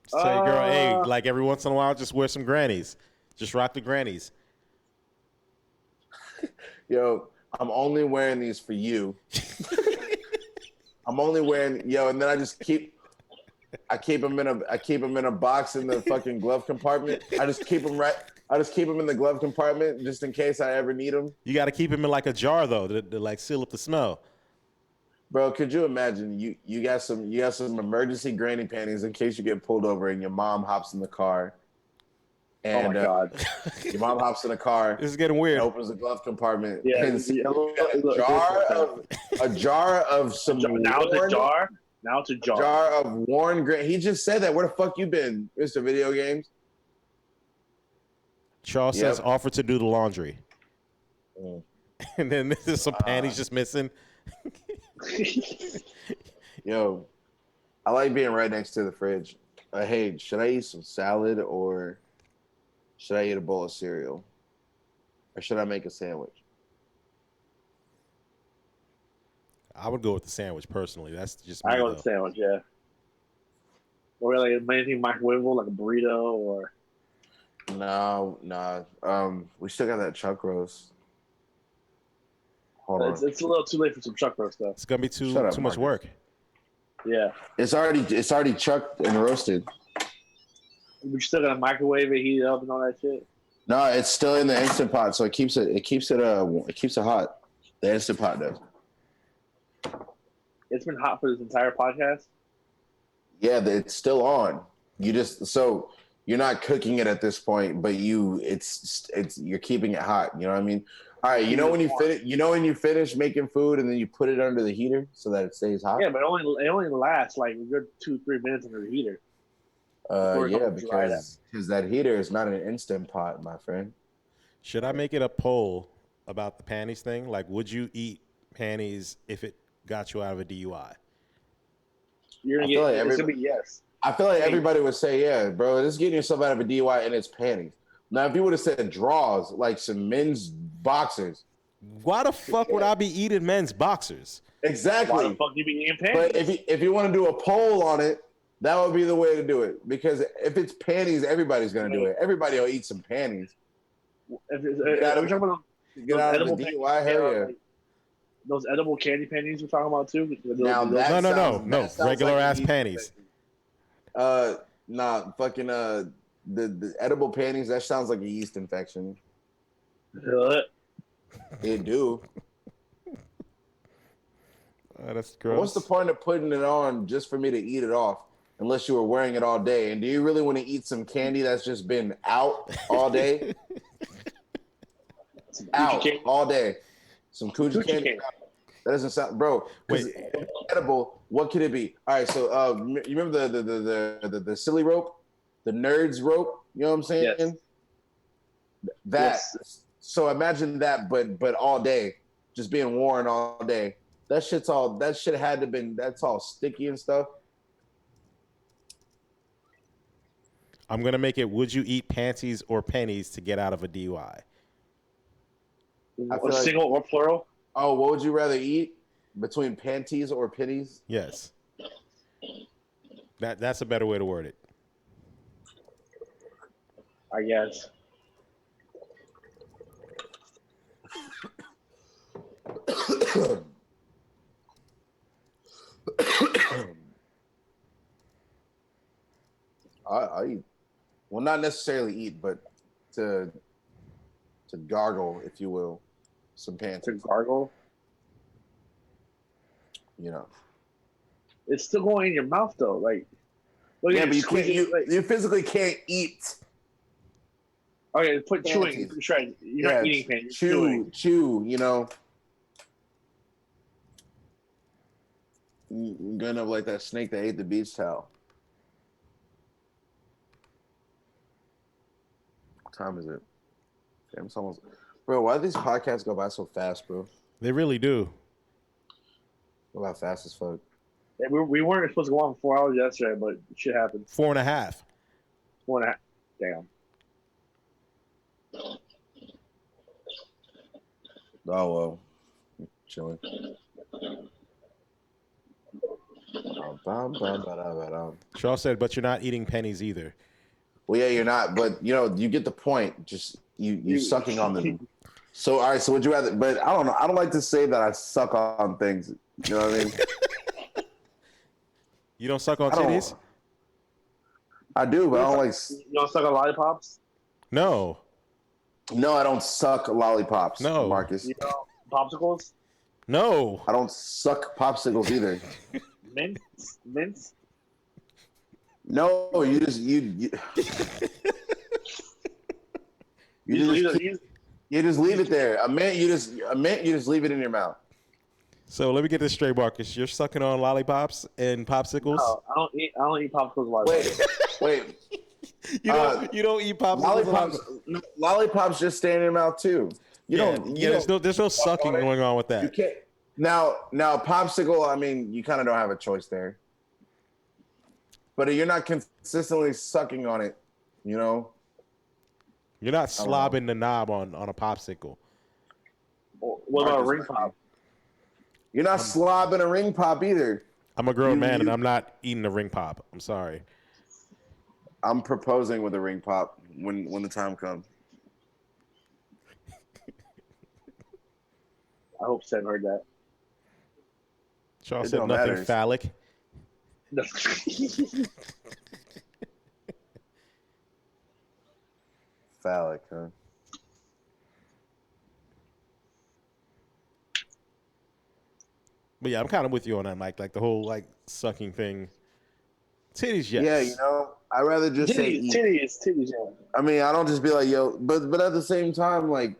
Just tell your girl, hey, like every once in a while, just wear some grannies. Just rock the grannies. Yo, I'm only wearing these for you. I'm only wearing and then I keep them in a box in the fucking glove compartment. I just keep them in the glove compartment just in case I ever need them. You got to keep them in like a jar though to like seal up the smell. Bro, could you imagine you got some emergency granny panties in case you get pulled over and your mom hops in the car. And, oh my god! Your mom hops in the car. This is getting weird. Opens the glove compartment. Yeah, and a jar of some. Now it's a jar. Now it's a jar. Jar of worn granny. He just said that. Where the fuck you been, Mr. Video Games? Charles says offer to do the laundry. And then there's some panties just missing. Yo, I like being right next to the fridge. Hey, should I eat some salad or should I eat a bowl of cereal? Or should I make a sandwich? I would go with the sandwich personally. That's just me. I go with the sandwich, yeah. Or like anything microwavable, like a burrito or. No. We still got that chuck roast. Hold on. It's a little too late for some chuck roast though. It's gonna be too much work. Yeah. It's already chucked and roasted. But you still gotta microwave it, heat it up, and all that shit. No, it's still in the Instant Pot, so it keeps it hot. The Instant Pot does. It's been hot for this entire podcast. Yeah, it's still on. You're not cooking it at this point, but you're keeping it hot. You know what I mean? All right. You know when you finish making food and then you put it under the heater so that it stays hot. Yeah, but it only lasts like a good 2-3 minutes under the heater. Yeah, because that heater is not an Instant Pot, my friend. Should I make it a poll about the panties thing? Like, would you eat panties if it got you out of a DUI? It's gonna be yes. I feel like everybody would say, yeah, bro, this is getting yourself out of a DUI and it's panties. Now, if you would have said drawers, like some men's boxers. Why the fuck would I be eating men's boxers? Exactly. Why the fuck you be eating panties? But if you want to do a poll on it, that would be the way to do it. Because if it's panties, everybody's going to do it. Everybody will eat some panties. Get out of the DUI, hell yeah. Those edible candy panties we're talking about too. Now no, regular like ass panties. Fucking the edible panties. That sounds like a yeast infection. It do. That's gross. What's the point of putting it on just for me to eat it off? Unless you were wearing it all day. And do you really want to eat some candy that's just been out all day? Out all day. Some coochie candy. That doesn't sound, bro. Wait, edible. What could it be? All right, so you remember the silly rope, the nerds rope? You know what I'm saying? Yes. That. Yes. So imagine that, but all day, just being worn all day. That shit had to been. That's all sticky and stuff. I'm gonna make it. Would you eat panties or pennies to get out of a DUI? Or single or plural? Oh, what would you rather eat between panties or pennies? Yes. That's a better way to word it. I guess. I eat. Well, not necessarily eat, but to gargle, if you will, some panties. To gargle? You know. It's still going in your mouth though. Like, yeah, but you physically can't eat. Okay, put chewing. You're not eating panties. Chew. You know. You're gonna like that snake that ate the beach towel. What time is it? Damn, it's almost. Bro, why do these podcasts go by so fast, bro? They really do. Go by fast as fuck. Yeah, we weren't supposed to go on for 4 hours yesterday, but shit happened. 4.5. 4.5. Damn. Oh well. Chilling. Shaw said, but you're not eating pennies either. Well, yeah, you're not, but you know, you get the point. Just you sucking on them. So, all right. So, would you rather? But I don't know. I don't like to say that I suck on things. You know what I mean? You don't suck on titties? I do, but I don't like. You don't suck on lollipops? No. No, I don't suck lollipops. No, Marcus. You know, popsicles? No. I don't suck popsicles either. Mints? No, you just leave it there. A mint, you just leave it in your mouth. So let me get this straight, Marcus. You're sucking on lollipops and popsicles? No, I don't eat popsicles. Lollipops. Wait. You don't eat popsicles. Lollipops just stay in your mouth too. There's no sucking going on with that. You can't. Now popsicle. I mean, you kind of don't have a choice there. But you're not consistently sucking on it, you know. You're not slobbing the knob on a popsicle. What about a ring pop? You're not slobbing a ring pop either. I'm a grown man and I'm not eating a ring pop. I'm sorry. I'm proposing with a ring pop when the time comes. I hope Sam heard that. Shaw said nothing phallic. No. Phallic, huh? But yeah, I'm kind of with you on that, Mike. Like the whole sucking thing. Titties, yes. Yeah, you know, I'd rather just say eat. Titties. Yeah. I mean, I don't just be like, yo, but at the same time, like,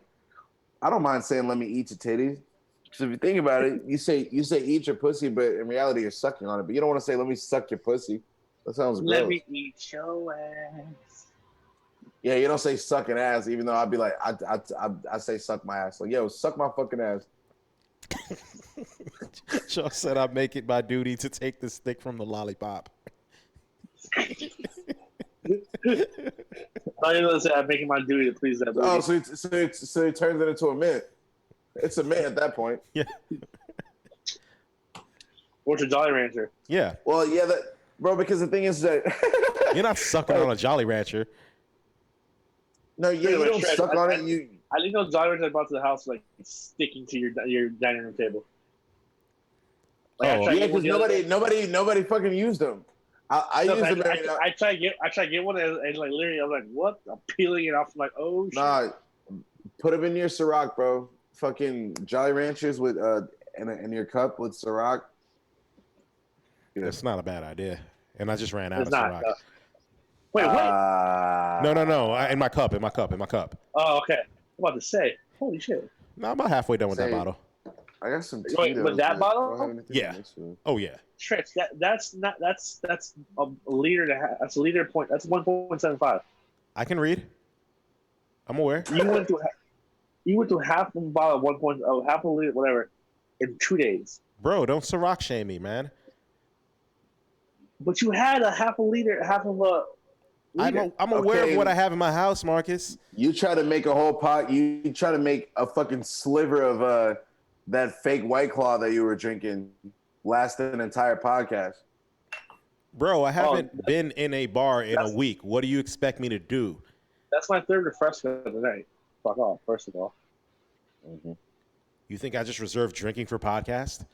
I don't mind saying, let me eat your titties. Because if you think about it, you say eat your pussy, but in reality, you're sucking on it. But you don't want to say, let me suck your pussy. That sounds gross. Let me eat your ass. Yeah, you don't say sucking ass, even though I'd be like, I say suck my ass. Like, yo, suck my fucking ass. Shaw said, I make it my duty to take the stick from the lollipop. I didn't say I'm making my duty to please that baby. Oh, so it turns it into a mint. It's a mint at that point. Yeah. What's a Jolly Rancher? Yeah. Well, yeah, bro, because the thing is that you're not sucking on a Jolly Rancher. No, you don't suck on it. I didn't know Jolly Rancher brought to the house like sticking to your dining room table. Like, yeah, because nobody fucking used them. I used them. I try to get one and like literally I'm like, what? I'm peeling it off. I'm like, oh shit. Nah, put them in your Ciroc, bro. Fucking Jolly Ranchers with in your cup with Ciroc. That's not a bad idea. And I just ran out of Ciroc. Wait. No. In my cup. Oh, okay. I'm about to say, holy shit. No, I'm about halfway done with that bottle. I got some. Wait, with that bottle? Yeah. Oh yeah. Tricks. That's a liter and a half. That's a liter point. That's 1.75. I can read. I'm aware. You went through half a bottle of half a liter, whatever. in 2 days. Bro, don't Ciroc shame me, man. But you had a half a liter. I'm aware of what I have in my house, Marcus. You try to make a whole pot. You try to make a fucking sliver of that fake White Claw that you were drinking last an entire podcast. Bro, I haven't been in a bar in a week. What do you expect me to do? That's my third refresco of the night. Fuck off, first of all. Mm-hmm. You think I just reserved drinking for podcast?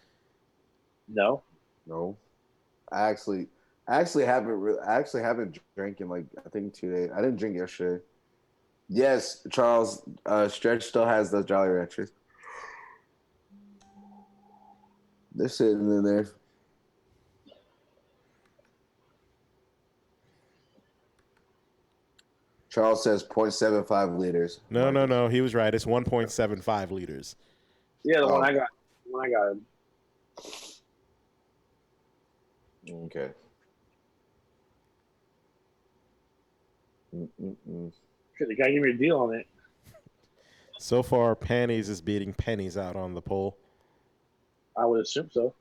No. I actually haven't drank in like I think 2 days. I didn't drink yesterday. Yes, Charles. Stretch still has those Jolly Ranchers. They're sitting in there. Charles says 0.75 liters. No. He was right. It's 1.75 liters. Yeah, the one I got. Okay. Shit, the guy gave me a deal on it. So far, panties is beating pennies out on the poll. I would assume so.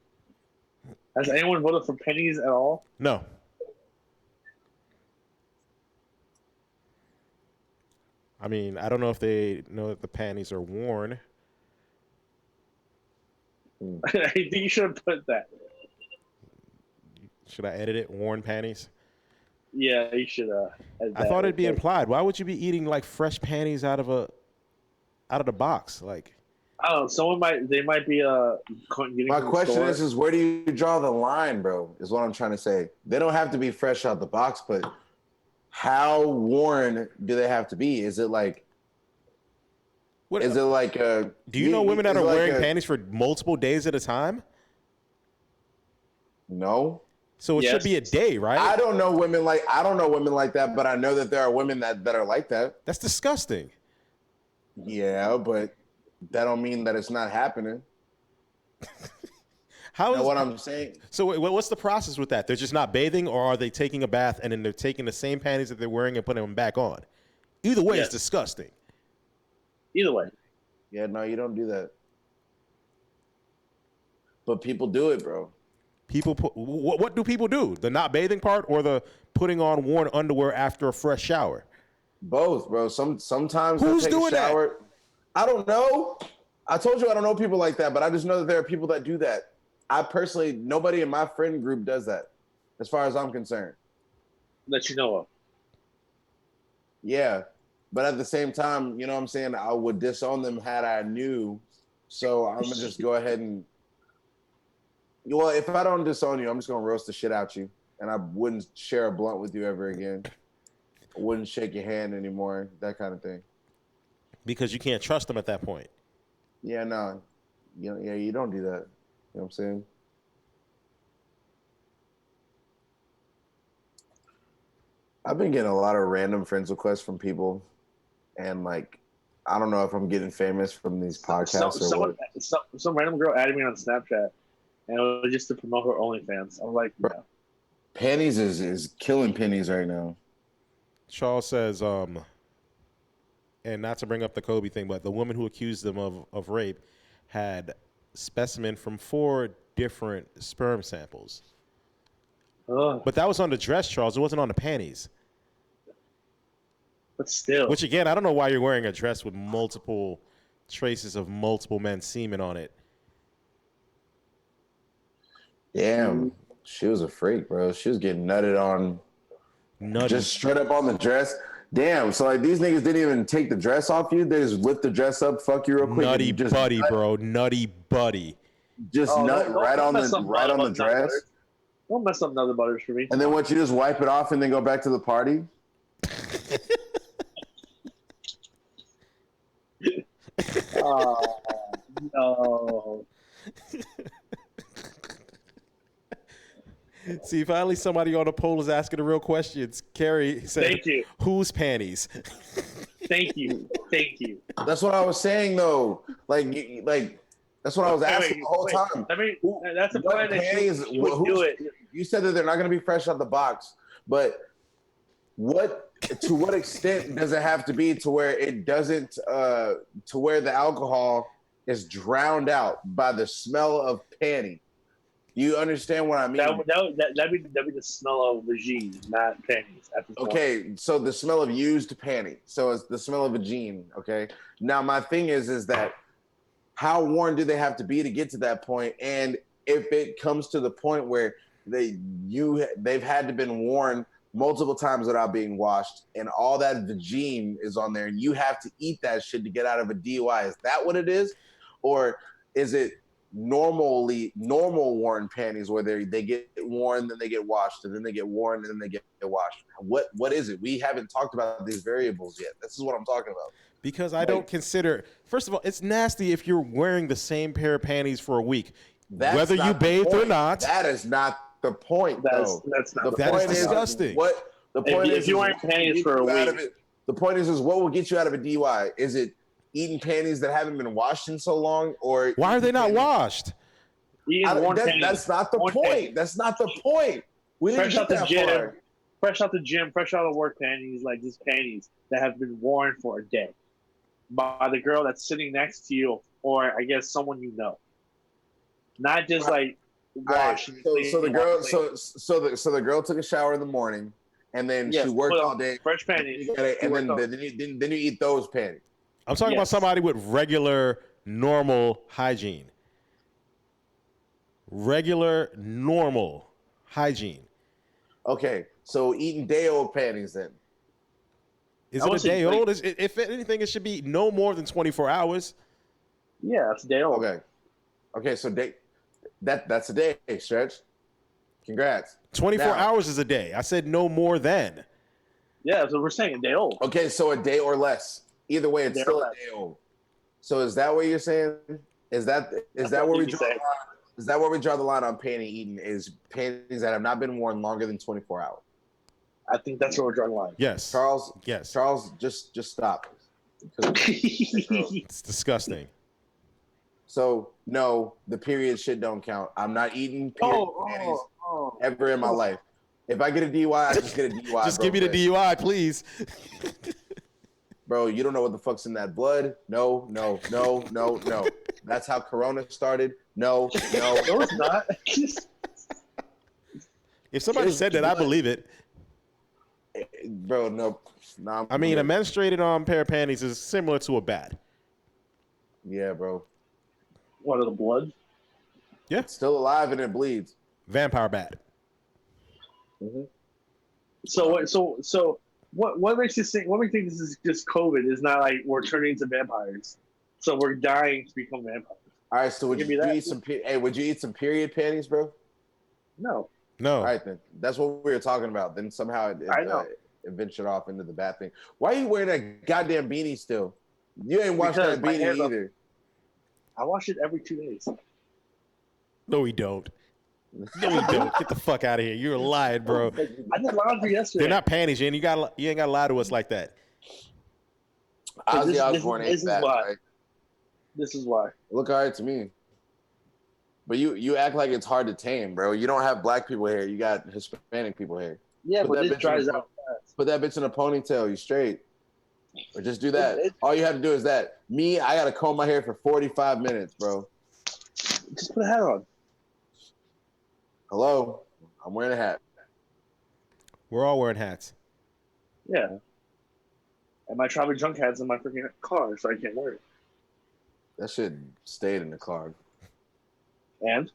Has anyone voted for pennies at all? No. I mean, I don't know if they know that the panties are worn. I think you should have put that. Should I edit it? Worn panties? Yeah, you should. I thought it'd be implied. Why would you be eating like fresh panties out of the box? Like, I don't know. They might be getting. My question is where do you draw the line, bro? Is what I'm trying to say. They don't have to be fresh out the box, but how worn do they have to be? Is it like? What is it like? Do you know women that are wearing panties for multiple days at a time? No. So it should be a day, right? I don't know women like that, but I know that there are women that are like that. That's disgusting. Yeah, but that don't mean that it's not happening. How is what I'm saying? So what's the process with that? They're just not bathing, or are they taking a bath and then they're taking the same panties that they're wearing and putting them back on? Either way, it's disgusting. Either way. Yeah, no, you don't do that. But people do it, bro. What do people do? The not bathing part or the putting on worn underwear after a fresh shower? Both, bro. Sometimes who's take doing a shower. that? I don't know. I told you I don't know people like that, but I just know that there are people that do that. I personally, nobody in my friend group does that, as far as I'm concerned. That you know of. Yeah, but at the same time, you know what I'm saying? I would disown them had I knew. So I'm gonna just go ahead and. Well, if I don't disown you, I'm just gonna roast the shit out you, and I wouldn't share a blunt with you ever again. I wouldn't shake your hand anymore, that kind of thing. Because you can't trust them at that point. Yeah, no, you don't do that. You know what I'm saying? I've been getting a lot of random friends requests from people, and like, I don't know if I'm getting famous from these podcasts or what. Some random girl added me on Snapchat. And it was just to promote her OnlyFans. I'm like, bro, Pennies is killing pennies right now. Charles says, and not to bring up the Kobe thing, but the woman who accused them of rape had specimen from 4 different sperm samples. But that was on the dress, Charles. It wasn't on the panties. But still. Which, again, I don't know why you're wearing a dress with multiple traces of multiple men's semen on it. Damn, she was a freak, bro. She was getting nutted on, just straight up on the dress. Damn, so like these niggas didn't even take the dress off you. They just lift the dress up, fuck you real quick. Nutty buddy, bro. Nutty buddy. Just nut right on the dress. Don't mess up Nutty Butters for me. And then what? You just wipe it off and then go back to the party. Oh no. See, finally somebody on the poll is asking the real questions. Carrie said, "Thank you." Whose panties? Thank you. That's what I was saying, though. Like that's what I was asking the whole time. I mean, that's the point that you would do it. You said that they're not going to be fresh out the box, but to what extent does it have to be to where it doesn't to where the alcohol is drowned out by the smell of panty. You understand what I mean? That'd be the smell of vagine, not panties. At this point. Okay, so the smell of used panty. So it's the smell of a jean. Okay. Now my thing is that how worn do they have to be to get to that point? And if it comes to the point where they've had to been worn multiple times without being washed, and all that vagine is on there, and you have to eat that shit to get out of a DUI, is that what it is, or is it normal worn panties where they get worn, then they get washed, and then they get worn, and then they get washed? What is it? We haven't talked about these variables yet. This is what I'm talking about. Because I don't consider, first of all, it's nasty if you're wearing the same pair of panties for a week, whether you bathed or not. That is not the point, though. That's not the point. Is disgusting. What the point is? If you're wearing panties for a week, the point is what will get you out of a DUI? Is it eating panties that haven't been washed in so long, or why are they not washed? That's not the point. That's not the point. We didn't get that far. Fresh out the gym, fresh out of work panties, like just panties that have been worn for a day by the girl that's sitting next to you, or I guess someone you know. Not just like wash. Right. So the girl took a shower in the morning, and then she worked all day. Fresh panties, and then you eat those panties. I'm talking about somebody with regular, normal hygiene. Regular, normal hygiene. Okay, so eating day-old panties then. Is it a day old? If anything, it should be no more than 24 hours. Yeah, that's a day old. Okay, so that's a day, Stretch. Congrats. 24 hours is a day. I said no more than. Yeah, that's what we're saying, a day old. Okay, so a day or less. Either way, it's still a day old. So is that what you're saying? Is that where we draw the line? Is that where we draw the line on panty eating? Is panties that have not been worn longer than 24 hours? I think that's where we're drawing the line. Yes. Charles. Yes. Charles, just stop. It's disgusting. So no, the period shit don't count. I'm not eating period panties ever in my life. If I get a DUI, I just get a DUI. Just give me the DUI, please. Bro, you don't know what the fuck's in that blood. No. That's how Corona started. No. No, it's not. If somebody said that, I believe it. Bro, no. Nah, I mean, a menstruated on pair of panties is similar to a bat. Yeah, bro. What, of the blood? Yeah. It's still alive and it bleeds. Vampire bat. Mm-hmm. So what makes you think? What makes you think this is just COVID? Is not like we're turning into vampires, so we're dying to become vampires. All right, so would you eat some? Hey, would you eat some period panties, bro? No. All right, then. That's what we were talking about. Then somehow it ventured off into the bad thing. Why are you wearing that goddamn beanie still? You ain't washed that beanie either. I wash it every 2 days. No, we don't. No, we don't. Get the fuck out of here. You're lying, bro. I did laundry yesterday. They're not panties, Jen. You ain't got to lie to us like that. Ozzy Osbourne ain't bad, right? This is why. Look all right to me. But you act like it's hard to tame, bro. You don't have black people hair. You got Hispanic people hair. Yeah, but it dries out fast. Put that bitch in a ponytail. You straight. Or just do that. All you have to do is that. Me, I got to comb my hair for 45 minutes, bro. Just put a hat on. Hello? I'm wearing a hat. We're all wearing hats. Yeah. And my travel junk hat's in my freaking car, so I can't wear it. That shit stayed in the car. And?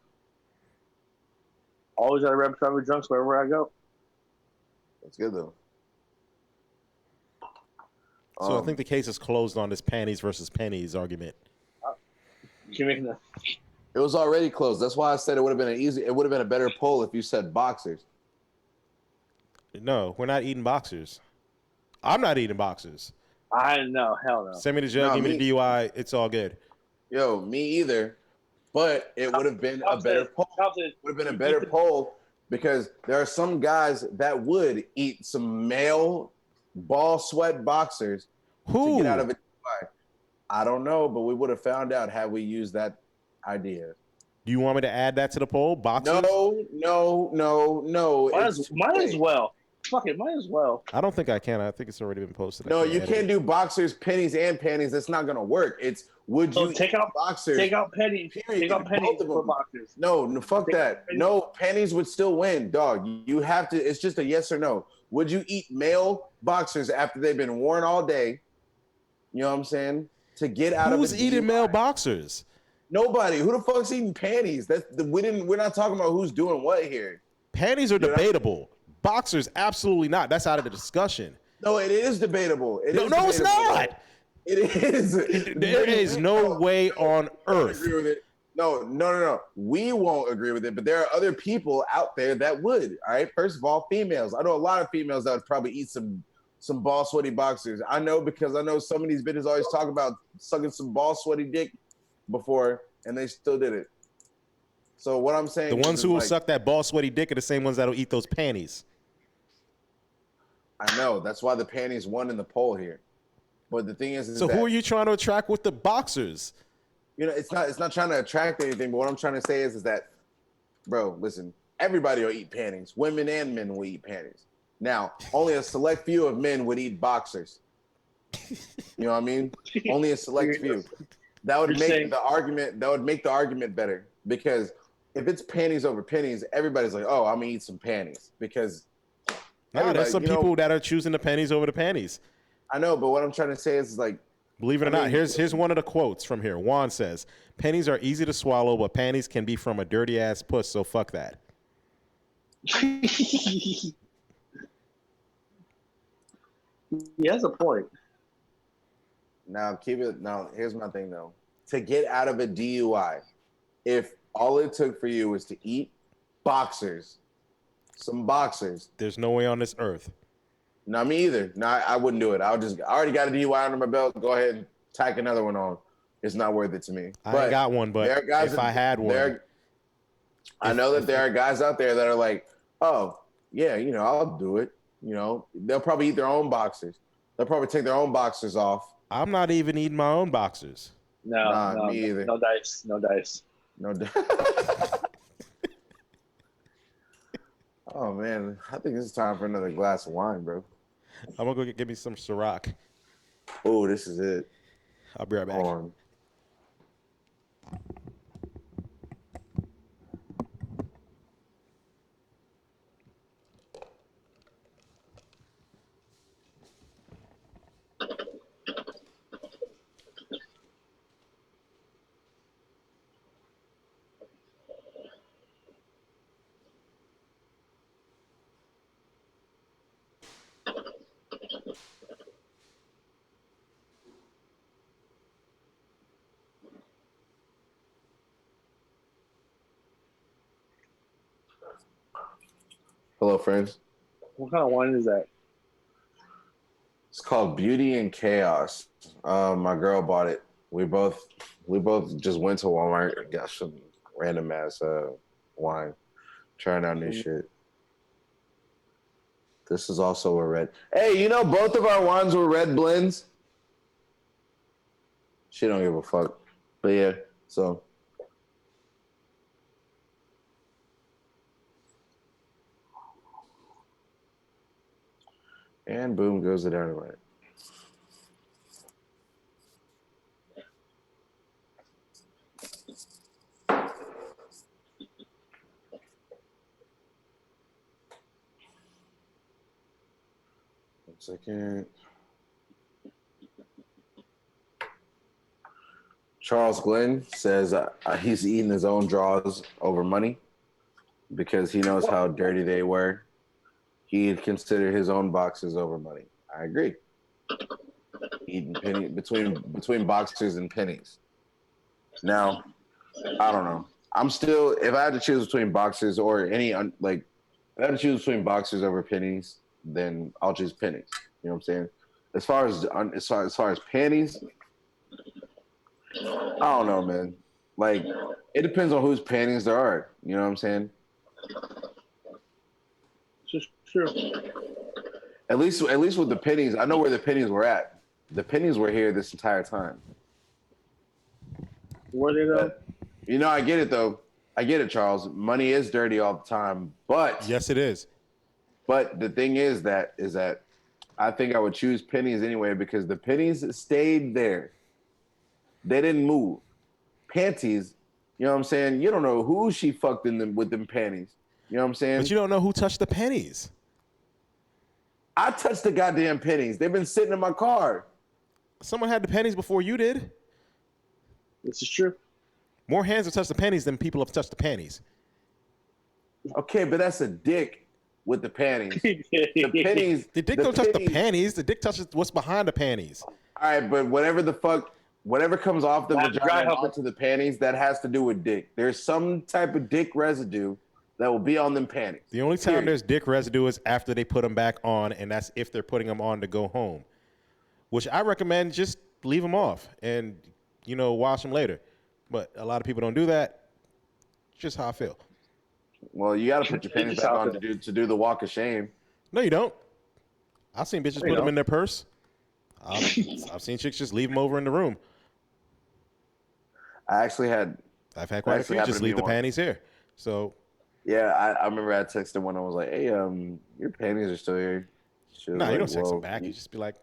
Always gotta rep travel junks wherever I go. That's good, though. So I think the case is closed on this panties versus pennies argument. You're making that. It was already closed. That's why I said it would have been a better poll if you said boxers. No, we're not eating boxers. I'm not eating boxers. I know, hell no. Send me the jug, give me the DUI. It's all good. Yo, me either. But it would have been a better poll. It would have been a better poll because there are some guys that would eat some male ball sweat boxers to get out of it. I don't know, but we would have found out had we used that idea. Do you want me to add that to the poll? Boxers? No. Might as well. Fuck it, might as well. I don't think I can. I think it's already been posted. No, you can't do boxers, pennies, and panties. That's not gonna work. It's would you take out boxers? Take out pennies. Period. Take out pennies for boxers. No, fuck that. No, panties would still win, dog. You have to. It's just a yes or no. Would you eat male boxers after they've been worn all day? You know what I'm saying? To get out of who's eating male boxers? Nobody. Who the fuck's eating panties? We're not talking about who's doing what here. Panties are debatable. Boxers, absolutely not. That's out of the discussion. No, it is debatable. No, it's not. It is. There is no way on earth. Agree with it. No. We won't agree with it, but there are other people out there that would. All right. First of all, females. I know a lot of females that would probably eat some ball sweaty boxers. I know because I know some of these bitches always talk about sucking some ball sweaty dick before, and they still did it. So what I'm saying, the ones who will suck that ball sweaty dick are the same ones that'll eat those panties. I know. That's why the panties won in the poll here. But the thing is so who are you trying to attract with the boxers? You know, it's not trying to attract anything. But what I'm trying to say is that, bro, listen, everybody will eat panties. Women and men will eat panties. Now, only a select few of men would eat boxers. You know what I mean? Only a select few. That would make the argument. That would make the argument better because if it's panties over pennies, everybody's like, "Oh, I'm gonna eat some panties," because there's some people that are choosing the pennies over the panties. I know, but what I'm trying to say is like, believe it or not, here's one of the quotes from here. Juan says, "Pennies are easy to swallow, but panties can be from a dirty ass puss. So fuck that." He has a point. Now, here's my thing, though. To get out of a DUI, if all it took for you was to eat some boxers. There's no way on this earth. Not me either. No, I wouldn't do it. I already got a DUI under my belt. Go ahead and tack another one on. It's not worth it to me. I ain't got one, but if I had one. I know that there are guys out there that are like, oh, yeah, I'll do it. They'll probably eat their own boxers. They'll probably take their own boxers off. I'm not even eating my own boxers. No, me either. No dice. No dice. Oh, man. I think it's time for another glass of wine, bro. I'm going to go get me some Ciroc. Oh, this is it. I'll be right back. Hold on. Hello, friends. What kind of wine is that? It's called Beauty and Chaos. My girl bought it. We both just went to Walmart and got some random ass wine, trying out new shit. This is also a red. Hey, both of our wines were red blends. She don't give a fuck. But yeah, so. And boom goes the dynamite. One second. Charles Glenn says he's eating his own draws over money because he knows how dirty they were. He'd consider his own boxes over money. I agree. Eating penny between boxers and pennies. Now, I don't know. I'm still, if I had to choose between boxers or if I had to choose between boxers over pennies, then I'll choose pennies. You know what I'm saying? As far as panties, I don't know, man. Like, it depends on whose panties there are. You know what I'm saying? Just true. At least with the pennies, I know where the pennies were at. The pennies were here this entire time. Were they though? I get it though. I get it, Charles. Money is dirty all the time, but yes, it is. But the thing is that I think I would choose pennies anyway because the pennies stayed there. They didn't move. Panties, you know what I'm saying? You don't know who she fucked in them with them panties. You know what I'm saying? But you don't know who touched the pennies. I touched the goddamn pennies. They've been sitting in my car. Someone had the pennies before you did. This is true. More hands have touched the pennies than people have touched the panties. Okay, but that's a dick with the panties. The pennies. The dick don't touch the panties. The dick touches what's behind the panties. All right, but whatever comes off the vagina onto the panties, that has to do with dick. There's some type of dick residue that will be on them panties. The only time there's dick residue is after they put them back on, and that's if they're putting them on to go home. Which I recommend just leave them off and, wash them later. But a lot of people don't do that. Just how I feel. Well, you got to put your panties back on to do the walk of shame. No, you don't. I've seen bitches put them in their purse. I've seen chicks just leave them over in the room. I've had quite a few just leave the panties here. So. Yeah, I remember I texted one. I was like, "Hey, your panties are still here." You don't text them back. You just be like,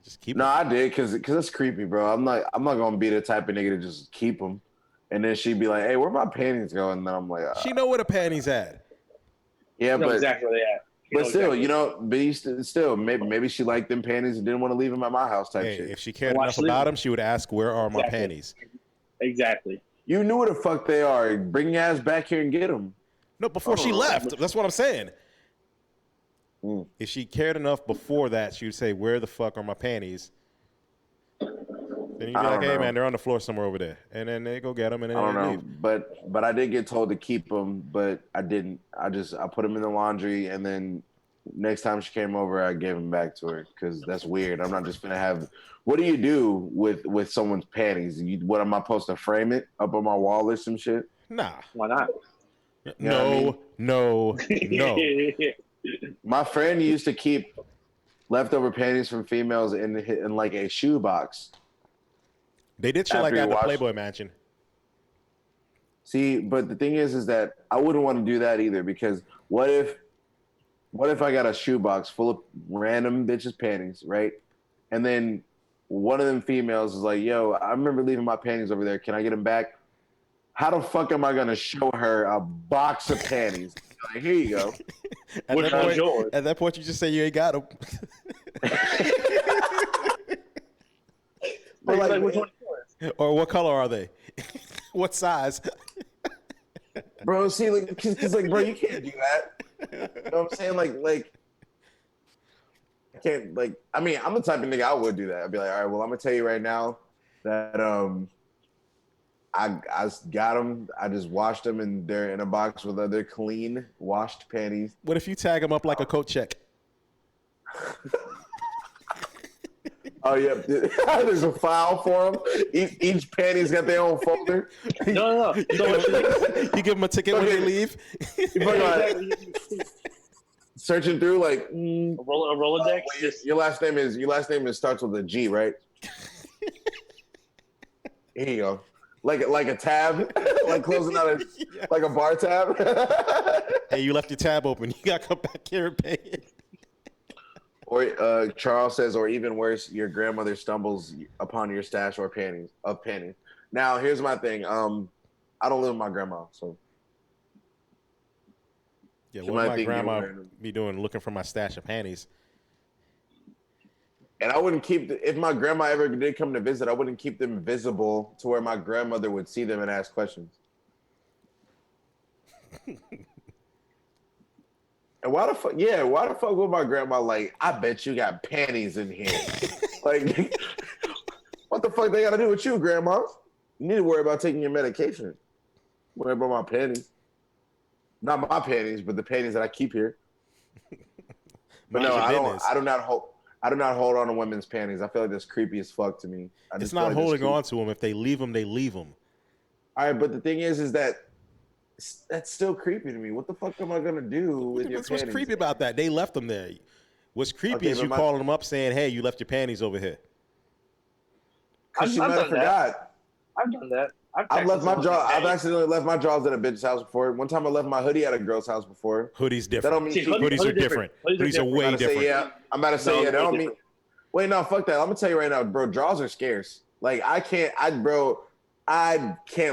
just keep them. No, I did because it's creepy, bro. I'm not gonna be the type of nigga to just keep them. And then she'd be like, "Hey, where my panties going?" And then I'm like, she know where the panties at. Yeah, but exactly where they at. But still, still, maybe she liked them panties and didn't want to leave them at my house type shit. If she cared enough about them, she would ask, "Where are my panties?" Exactly. You knew where the fuck they are. Bring your ass back here and get them. No, before she left. That's what I'm saying. If she cared enough before that, she would say, "Where the fuck are my panties?" Then you'd be like, "Hey, man, they're on the floor somewhere over there," and then they go get them, and then I don't know, leave. but I did get told to keep them, but I didn't. I put them in the laundry, and then next time she came over, I gave them back to her because that's weird. I'm not just gonna have. What do you do with someone's panties? What am I supposed to frame it up on my wall or some shit? Nah, why not? No. My friend used to keep leftover panties from females in like a shoe box. They did shit like that in the Playboy Mansion. See, but the thing is that I wouldn't want to do that either because what if I got a shoebox full of random bitches' panties, right? And then one of them females is like, "Yo, I remember leaving my panties over there. Can I get them back?" How the fuck am I gonna show her a box of panties? Like, here you go. At that point, you just say you ain't got them. Or what color are they? What size? Bro, see, because bro, you can't do that. You know what I'm saying? Like, I can't, I mean, I'm the type of nigga I would do that. I'd be like, all right, well, I'm gonna tell you right now that I got them. I just washed them, and they're in a box with other clean washed panties. What if you tag them up like a coat check? Oh yeah, there's a file for them. Each panty's got their own folder. No. You give them a ticket when they leave. Searching through like a Rolodex. Your last name is starts with a G, right? Here you go. Like a tab, like closing out like a bar tab. Hey, you left your tab open. You gotta come back here and pay it. Or Charles says, or even worse, your grandmother stumbles upon your stash of panties. Now, here's my thing. I don't live with my grandma, so. Yeah, what would my grandma be doing looking for my stash of panties? And I wouldn't keep if my grandma ever did come to visit, I wouldn't keep them visible to where my grandmother would see them and ask questions. And why the fuck would my grandma like, I bet you got panties in here. Like, what the fuck they gotta do with you, grandma? You need to worry about taking your medication. Worry about my panties. Not my panties, but the panties that I keep here. But no, I do not hold on to women's panties. I feel like that's creepy as fuck to me. It's not holding on to them. If they leave them, they leave them. All right, but the thing is that that's still creepy to me. What the fuck am I gonna do with your panties? What's creepy about that? They left them there. What's creepy is you calling them up saying, "Hey, you left your panties over here." Because she might have forgot. I've done that. I've left my drawers. I've accidentally left my drawers at a bitch's house before. One time I left my hoodie at a girl's house before. Hoodies different. That don't mean hoodies are different. Hoodies are way different. I'm about to say that don't mean. Wait, no, fuck that. I'm gonna tell you right now, bro. Drawers are scarce. Like I can't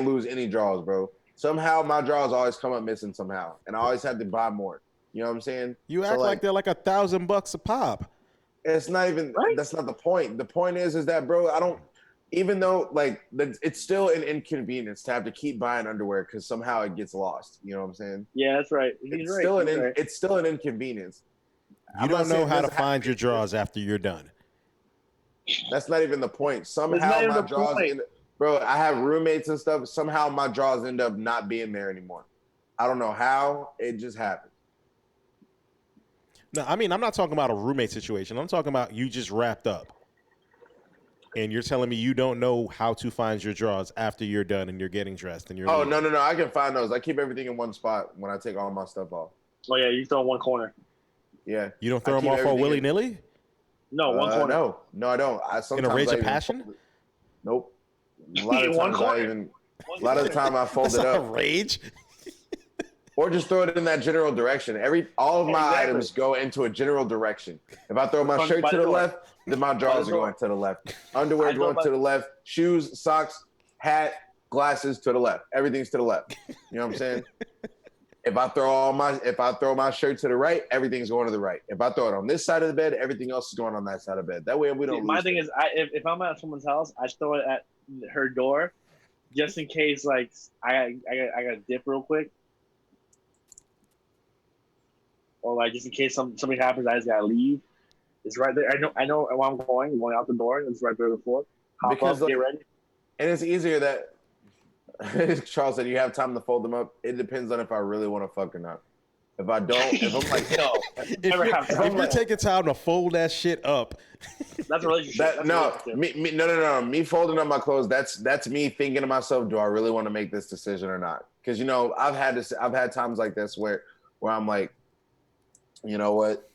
lose any drawers, bro. Somehow my drawers always come up missing somehow, and I always have to buy more. You know what I'm saying? You act like they're like $1,000 a pop. It's not even. Right? That's not the point. The point is that, bro, I don't. Even though it's still an inconvenience to have to keep buying underwear because somehow it gets lost. You know what I'm saying? Yeah, that's right. It's still an inconvenience. You don't know how to find your drawers after you're done. That's not even the point. Somehow my drawers, bro, I have roommates and stuff. Somehow my drawers end up not being there anymore. I don't know how. It just happened. No, I mean, I'm not talking about a roommate situation. I'm talking about you just wrapped up. And you're telling me you don't know how to find your drawers after you're done and you're getting dressed and you're leaving. No. I can find those. I keep everything in one spot when I take all my stuff off. Oh, yeah. You throw in one corner. Yeah. You don't throw them off all willy-nilly? No, one corner. No, I don't. In a rage of passion? Nope. A lot of the time I fold it up. A rage? Or just throw it in that general direction. All of my items go into a general direction. If I throw my shirt to the left, then my drawers are going to the left. Underwear going to the left. Shoes, socks, hat, glasses to the left. Everything's to the left. You know what I'm saying? If I throw my shirt to the right, everything's going to the right. If I throw it on this side of the bed, everything else is going on that side of the bed. That way we don't. My thing is, if I'm at someone's house, I throw it at her door, just in case. Like I got to dip real quick. Or like just in case something happens, I just gotta leave. It's right there. I know where I'm going out the door. It's right there before. Hop up, get ready. And it's easier that Charles said you have time to fold them up. It depends on if I really want to fuck or not. If I don't, if I'm like no, if you're taking time to fold that shit up, that's a relationship. Me folding up my clothes. That's me thinking to myself, do I really want to make this decision or not? Because I've had times like this where I'm like, you know what?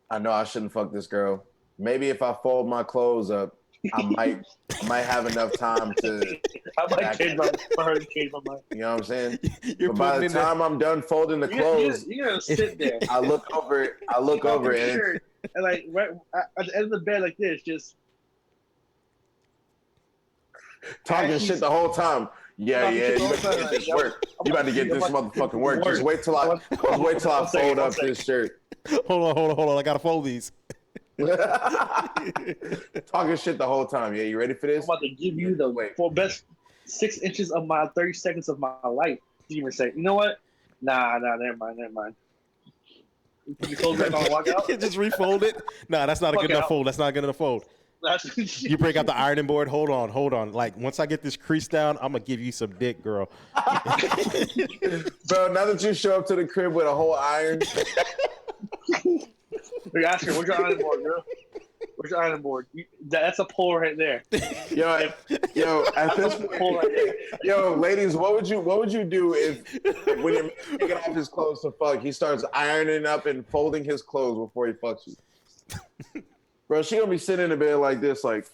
I know I shouldn't fuck this girl. Maybe if I fold my clothes up, I might have enough time to. I might change my mind. You know what I'm saying? But by the time I'm done folding the clothes, you're gonna sit there. I look over it. And like right at the end of the bed, like this, just talking shit the whole time. Yeah, you about to get this work. You about to get this motherfucking work. Just wait till I fold up this shirt. Hold on. I gotta fold these. Talking shit the whole time. Yeah, you ready for this? I'm about to give you the best 6 inches of my 30 seconds of my life. You even say, you know what? Nah, never mind. You put your clothes back on, walk out. Just refold it. Nah, that's not a good enough fold. That's not good enough fold. You break out the ironing board. Hold on. Like once I get this crease down, I'm gonna give you some dick, girl. Bro, now that you show up to the crib with a whole iron. You're asking, where's your ironing board, girl? Where's your ironing board? That's a pole right there. Yo, at this point, yo, ladies, what would you do if when you're taking off his clothes to fuck, he starts ironing up and folding his clothes before he fucks you? Bro, she gonna be sitting in the bed like this, like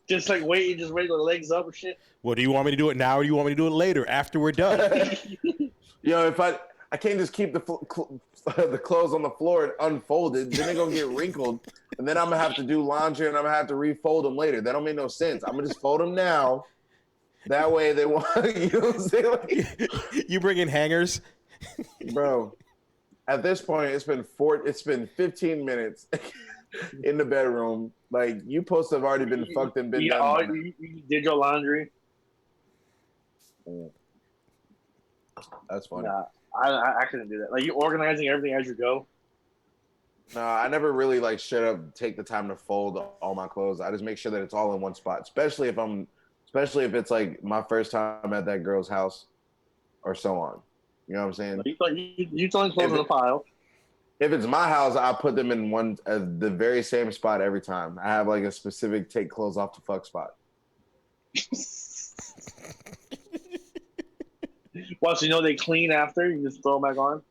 just waiting, just waiting with the legs up and shit. Well, do you want me to do it now or do you want me to do it later after we're done? Yo, if I can't just keep the clothes on the floor unfolded, then they're gonna get wrinkled, and then I'm gonna have to do laundry and I'm gonna have to refold them later. That don't make no sense. I'm gonna just fold them now. That way they want. You know what I'm saying? Like, you bring in hangers, bro. At this point, it's been 15 minutes. In the bedroom, like you supposed to have already been fucked and been done. You did your laundry. That's funny. Nah, I couldn't do that. Like you organizing everything as you go. No, I never really like straight up take the time to fold all my clothes. I just make sure that it's all in one spot, especially if it's like my first time at that girl's house, or so on. You know what I'm saying? You throwing clothes in a pile. If it's my house, I put them in the very same spot every time. I have like a specific take clothes off the fuck spot. Well, so they clean after, you just throw them back on?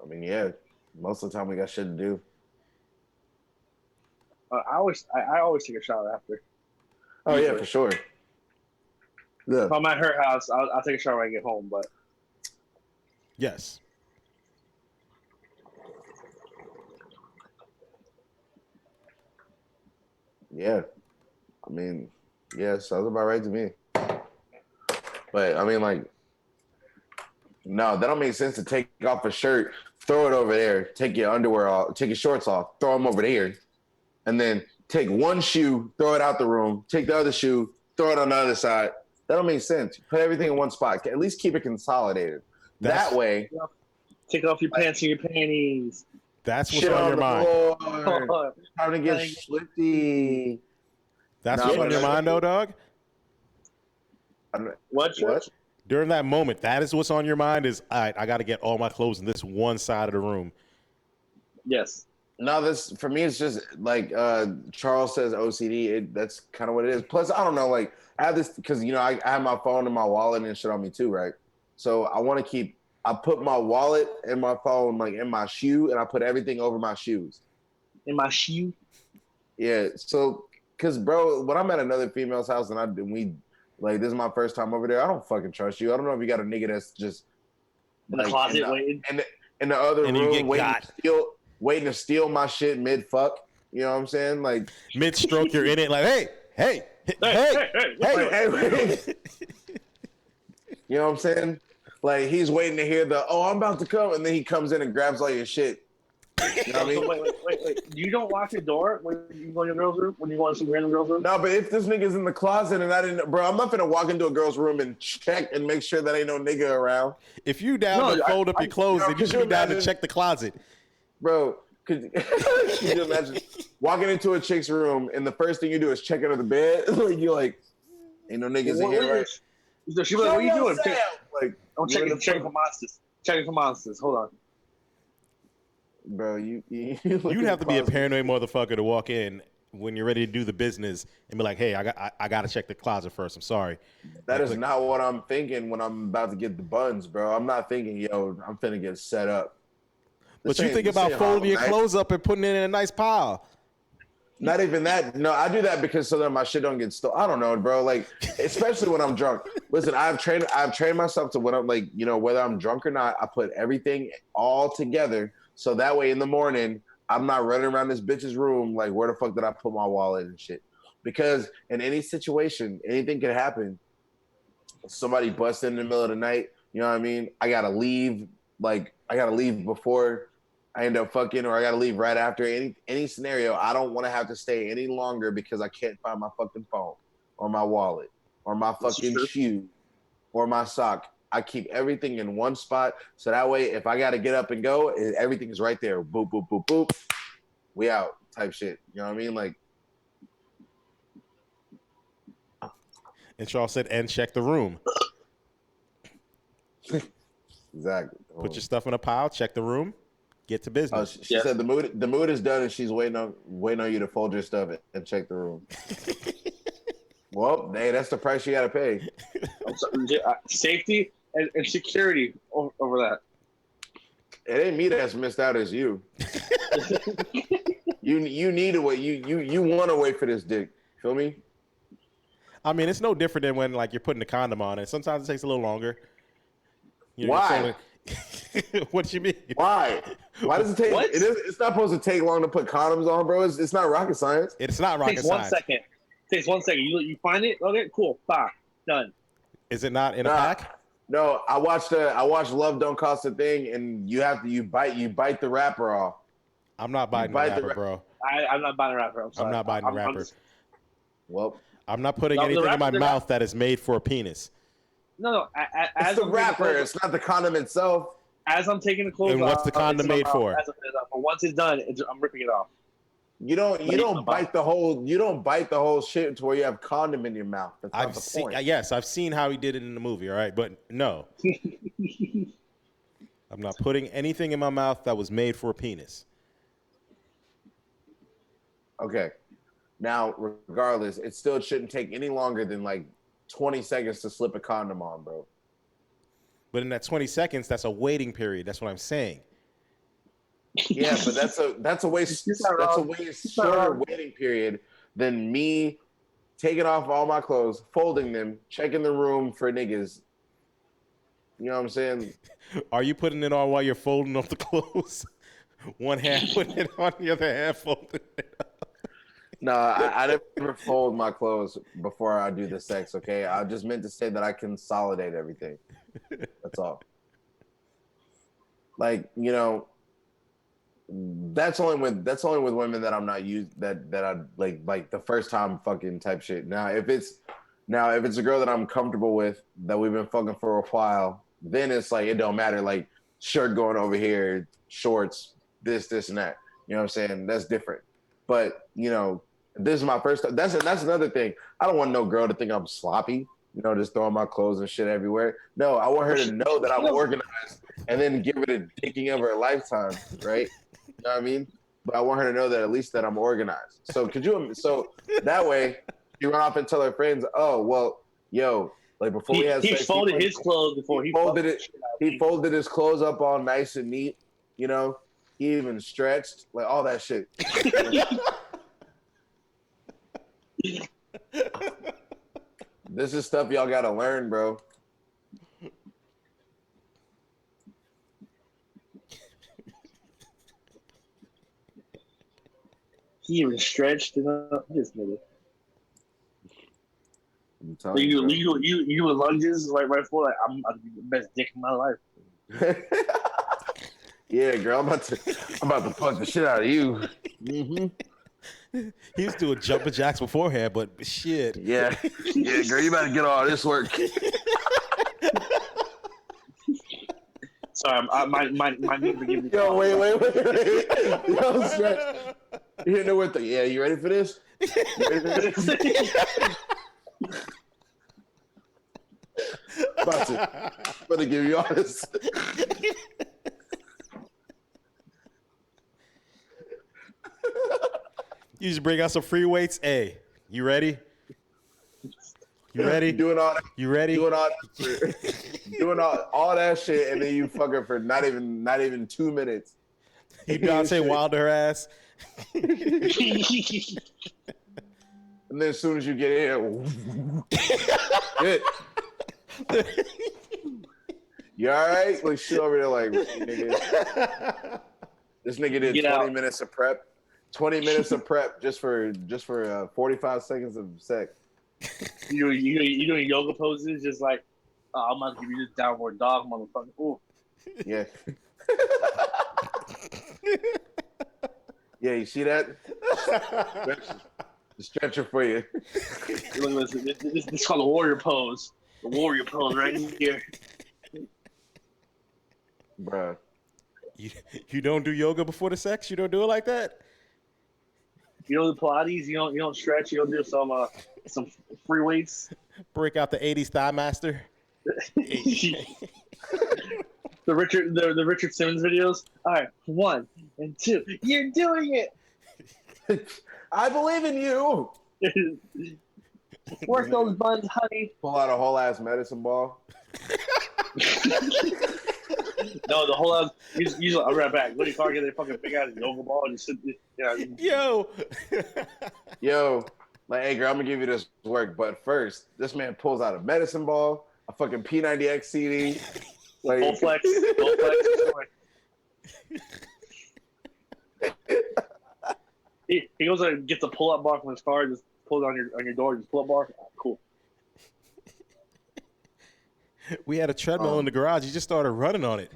I mean, yeah. Most of the time we got shit to do. I always take a shower after. Oh, yeah, for sure. Yeah. If I'm at her house, I'll take a shower when I get home. But Yes. Yeah. I mean, yeah, sounds about right to me. But I mean, like, no, that don't make sense to take off a shirt, throw it over there, take your underwear off, take your shorts off, throw them over there, and then take one shoe, throw it out the room, take the other shoe, throw it on the other side. That don't make sense. Put everything in one spot. At least keep it consolidated. That way, take off your pants and your panties. That's what's on your mind. Floor, time to get slippery. That's what's on your mind, though, dog? What? During that moment, that is what's on your mind is, all right, I got to get all my clothes in this one side of the room. Yes. No, this for me, it's just like Charles says OCD. That's kind of what it is. Plus, I don't know, like I have this because I have my phone and my wallet and shit on me too, right? So I want to keep. I put my wallet and my phone like in my shoe, and I put everything over my shoes. In my shoe. Yeah. So, cause bro, when I'm at another female's house and we like this is my first time over there, I don't fucking trust you. I don't know if you got a nigga that's just in the closet waiting in the other and room waiting to steal my shit mid fuck. You know what I'm saying? Like mid stroke, you're in it. Like hey. You know what I'm saying? Like he's waiting to hear I'm about to come, and then he comes in and grabs all your shit. You know what I mean? Wait. You don't lock your door when you go in your girl's room? When you go in some random girl's room? No, but if this nigga's in the closet and I didn't, bro, I'm not gonna walk into a girl's room and check and make sure that ain't no nigga around. If you down to fold up your clothes, then you should be down to check the closet. Bro, could you imagine walking into a chick's room and the first thing you do is check under the bed? Like you're like, ain't no niggas in here, right? So she's like, what are you doing? Like, I'm checking for monsters. Checking for monsters. Hold on. Bro, you'd have to be a paranoid motherfucker to walk in when you're ready to do the business and be like, hey, I got to check the closet first. I'm sorry. That is not what I'm thinking when I'm about to get the buns, bro. I'm not thinking, I'm finna get set up. But you think about folding your clothes up and putting it in a nice pile. Not even that. No, I do that because so that my shit don't get stolen. I don't know, bro. Like, especially when I'm drunk. Listen, I've trained myself to when I'm like, whether I'm drunk or not, I put everything all together. So that way in the morning, I'm not running around this bitch's room like, where the fuck did I put my wallet and shit? Because in any situation, anything can happen. Somebody busts in the middle of the night, you know what I mean? I gotta leave before I end up fucking, or I gotta leave right after. Any scenario, I don't want to have to stay any longer because I can't find my fucking phone or my wallet or my fucking shoe or my sock. I keep everything in one spot, so that way if I gotta get up and go, everything is right there. Boop, boop, boop, boop. We out type shit. You know what I mean? Like. And Charles said, and check the room. Exactly. Put your stuff in a pile, check the room, get to business. She said the mood is done and she's waiting on you to fold your stuff and check the room. Well, hey, that's the price you gotta pay. Safety and security over that. It ain't me that's missed out, it's you. You need to wait. You want to wait for this dick. Feel me? I mean, it's no different than when like you're putting a condom on, and sometimes it takes a little longer. Why? What you mean? Why? Why does it take? It's not supposed to take long to put condoms on, bro. It's not rocket science. It's not rocket science. It takes 1 second. You find it. Okay, cool. Bah, done. Is it not in a pack? No, I watched Love Don't Cost a Thing, and you bite the wrapper off. I'm not biting the wrapper, bro. I'm not biting the wrapper. I'm not biting the wrapper. Well, I'm not putting anything in my mouth that is made for a penis. No. It's the wrapper. It's not the condom itself. As I'm taking the clothes off. And what's the condom made for? But once it's done, I'm ripping it off. You don't bite the whole shit to where you have condom in your mouth. That's not the point. Yes, I've seen how he did it in the movie. All right, but no, I'm not putting anything in my mouth that was made for a penis. Okay. Now, regardless, it still shouldn't take any longer than like 20 seconds to slip a condom on, bro. But in that 20 seconds, that's a waiting period. That's what I'm saying. Yeah, but that's a way shorter waiting period than me taking off all my clothes, folding them, checking the room for niggas. You know what I'm saying? Are you putting it on while you're folding up the clothes? One half putting it on, the other half folding it up. No, I never fold my clothes before I do the sex, okay? I just meant to say that I consolidate everything. That's all. Like, you know, that's only with women that I'm not used that I like the first time fucking type shit. Now if it's a girl that I'm comfortable with that we've been fucking for a while, then it's like it don't matter, like shirt going over here, shorts, this and that. You know what I'm saying? That's different. But, you know, this is my first time. That's another thing. I don't want no girl to think I'm sloppy, you know, just throwing my clothes and shit everywhere. No, I want her to know that I'm organized and then give it a dicking of her lifetime, right? You know what I mean? But I want her to know that at least that I'm organized. So that way she run off and tell her friends, oh, well, yo, like before we had sex, he folded his clothes before he folded it. He folded his clothes up all nice and neat, you know? He even stretched, like all that shit. This is stuff y'all gotta learn, bro. He even stretched enough. This nigga. You with lunges right before, like I'm about to be the best dick in my life. Yeah, girl, I'm about to fuck the shit out of you. Mm-hmm. He was doing jumping jacks beforehand, but shit. Yeah, girl, you better get all this work. Sorry, my need to give me. Yo, wait. Yo, stretch. You hitting it with the you ready for this? About to give you all this. You just bring out some free weights. Hey, you ready? You ready? Doing all that. You ready? Doing all that shit, and then you fuck her for not even 2 minutes. You Dante Wilder her ass. And then as soon as you get in, good. You all right? Like shit over there, like nigga. This nigga did 20 minutes of prep. 20 minutes of prep just for 45 seconds of sex. You doing yoga poses, just like I'm gonna give you this downward dog, motherfucker. Ooh. Yeah. Yeah, you see that? The stretcher for you. Look, this is called a warrior pose. The warrior pose right here. Bruh. You don't do yoga before the sex? You don't do it like that? You don't do Pilates, you don't stretch, you don't do some free weights. Break out the 80s Thigh Master. The Richard Simmons videos. All right, 1 and 2. You're doing it. I believe in you. Work those buns, honey. Pull out a whole ass medicine ball. No, the whole ass. Usually, I'll be right back. What do you call it? They fucking pick out a yoga ball and just sit. Yo, like, hey girl, I'm gonna give you this work, but first, this man pulls out a medicine ball, a fucking P90X CD. Like, Full flex. He goes and gets a pull-up bar from his car, just pulls it on your door, just pull-up bar. Oh, cool. We had a treadmill in the garage. He just started running on it.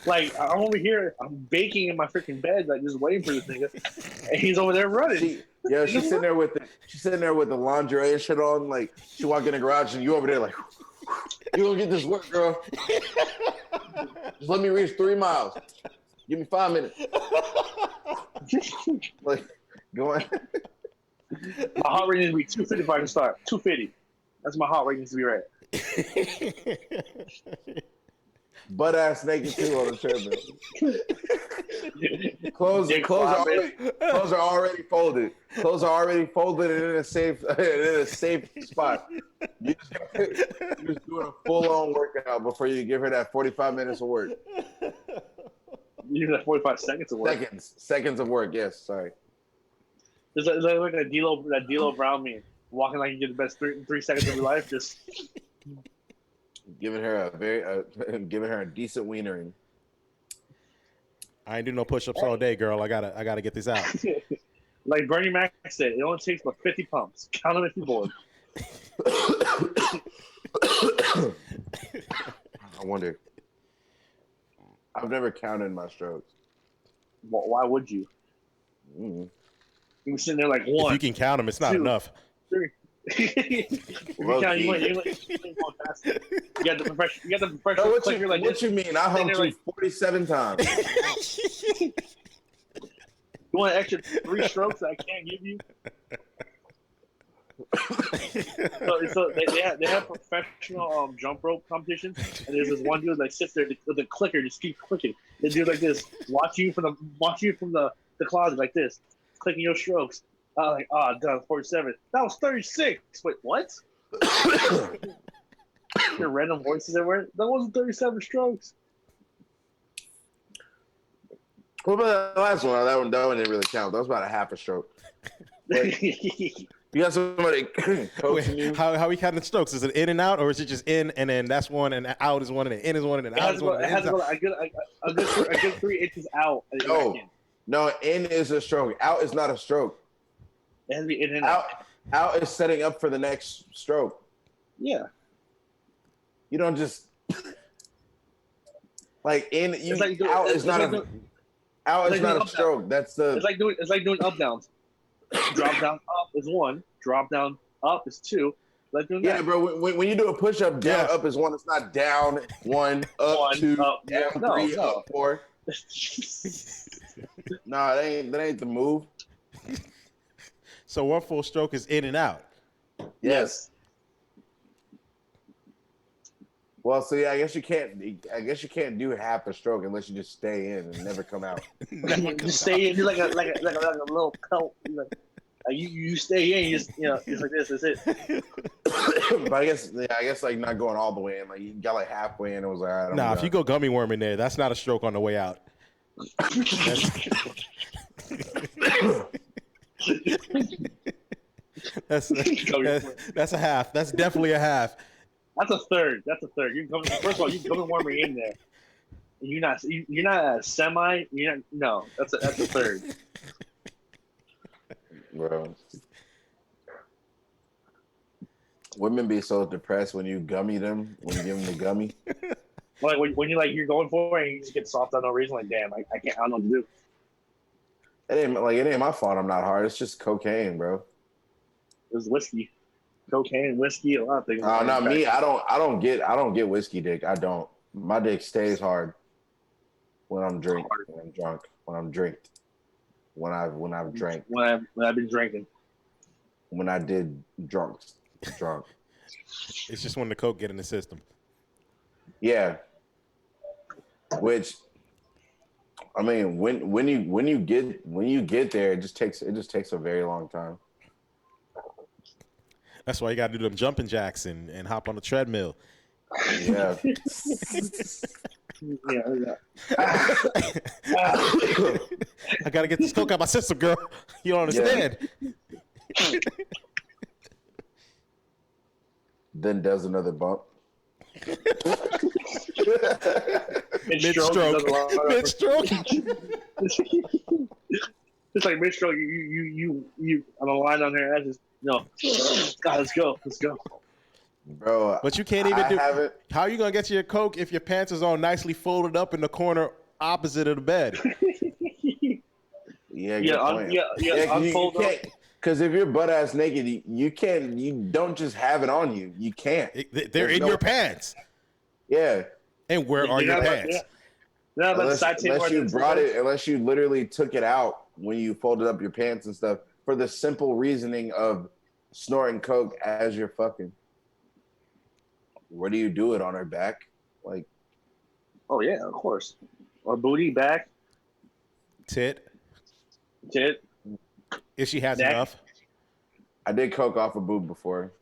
Like, I'm over here, I'm baking in my freaking bed, like just waiting for this nigga, and he's over there running. She's sitting there with the lingerie and shit on. Like, she walk in the garage and you over there like, you gonna get this work, girl? Just let me reach 3 miles. Give me 5 minutes. Like, go on. My heart rate needs to be 250 if I can start. 250. That's my heart rate needs to be right. Butt ass naked too on the treadmill. Clothes are already folded. Clothes are already folded and in a safe spot. You're just doing a full on workout before you give her that 45 minutes of work. You do that 45 seconds of work. Seconds of work. Yes, sorry. It's like that D'Lo Brown meme, walking like you get the best 3 seconds of your life. Just Giving her a decent wienering. I ain't do no push-ups all day, girl. I gotta get this out. like Bernie Mac said, it only takes about 50 pumps. Count them if you're bored. I wonder. I've never counted my strokes. Why would you? Mm. You were sitting there like If one. you can count them, it's not 2, enough. 3. If you count, you ain't going faster. You got the professional No, clicker like what this. you mean? I humped you like- 47 times. You want an extra 3 strokes that I can't give you? so they have professional jump rope competitions, and there's this one dude that sits there with a clicker, just keep clicking. The dude like this, watching you from the closet like this, clicking your strokes. Like, done 47. That was 36. Wait, what? Your random voices everywhere. That wasn't 37 strokes. What about the last one? That one didn't really count. That was about a half a stroke. You got somebody coaching you? How we counting strokes? Is it in and out, or is it just in and then that's one and out is one and then in is one and then out is one? It has to go a good 3 inches out. No, in is a stroke. Out is not a stroke. It has to be in and out. Out is setting up for the next stroke. Yeah. You don't just like in. You It's like out is not a stroke. That's the. It's like doing up downs. Drop down up is 1. Drop down up is 2. Like doing that. Bro. When you do a push up, down up is 1. It's not down 1, up 2, up, down 3, up 4. Nah, that ain't the move. So one full stroke is in and out. Yes. Well, so yeah, I guess you can't do half a stroke unless you just stay in and never come out. Just stay in. You're like a little pelt. You stay in. Just like this. That's it. But I guess like not going all the way in. Like you got like halfway in. It was like, all right, nah. If you go gummy worm in there, that's not a stroke on the way out. That's a half. That's definitely a half. That's a third. First of all, you gummy worming in there. You're not a semi. That's a third. Bro. Women be so depressed when you gummy them, when you give them the gummy. Like when you're going for it and you just get soft on no reason. Like, damn, I can't. I don't know what to do. It ain't my fault. I'm not hard. It's just cocaine, bro. It was whiskey, cocaine, whiskey, a lot of things. Not me. I don't get whiskey dick. I don't. My dick stays hard when I'm drunk. When I'm drunk. When I'm drinked. When I've drank. When I've been drinking. When I did drunk. It's just when the coke get in the system. Yeah. Which, I mean, when you get there, it just takes a very long time. That's why you gotta do them jumping jacks and hop on the treadmill. Yeah. Yeah. I gotta get this coke out my system, girl. You don't understand. Yeah. Then does another bump. Mid-stroke. It's like mid-stroke. You on a line on there. That's just God. Let's go. Bro, but you can't even do. How are you gonna get to your coke if your pants is all nicely folded up in the corner opposite of the bed? Unfold up. Because if you're butt ass naked, you can't. You don't just have it on you. You can't. They're in your pants. Yeah. And where are your pants? Unless you literally took it out when you folded up your pants and stuff for the simple reasoning of snorting coke as you're fucking. Where do you do it on her back? Like, oh yeah, of course. Or booty, back, tit. If she has enough. I did coke off a boob before.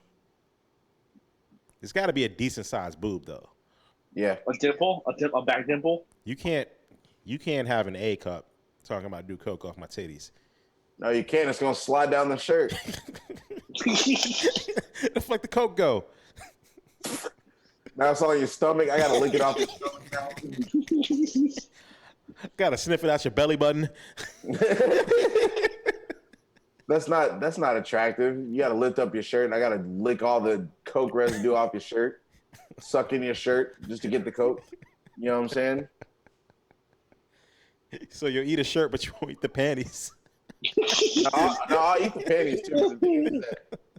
It's got to be a decent sized boob though. Yeah. A dimple, a back dimple. You can't have an A cup talking about do coke off my titties. No, you can't. It's gonna slide down the shirt. That's like the Coke go. Now it's on your stomach. I gotta lick it off your stomach now. Gotta sniff it out your belly button. That's not attractive. You gotta lift up your shirt, and I gotta lick all the Coke residue off your shirt, suck in your shirt just to get the Coke. You know what I'm saying? So you'll eat a shirt, but you won't eat the panties. No, I'll eat the panties too.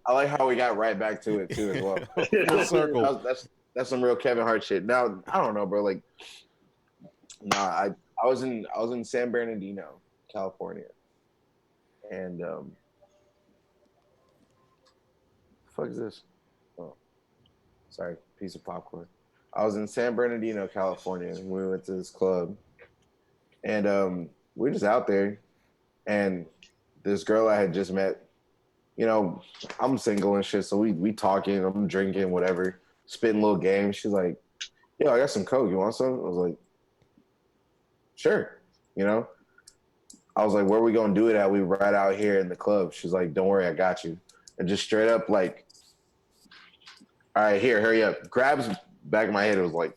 I like how we got right back to it too as well. Full circle. That's some real Kevin Hart shit. Now I don't know, bro. Like, I was in San Bernardino, California, and the fuck is this? Oh, sorry, piece of popcorn. I was in San Bernardino, California, and we went to this club, and we were just out there, and this girl I had just met. You know, I'm single and shit, so we talking, I'm drinking, whatever, spitting little games. She's like, yo, I got some Coke. You want some? I was like, sure. You know? I was like, where are we going to do it at? We right out here in the club. She's like, don't worry, I got you. And just straight up like, all right, here, hurry up. Grabs back of my head. It was like,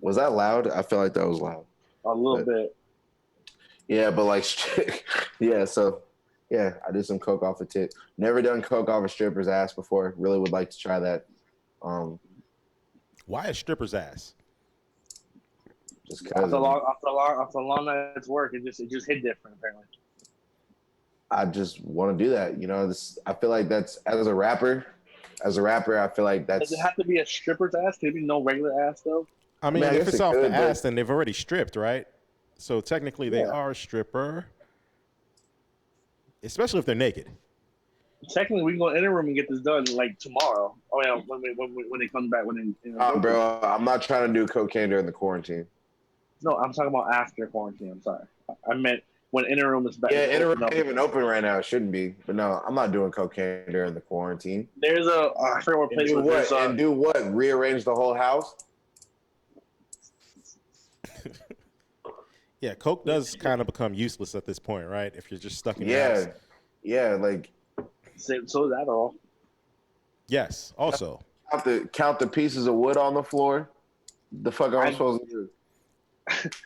was that loud? I feel like that was loud. A little bit. Yeah, but like, yeah, so, yeah, I did some Coke off a tit. Never done Coke off a stripper's ass before. Really would like to try that. Why a stripper's ass? Just because. After a long night's work, it just hit different, apparently. I just want to do that. You know, I feel like that's, as a rapper, I feel like that's. Does it have to be a stripper's ass? Can it be no regular ass, though? I mean, if it's off the ass, then they've already stripped, right? So technically, they are a stripper, especially if they're naked. Technically, we can go in the room and get this done like tomorrow. Oh yeah, when they come back, bro, I'm not trying to do cocaine during the quarantine. No, I'm talking about after quarantine. I'm sorry, I meant when interim is back. Yeah, interim ain't even open right now. It shouldn't be, but no, I'm not doing cocaine during the quarantine. There's I forget what place. And do what? Rearrange the whole house. Yeah, Coke does kind of become useless at this point, right? If you're just stuck in your house. Yeah, like. So is that all? Yes, also. Count the pieces of wood on the floor. The fuck am I supposed to do?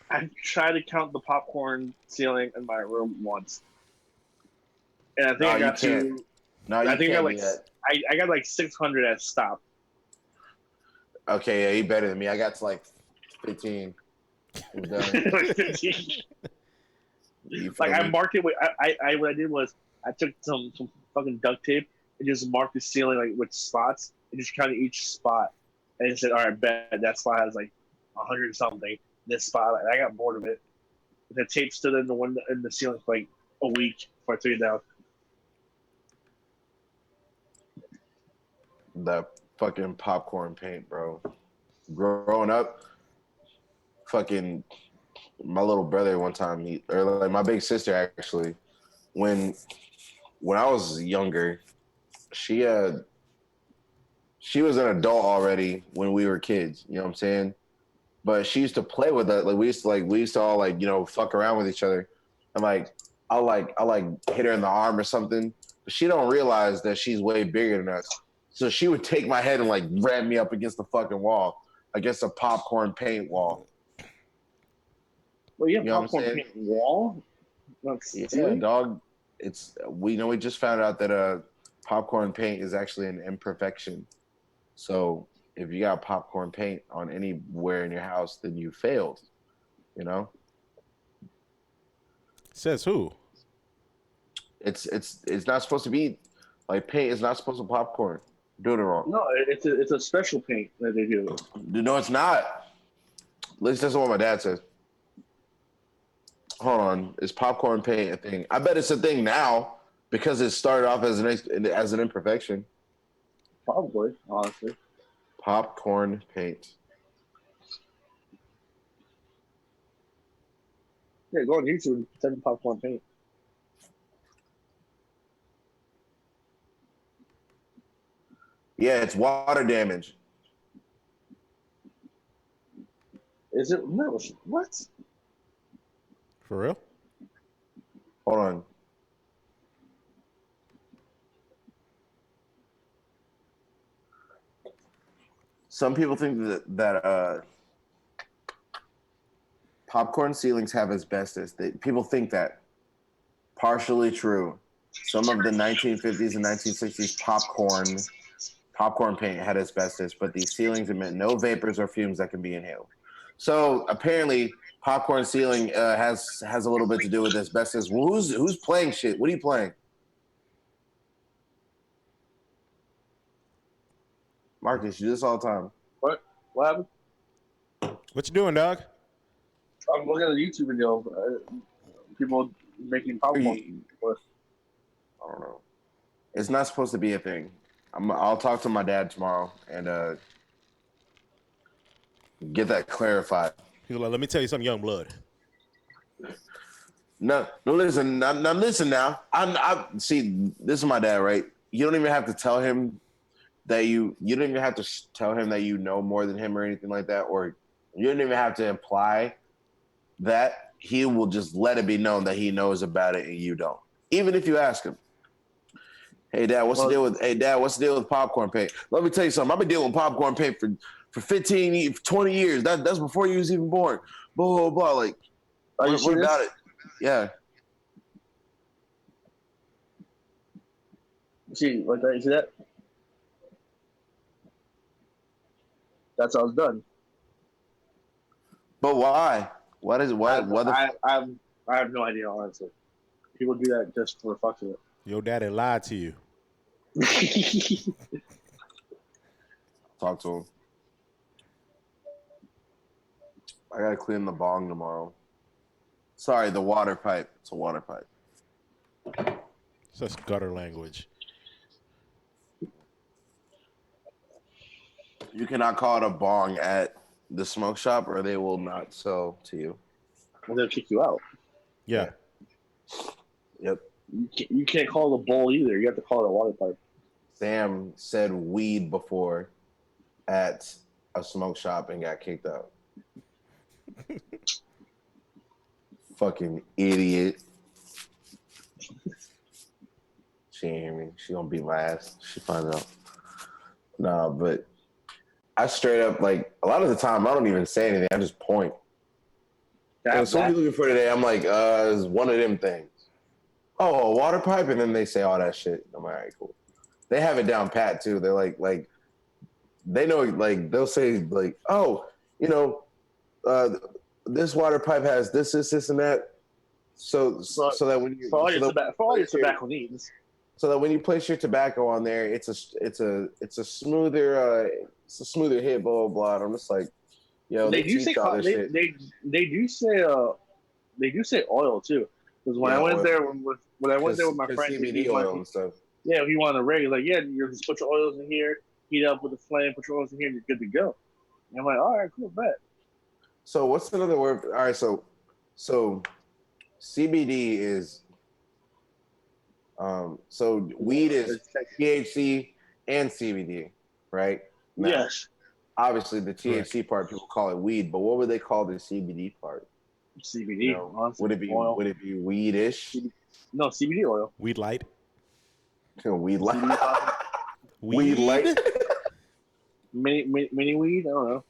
I tried to count the popcorn ceiling in my room once, and I think I got to. No, you can't. I got like 600 at stop. Okay, yeah, you better than me. I got to like 15. Like I marked it with what I did was I took some fucking duct tape and just marked the ceiling like with spots and just counted each spot and just said, all right, bet that spot has like 100 something. This spot, and I got bored of it. The tape stood in the ceiling for like a week before I took it down. That fucking popcorn paint, bro. Growing up, fucking my little brother one time, or like my big sister actually, when I was younger, she was an adult already when we were kids. You know what I'm saying? But she used to play with us. Like we used to all like, you know, fuck around with each other. And like I'll hit her in the arm or something. But she don't realize that she's way bigger than us. So she would take my head and like ram me up against the fucking wall, against a popcorn paint wall. Well, you have popcorn paint wall? Yeah, dog. We just found out that popcorn paint is actually an imperfection. So if you got popcorn paint on anywhere in your house, then you failed. You know? Says who? It's not supposed to be like paint. It's not supposed to popcorn. Doing it wrong. No, it's a special paint that they do. No, it's not. At least that's what my dad says. Hold on, is popcorn paint a thing? I bet it's a thing now because it started off as an imperfection. Probably, honestly. Popcorn paint. Yeah, go on YouTube and type in popcorn paint. Yeah, it's water damage. Is it? No. What? For real? Hold on. Some people think that popcorn ceilings have asbestos. People think that. Partially true. Some of the 1950s and 1960s popcorn paint had asbestos, but these ceilings emit no vapors or fumes that can be inhaled. So apparently, popcorn ceiling has a little bit to do with asbestos. Well, who's playing shit? What are you playing? Marcus, you do this all the time. What? What happened? What you doing, dog? I'm looking at a YouTube video. People making popcorn. I don't know. It's not supposed to be a thing. I'll talk to my dad tomorrow and get that clarified. He's like, let me tell you something, young blood. No, listen. Now listen. Now, I see. This is my dad, right? You don't even have to tell him that you don't even have to tell him that you know more than him or anything like that, or you don't even have to imply that. He will just let it be known that he knows about it and you don't. Even if you ask him, "Hey, Dad, what's the deal with popcorn paint?" Let me tell you something. I've been dealing with popcorn paint for 15, 20 years. That's before you was even born. Blah blah blah. Like, what about it? Yeah. See, like that. You see that? That's how it's done. But why? What is what? I have no idea, honestly. People do that just for the fuck of it. Your daddy lied to you. Talk to him. I gotta clean the bong tomorrow. Sorry, the water pipe. It's a water pipe. Such gutter language. You cannot call it a bong at the smoke shop, or they will not sell to you. Well, they'll kick you out. Yeah. Yep. You can't call it a bowl either. You have to call it a water pipe. Sam said weed before at a smoke shop and got kicked out. Fucking idiot. She ain't hear me. She gonna beat my ass. She finds out. Nah, but I straight up, like, a lot of the time I don't even say anything. I just point. So what are you looking for today? I'm like, it's one of them things. Oh, a water pipe? And then they say all that shit. I'm like, all right, cool. They have it down pat, too. They're like, they know, like, they'll say, like, oh, you know, this water pipe has this, and that. So that when you... For all your tobacco needs. So that when you place your tobacco on there, it's a smoother hit, blah, blah, blah. And I'm just like, yo, they do say oil too. Because when I went there with my friend, CBD oil and stuff. Yeah, if you want a rig, like, yeah, you just put your oils in here, heat up with the flame, put your oils in here, and you're good to go. And I'm like, all right, cool, bet. So what's another word? All right, so CBD is so weed is THC and CBD, right? Now, yes. Obviously, the THC part people call it weed, but what would they call the CBD part? CBD. You know, would it be oil? Would it be weedish? No, CBD oil. Weed light. Weed light. Weed light. Mini weed. I don't know.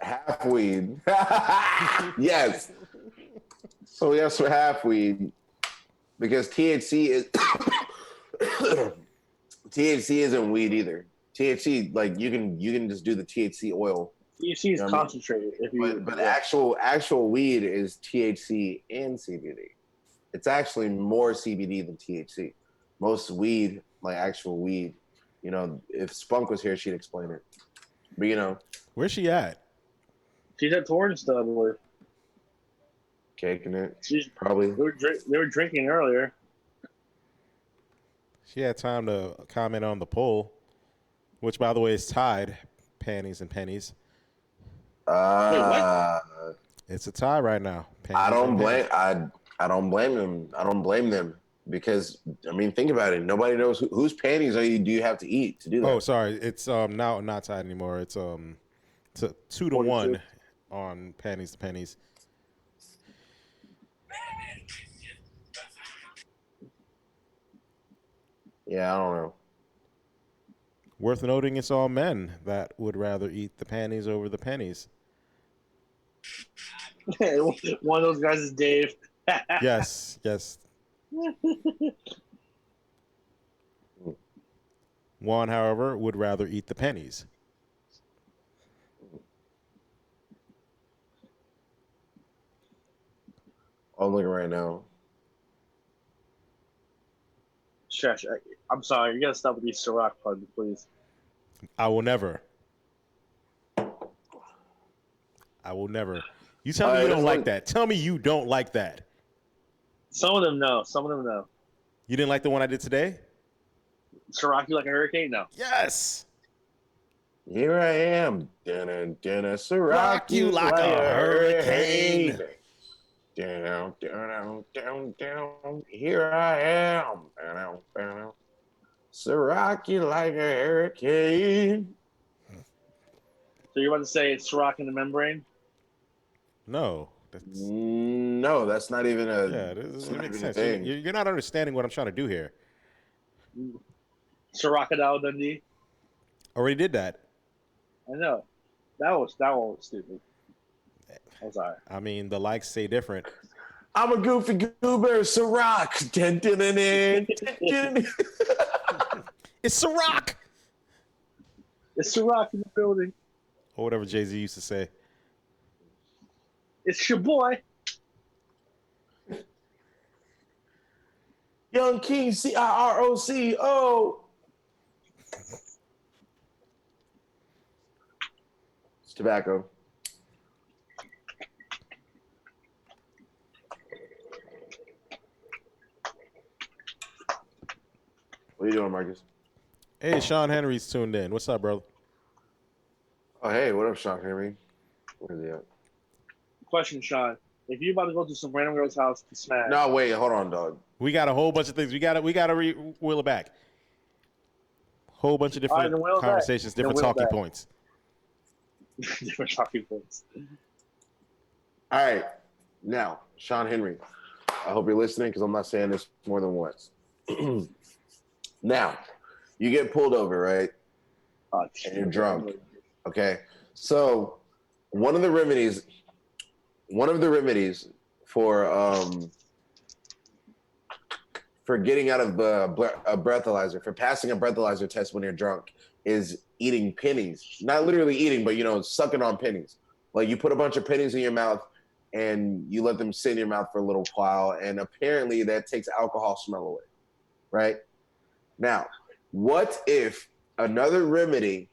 Half weed. Yes. So yes, for half weed, because THC isn't weed either. THC, like, you can just do the THC oil. THC is concentrated. But actual weed is THC and CBD. It's actually more CBD than THC. Most weed, like actual weed, you know, if Spunk was here, she'd explain it. But you know, where's she at? She's at Torrance stuff. Caking it. Probably. They were drinking earlier. She had time to comment on the poll, which, by the way, is tied. Panties and pennies. Wait, what? It's a tie right now. I don't blame them. I don't blame them because, I mean, think about it. Nobody knows whose panties do you have to eat to do that. Oh, sorry. It's now not tied anymore. It's 2-1 on panties to pennies. Yeah, I don't know. Worth noting, it's all men that would rather eat the panties over the pennies. One of those guys is Dave. Yes. Juan, however, would rather eat the pennies. I'm looking right now. Stretch, I'm sorry. You gotta stop with these Ciroc puns, please. I will never. You tell me you don't like that. Tell me you don't like that. Some of them know. You didn't like the one I did today? Ciroc, you like a hurricane? No. Yes. Here I am. Dinner, Rock you like a hurricane. Down. Here I am. Rock you like a hurricane. So you're about to say it's Ciroc in the membrane? No. No, that's not even a. Yeah, it makes sense. Thing. You're not understanding what I'm trying to do here. Crocodile Dundee. Already did that. I know. That one was stupid. I'm sorry. I mean, the likes say different. I'm a goofy goober, Ciroc. It's Ciroc. It's Ciroc in the building. Or whatever Jay-Z used to say. It's your boy. Young King, CIROC. It's tobacco. What are you doing, Marcus? Hey, Sean Henry's tuned in. What's up, brother? Oh, hey, what up, Sean Henry? Where's he at? Question, Sean. If you're about to go to some random girl's house to smash. No, wait, hold on, dog. We got a whole bunch of things. We got to wheel it back. Whole bunch of different conversations, different talking points. Different talking points. All right. Now, Sean Henry, I hope you're listening because I'm not saying this more than once. Now, you get pulled over, right? And you're drunk. Okay. So one of the remedies for getting out of a breathalyzer, for passing a breathalyzer test when you're drunk, is eating pennies. Not literally eating, but sucking on pennies. Like you put a bunch of pennies in your mouth and you let them sit in your mouth for a little while, and apparently that takes alcohol smell away. Right? Now, what if another remedy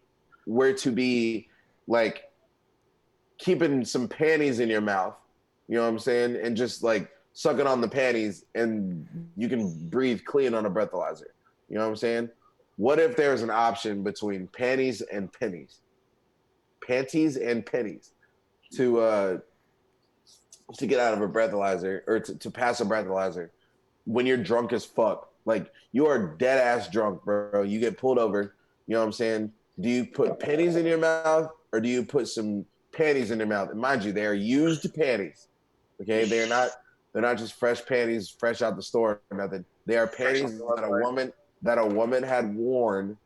were to be like keeping some panties in your mouth, you know what I'm saying, and just like sucking on the panties, and you can breathe clean on a breathalyzer. You know what I'm saying? What if there's an option between panties and pennies? Panties and pennies to get out of a breathalyzer, or to pass a breathalyzer when you're drunk as fuck. Like you are dead ass drunk, bro. You get pulled over, you know what I'm saying? Do you put pennies in your mouth or do you put some panties in your mouth? And mind you, they are used panties. Okay, they're not just fresh panties, fresh out the store or nothing. They are panties that a woman had worn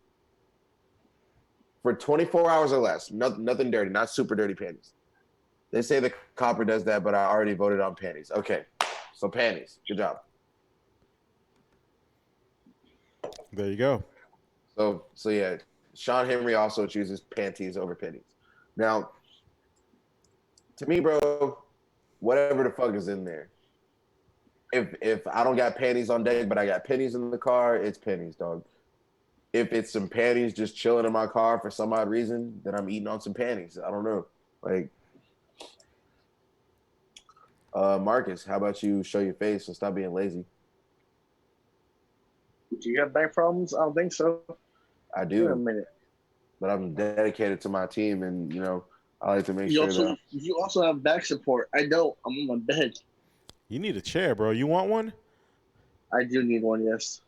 for 24 hours or less. Nothing dirty, not super dirty panties. They say the copper does that, but I already voted on panties. Okay, so panties. Good job. There you go. So yeah, Sean Henry also chooses panties over pennies. Now, to me, bro, whatever the fuck is in there. If I don't got panties on deck, but I got pennies in the car, it's pennies, dog. If it's some panties just chilling in my car for some odd reason, then I'm eating on some panties. I don't know. Like, Marcus, how about you show your face and stop being lazy? Do you have back problems? I don't think so. I do. Wait a minute. But I'm dedicated to my team, and I like to make sure that you also have back support. I don't. I'm on my bed. You need a chair, bro. You want one? I do need one, yes.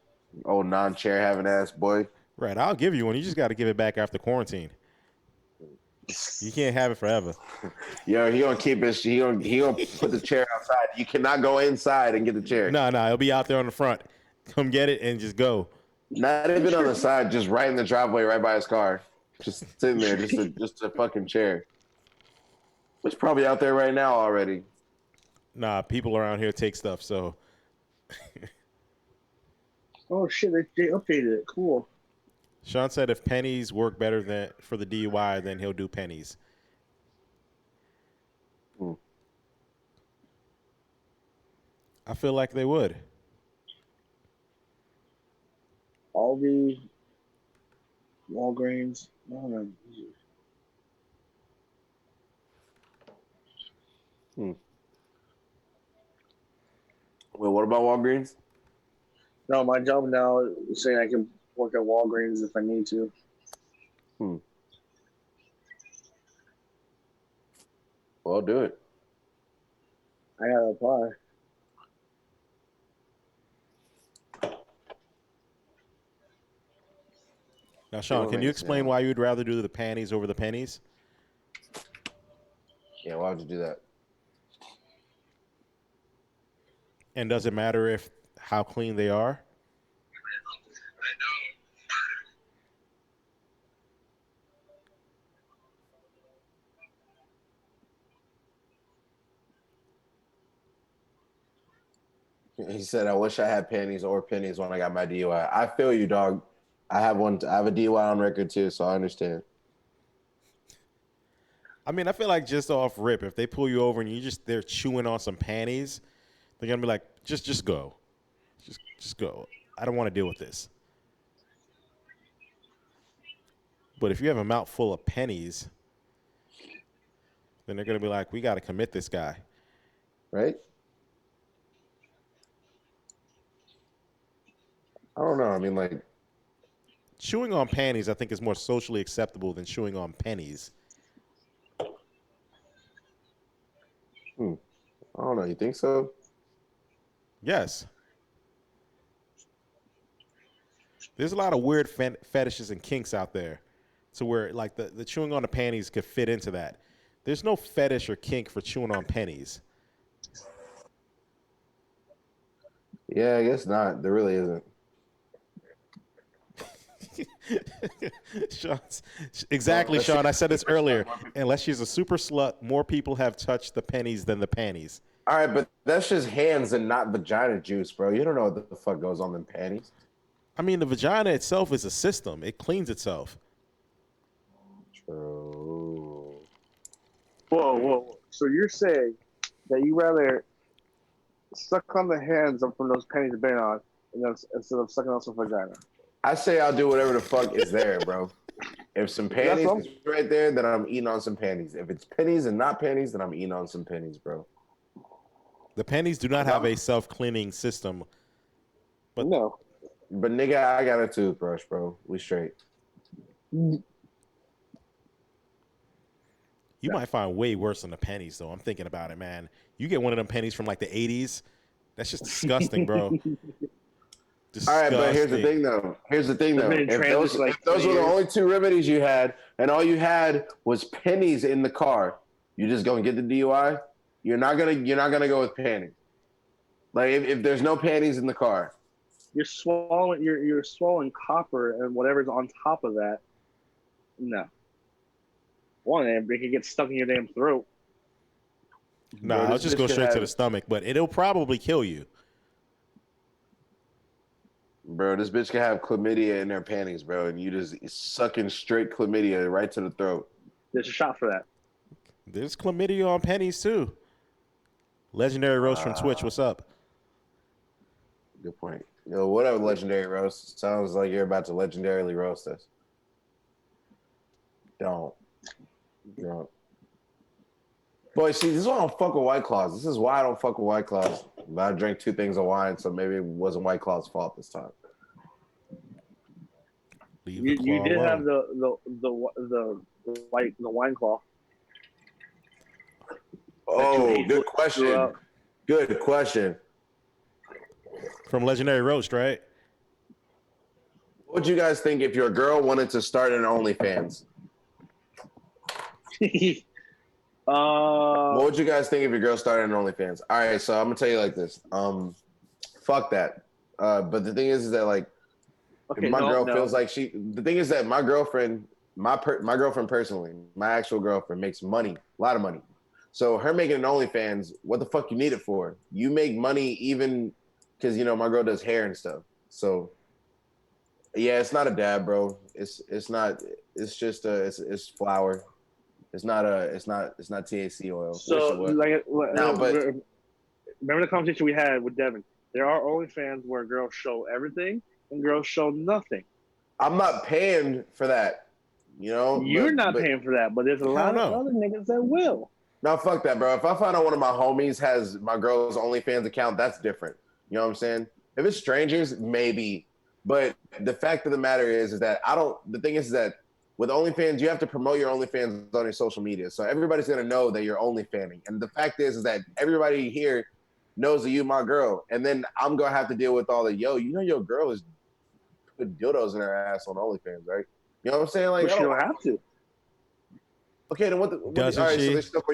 Oh, non-chair having ass boy. Right, I'll give you one. You just got to give it back after quarantine. You can't have it forever. Yo, he gonna keep it. He gonna put the chair outside. You cannot go inside and get the chair. No, it'll be out there on the front. Come get it and just go. Not even on the side, just right in the driveway, right by his car, just sitting there, just a fucking chair. It's probably out there right now already. Nah, people around here take stuff. So Oh shit, they updated it. Cool. Sean said if pennies work better than for the DUI, then he'll do pennies. I feel like they would. Aldi, Walgreens. No. Well, what about Walgreens? No, my job now is saying I can work at Walgreens if I need to. Well, do it. I gotta apply. Now, Sean, can you explain why you'd rather do the panties over the pennies? Yeah, why would you do that? And does it matter if how clean they are? He said, "I wish I had panties or pennies when I got my DUI." I feel you, dog. I have one. I have a DUI on record too, so I understand. I mean, I feel like just off rip, if they pull you over and they're chewing on some panties, they're gonna be like, just go, just go. I don't want to deal with this. But if you have a mouth full of pennies, then they're gonna be like, we got to commit this guy, right? I don't know. I mean, like, chewing on panties, I think is more socially acceptable than chewing on pennies. I don't know. You think so? Yes. There's a lot of weird fetishes and kinks out there, to where like the chewing on the panties could fit into that. There's no fetish or kink for chewing on pennies. Yeah, I guess not. There really isn't. Exactly, Sean. I said this earlier. Unless she's a super slut, more people have touched the pennies than the panties. All right, but that's just hands and not vagina juice, bro. You don't know what the fuck goes on in panties. I mean, the vagina itself is a system. It cleans itself. True. Whoa. So you're saying that you rather suck on the hands from those pennies you've been on instead of sucking on some vagina? I say I'll do whatever the fuck is there, bro. If some panties is right there, then I'm eating on some panties. If it's pennies and not panties, then I'm eating on some pennies, bro. The pennies do not have a self-cleaning system. But no. But nigga, I got a toothbrush, bro. We straight. You might find way worse than the pennies, though. I'm thinking about it, man. You get one of them pennies from like the 80s. That's just disgusting, bro. Disgusting. All right, but here's the thing, though. If those were the only two remedies you had, and all you had was pennies in the car, you just gonna get the DUI. You're not gonna go with panties. Like if there's no panties in the car, you're swallowing copper and whatever's on top of that. No. One, it could get stuck in your damn throat. Nah, I'll just go straight to the stomach, but it'll probably kill you. Bro, this bitch can have chlamydia in their panties, bro, and you just sucking straight chlamydia right to the throat. There's a shot for that. There's chlamydia on pennies, too. Legendary Roast from Twitch, what's up? Good point. Yo, what up, Legendary Roast? Sounds like you're about to legendarily roast us. Don't. Boy, see, this is why I don't fuck with White Claws. This is why I don't fuck with White Claws. But I drank 2 things of wine, so maybe it wasn't White Claw's fault this time. You did have the wine claw. Oh, good question. Good question. From Legendary Roast, right? What would you guys think if your girl wanted to start an OnlyFans? What would you guys think if your girl started an OnlyFans? All right, so I'm gonna tell you like this. Fuck that. But the thing is that like, Okay, my girl no. feels like she. The thing is that my girlfriend, my girlfriend personally, my actual girlfriend makes money, a lot of money. So her making an OnlyFans, what the fuck you need it for? You make money even because my girl does hair and stuff. So yeah, it's not a dab, bro. It's not. It's just it's flour. It's not THC oil. Wish So it was. like, No, but remember the conversation we had with Devin? There are OnlyFans where girls show everything and girls show nothing. I'm not paying for that. You're not but paying for that, but there's a lot of other niggas that will. no, fuck that, bro. If I find out one of my homies has my girl's OnlyFans account, that's different. You know what I'm saying? If it's strangers, maybe. But the fact of the matter is that I don't. The thing is that with OnlyFans, you have to promote your OnlyFans on your social media, so everybody's gonna know that you're OnlyFanning. And the fact is that everybody here knows that you my girl, and then I'm gonna have to deal with all the your girl is putting dildos in her ass on OnlyFans, right? You know what I'm saying? Like, but you don't have to. Okay, then all right, so there's stuff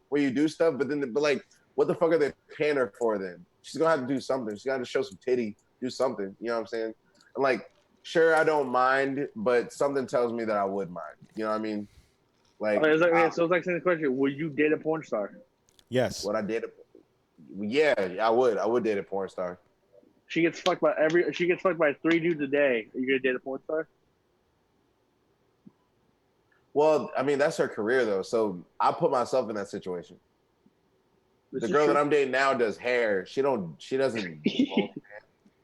where you do stuff, but like, what the fuck are they paying her for then? She's gonna have to do something. She's gonna show some titty, do something. You know what I'm saying? And like, sure, I don't mind, but something tells me that I would mind. You know what I mean? Like, so it's like saying the question: would you date a porn star? Yes. What I did? Yeah, I would. I would date a porn star. She gets fucked by 3 dudes a day. Are you gonna date a porn star? Well, I mean, that's her career though, so I put myself in that situation. The girl that I'm dating now does hair. She doesn't. You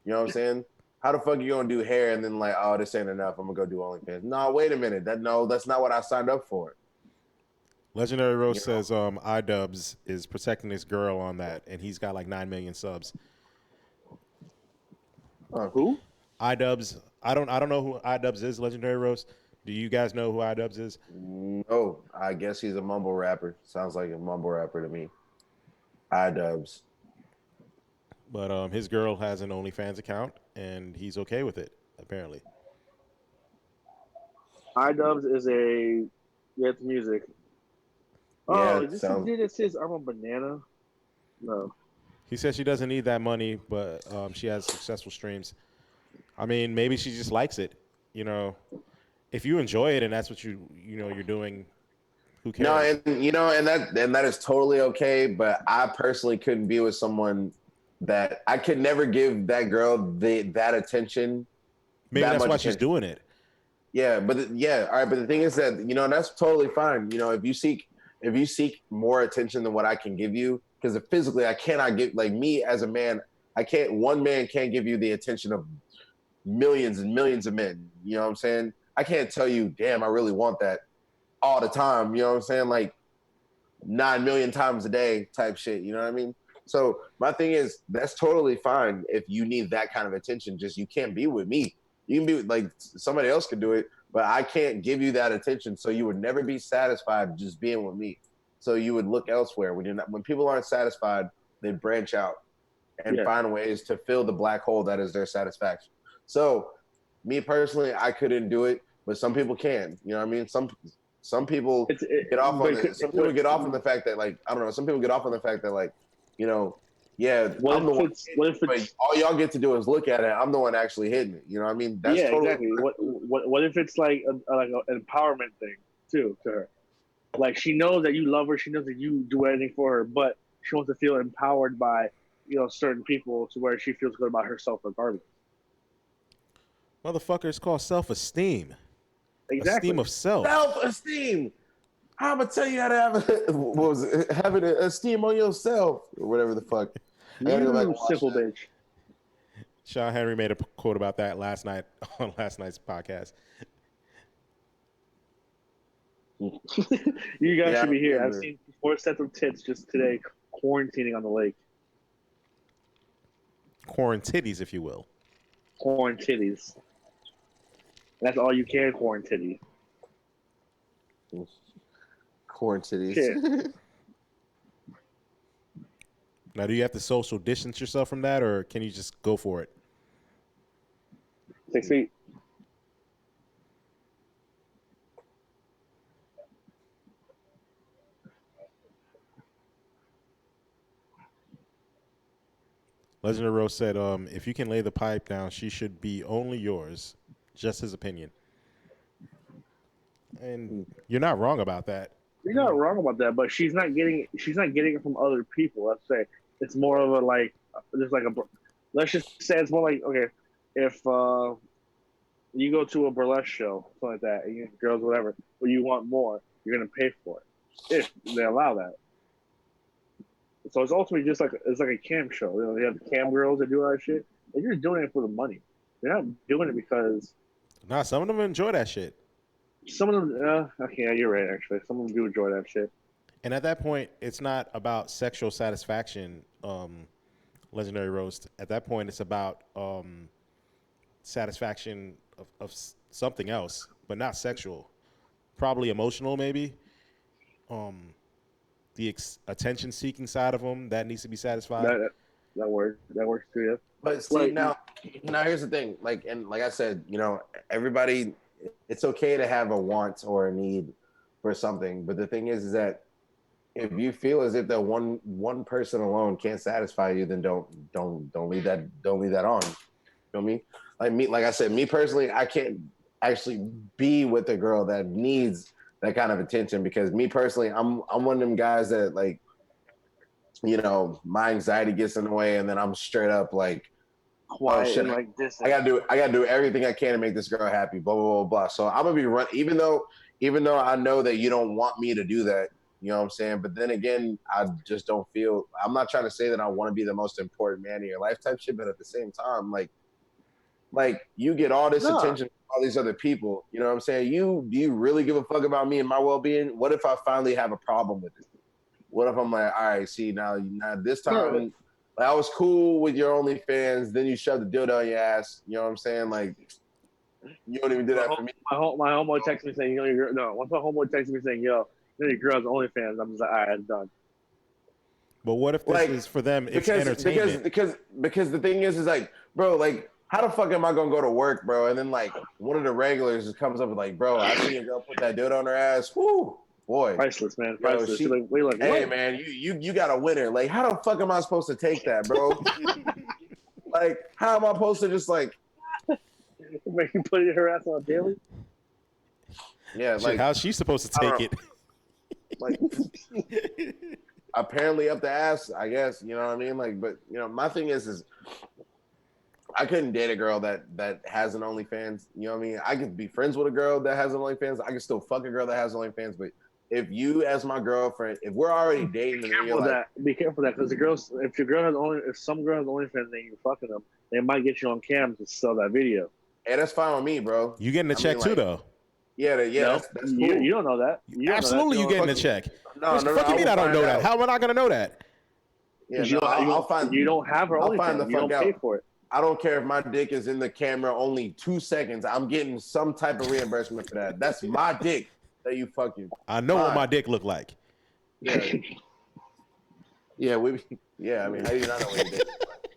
know what I'm saying? How the fuck you gonna do hair and then like, oh, this ain't enough. I'm gonna go do OnlyFans. No, wait a minute. That's not what I signed up for. Legendary Rose says iDubbbz is protecting this girl on that, and he's got like 9 million subs. Who? iDubbbz. I don't know who iDubbbz is. Legendary Rose. Do you guys know who iDubbbz is? No, I guess he's a mumble rapper. Sounds like a mumble rapper to me. iDubbbz. But his girl has an OnlyFans account, and he's okay with it, apparently. iDubbbz is it's music. Yeah, is this the dude that says I'm a banana? No. He says she doesn't need that money, but she has successful streams. I mean, maybe she just likes it. If you enjoy it and that's what you're doing, who cares? No, and that is totally okay. But I personally couldn't be with someone that I could never give that girl that attention. Maybe that's why she's doing it. Yeah, but all right. But the thing is that that's totally fine. If you seek more attention than what I can give you, because physically I cannot give, like, me as a man, one man can't give you the attention of millions and millions of men. You know what I'm saying? I can't tell you, damn, I really want that all the time. You know what I'm saying? Like 9 million times a day type shit. You know what I mean? So my thing is, that's totally fine if you need that kind of attention. Just you can't be with me. You can be with, like, somebody else could do it, but I can't give you that attention. So you would never be satisfied just being with me. So you would look elsewhere. When people aren't satisfied, they branch out and find ways to fill the black hole that is their satisfaction. So me personally, I couldn't do it, but some people can. You know what I mean? Some people get off on it. Some people get off on the fact that, like, I don't know. Some people get off on the fact that, like, I'm the one. But all y'all get to do is look at it. I'm the one actually hitting it. You know what I mean? That's totally exactly. What if it's like an empowerment thing too to her? Like, she knows that you love her. She knows that you do anything for her, but she wants to feel empowered by certain people to where she feels good about herself regardless. Motherfucker, it's called self-esteem. Exactly. Esteem of self. Self-esteem. I'm gonna tell you how to have an esteem on yourself or whatever the fuck. You simple bitch. Sean Henry made a quote about that last night on last night's podcast. You guys should be here. I've seen 4 sets of tits just today quarantining on the lake. Quarantitties, if you will. Quarantitties. That's all you can, quarantitty. Quarantitties. Now, do you have to social distance yourself from that, or can you just go for it? 6 feet. Legendary Rose said, if you can lay the pipe down, she should be only yours. just his opinion. And you're not wrong about that. You're not wrong about that, but she's not getting it from other people. Let's say it's more of a like, just like a. Let's just say it's more like, okay, if you go to a burlesque show, something like that, and you girls, whatever, but you want more, you're gonna pay for it if they allow that. So it's ultimately just like a cam show. You know, they have cam girls that do all that shit. And you're doing it for the money. You're not doing it because. Nah, some of them enjoy that shit. Some of them, okay, yeah, you're right. Actually, some of them do enjoy that shit. And at that point, it's not about sexual satisfaction. Legendary Roast. At that point, it's about satisfaction of something else, but not sexual. Probably emotional, maybe. The attention-seeking side of them that needs to be satisfied. That works. That works too. Yeah. But see, now here's the thing. Like I said, you know, everybody, it's okay to have a want or a need for something. But the thing is that if you feel as if that one person alone can't satisfy you, then don't leave that on. You feel me? Like I said, me personally, I can't actually be with a girl that needs that kind of attention, because me personally, I'm one of them guys that, like, you know, my anxiety gets in the way, and then I'm straight up like, quiet, oh, shit, like this. I gotta do everything I can to make this girl happy. Blah blah blah blah. So I'm gonna be run, even though I know that you don't want me to do that. You know what I'm saying? But then again, I just don't feel. I'm not trying to say that I want to be the most important man in your life type shit, but at the same time, like you get all this attention from all these other people. You know what I'm saying? Do you really give a fuck about me and my well-being? What if I finally have a problem with it? What if I'm like, all right, see, now this time, like, I was cool with your OnlyFans, then you shoved the dildo on your ass. You know what I'm saying? Like, you don't even do that for me. My homeboy texted me saying, you know, your girl. No, once my homeboy texted me saying, yo, you know, your girl's OnlyFans, I'm just like, all right, it's done. But what if this is for them? It's entertainment. Because the thing is like, bro, like, how the fuck am I gonna go to work, bro? And then like one of the regulars just comes up with like, bro, I see your girl put that dildo on her ass. Whoo, boy, priceless, man. Priceless. Yo, hey, man, you got a winner. Like, how the fuck am I supposed to take that, bro? Like, how am I supposed to just like make you put her ass on daily? Yeah, like, how's she supposed to take it? Like, apparently up the ass, I guess. You know what I mean? Like, but you know, my thing is I couldn't date a girl that has an OnlyFans. You know what I mean? I could be friends with a girl that has an OnlyFans. I can still fuck a girl that has an OnlyFans. But if you, as my girlfriend, if we're already dating, be careful with that. Be careful with that, because if some girl has OnlyFans and you're fucking them, they might get you on cam to sell that video. Hey, that's fine with me, bro. You getting a check too, though. Yeah, no, that's cool. You don't know that. Absolutely, you getting a check. No, fuck you mean I don't know that? How am I not gonna know that? Yeah, I'll find. You don't have her OnlyFans. You don't pay for it. I don't care if my dick is in the camera only 2 seconds. I'm getting some type of reimbursement for that. That's my dick that you fucking. I know what my dick look like. Yeah. Yeah, I mean, how do you not know what your dick looks like?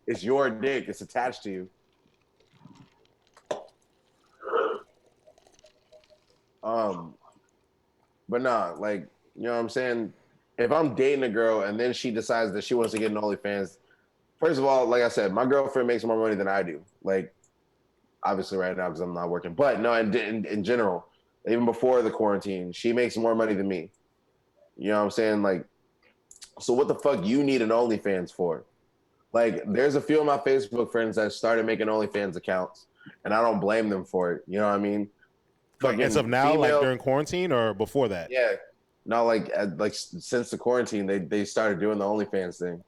It's your dick. It's attached to you. But nah, like, you know what I'm saying? If I'm dating a girl and then she decides that she wants to get an OnlyFans, first of all, like I said, my girlfriend makes more money than I do. Like, obviously right now because I'm not working. But no, in general, even before the quarantine, she makes more money than me. You know what I'm saying? Like, so what the fuck you need an OnlyFans for? Like, there's a few of my Facebook friends that started making OnlyFans accounts, and I don't blame them for it. You know what I mean? Like, as of now, like during quarantine or before that? Yeah. No, like since the quarantine, they started doing the OnlyFans thing.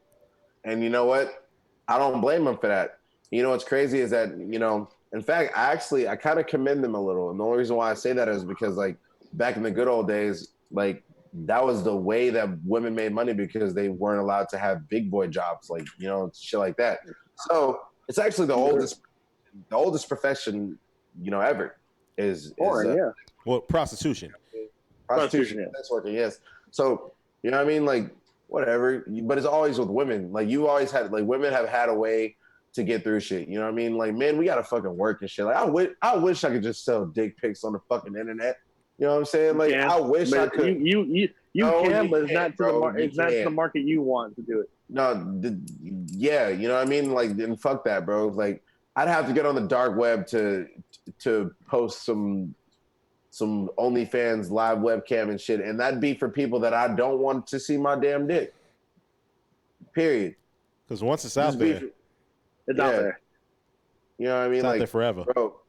And you know what? I don't blame them for that. You know what's crazy is that, you know, in fact, I kind of commend them a little. And the only reason why I say that is because, like, back in the good old days, like, that was the way that women made money, because they weren't allowed to have big boy jobs, like, you know, shit like that. So it's actually the oldest profession, you know, ever is well, prostitution. Prostitution, yeah. Sex working, yes. So, you know what I mean? Like, whatever. But it's always with women. Like, you always had, like, women have had a way to get through shit. You know what I mean? Like, man, we gotta fucking work and shit. Like, I wish I could just sell dick pics on the fucking internet. You know what I'm saying? Like, I wish I could. You can, but it's not to the market. It's not to the market you want to do it. No, yeah, you know what I mean? Like, then fuck that, bro. Like, I'd have to get on the dark web to post some OnlyFans live webcam and shit, and that'd be for people that I don't want to see my damn dick. Period. Because once it's out there, it's out there. You know what I mean? It's out there forever, bro.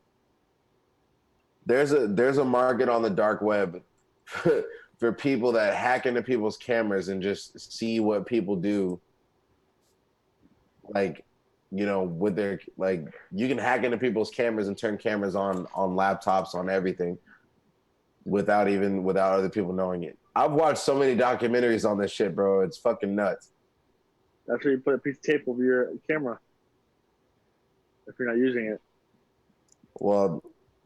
There's a market on the dark web for people that hack into people's cameras and just see what people do. Like, you know, with their you can hack into people's cameras and turn cameras on laptops, on everything, without other people knowing it. I've watched so many documentaries on this shit, bro. It's fucking nuts. That's where you put a piece of tape over your camera if you're not using it. Well,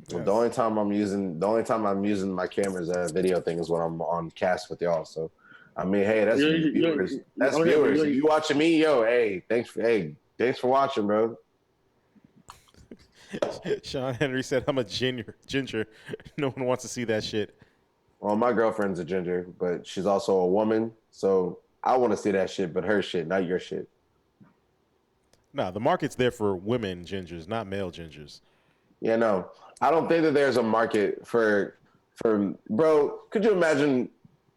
the only time I'm using my camera as a video thing is when I'm on cast with y'all. So, I mean, hey, that's viewers. That's viewers. If you watching me, yo, hey, thanks for watching, bro. Sean Henry said, "I'm a ginger. No one wants to see that shit." Well, my girlfriend's a ginger, but she's also a woman, so I want to see that shit, but her shit, not your shit. No, the market's there for women gingers, not male gingers. Yeah, no. I don't think that there's a market for bro, could you imagine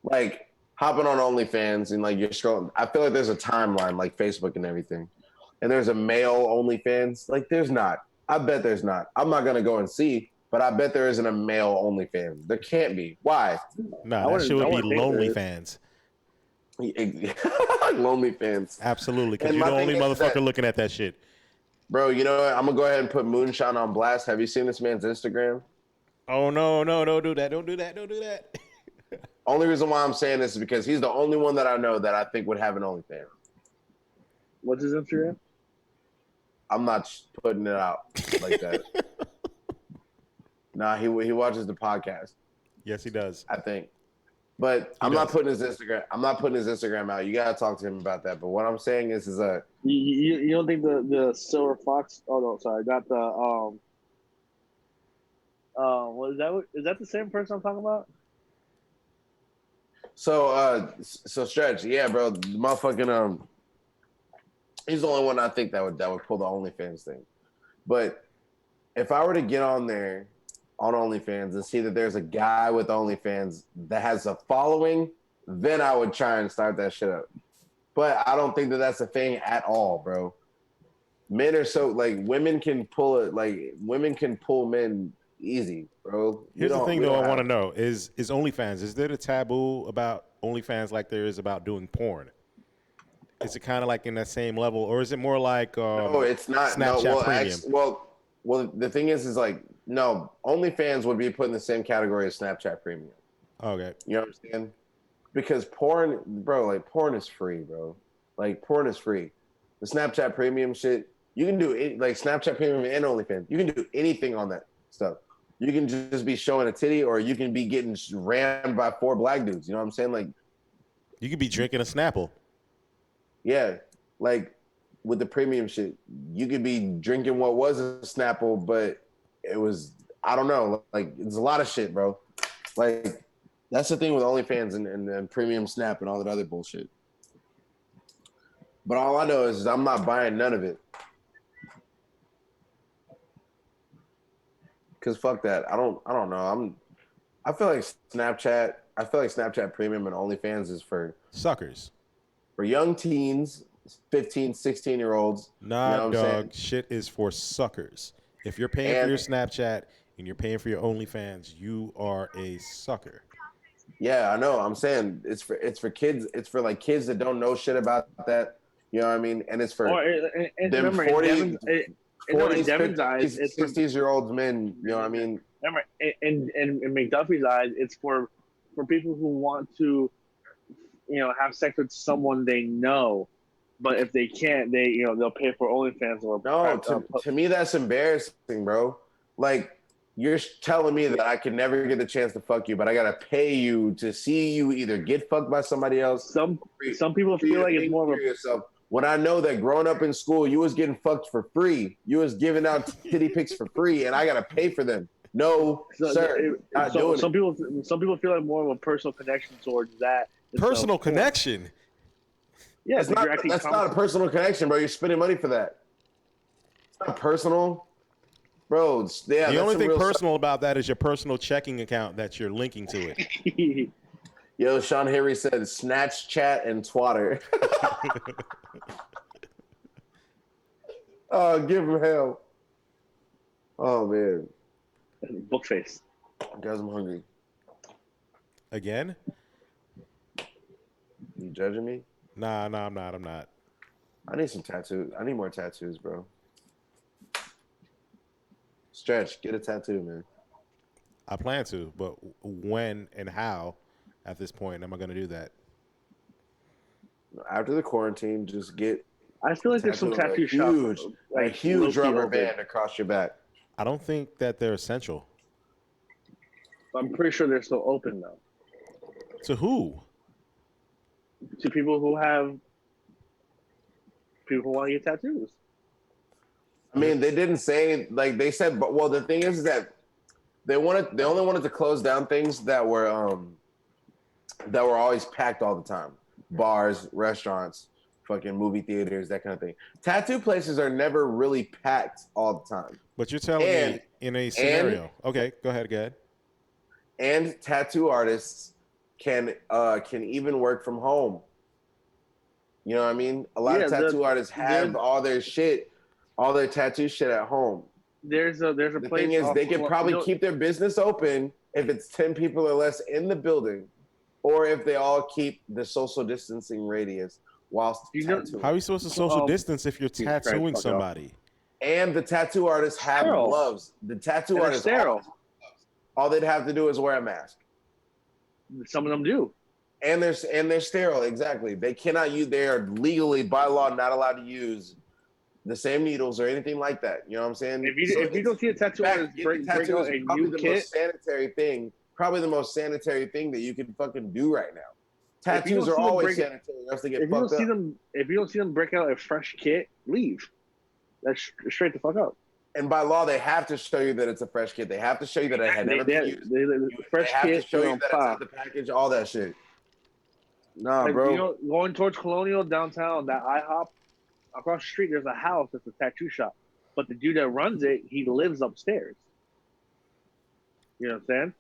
like hopping on OnlyFans and like you're scrolling? I feel like there's a timeline like Facebook and everything. And there's a male OnlyFans. Like there's not. I bet there's not. I'm not gonna go and see, but I bet there isn't a male OnlyFans. There can't be. Why? No, that shit would be lonely fans. Lonely fans. Absolutely, because you're the only motherfucker looking at that shit. Bro, you know what? I'm gonna go ahead and put Moonshine on blast. Have you seen this man's Instagram? Oh no, don't do that. Only reason why I'm saying this is because he's the only one that I know that I think would have an OnlyFans. What's his Instagram? I'm not putting it out like that. Nah, he watches the podcast. Yes, he does. I think. But I'm not putting his Instagram out. You gotta talk to him about that. But what I'm saying is you don't think the silver fox? Oh no, sorry, got the what is that? Is that the same person I'm talking about? So Stretch, yeah, bro, the motherfucking he's the only one I think that would pull the OnlyFans thing. But if I were to get on there on OnlyFans and see that there's a guy with OnlyFans that has a following, then I would try and start that shit up. But I don't think that that's a thing at all, bro. Men are so like women can pull men easy, bro. Here's the thing, though. I want to know is OnlyFans. Is there a taboo about OnlyFans like there is about doing porn? Is it kind of like in that same level, or is it more like no, it's not. Snapchat Premium? Well, the thing is like no, OnlyFans would be put in the same category as Snapchat Premium. Okay, you know what I'm saying? Because porn, bro, like porn is free, bro. Like porn is free. The Snapchat Premium shit, you can do it like Snapchat Premium and OnlyFans. You can do anything on that stuff. You can just be showing a titty, or you can be getting rammed by 4 black dudes. You know what I'm saying? Like, you could be drinking a Snapple. Yeah, like with the premium shit, you could be drinking what was a Snapple, but it was, I don't know, like it's a lot of shit, bro. Like that's the thing with OnlyFans and premium Snap and all that other bullshit. But all I know is I'm not buying none of it. Cause fuck that. I don't know. I feel like Snapchat Premium and OnlyFans is for suckers. For young teens, 15, 16-year-olds. Nah, you know dog. Shit is for suckers. If you're paying for your Snapchat and you're paying for your OnlyFans, you are a sucker. Yeah, I know. I'm saying it's for kids. It's for like kids that don't know shit about that. You know what I mean? And it's for them 40s, 60s-year-olds men. You know what I mean? Remember, in McDuffie's eyes, it's for people who want to, have sex with someone they know, but if they can't, they'll pay for OnlyFans or no. To me, that's embarrassing, bro. Like you're telling me that I can never get the chance to fuck you, but I gotta pay you to see you either get fucked by somebody else. Some people feel like it's more of a yourself. When I know that growing up in school, you was getting fucked for free, you was giving out titty pics for free, and I gotta pay for them. No, sir. Some people feel like more of a personal connection towards that. Personal connection. Yeah, that's not a personal connection, bro. You're spending money for that. It's Personal, bro. Yeah, The that's only some thing real personal about that is your personal checking account that you're linking to it. Yo, Sean Henry said snatch, chat, and twatter. Oh, give him hell. Oh man, Book face. guys, I'm hungry. Again? You judging me? Nah, I'm not. I need some tattoos. I need more tattoos, bro. Stretch, get a tattoo, man. I plan to, but when and how at this point am I going to do that? After the quarantine, just get I feel like there's some tattoo huge, shops, a huge rubber open. band across your back. I don't think that they're essential. I'm pretty sure they're still open though. To who? To people who want to get tattoos. I mean, they didn't say like they said, but well, the thing is that they only wanted to close down things that were always packed all the time. Bars, restaurants, fucking movie theaters, that kind of thing. Tattoo places are never really packed all the time. But you're telling me in a scenario. Okay, go ahead. And tattoo artists can even work from home. You know what I mean? A lot of tattoo artists have all their tattoo shit at home. There's a place. The thing is, they could probably keep their business open if it's 10 people or less in the building, or if they all keep the social distancing radius whilst tattooing. How are you supposed to social distance if you're tattooing somebody? And the tattoo artists have gloves. The tattoo artists all they'd have to do is wear a mask. Some of them do. And they're sterile, exactly. They cannot use. They are legally by law not allowed to use the same needles or anything like that. You know what I'm saying? If you don't see a tattoo artist break out a new kit, probably the most sanitary thing that you can fucking do right now. Tattoos are always sanitary, else they get fucked up. If you don't see them break out a fresh kit, leave. That's straight the fuck up. And by law, they have to show you that it's a fresh kit. They have to show you that it had never been used. They have to show you that it's in the package, all that shit. Nah, bro. You know, going towards Colonial downtown, that IHOP, across the street, there's a house that's a tattoo shop. But the dude that runs it, he lives upstairs. You know what I'm saying?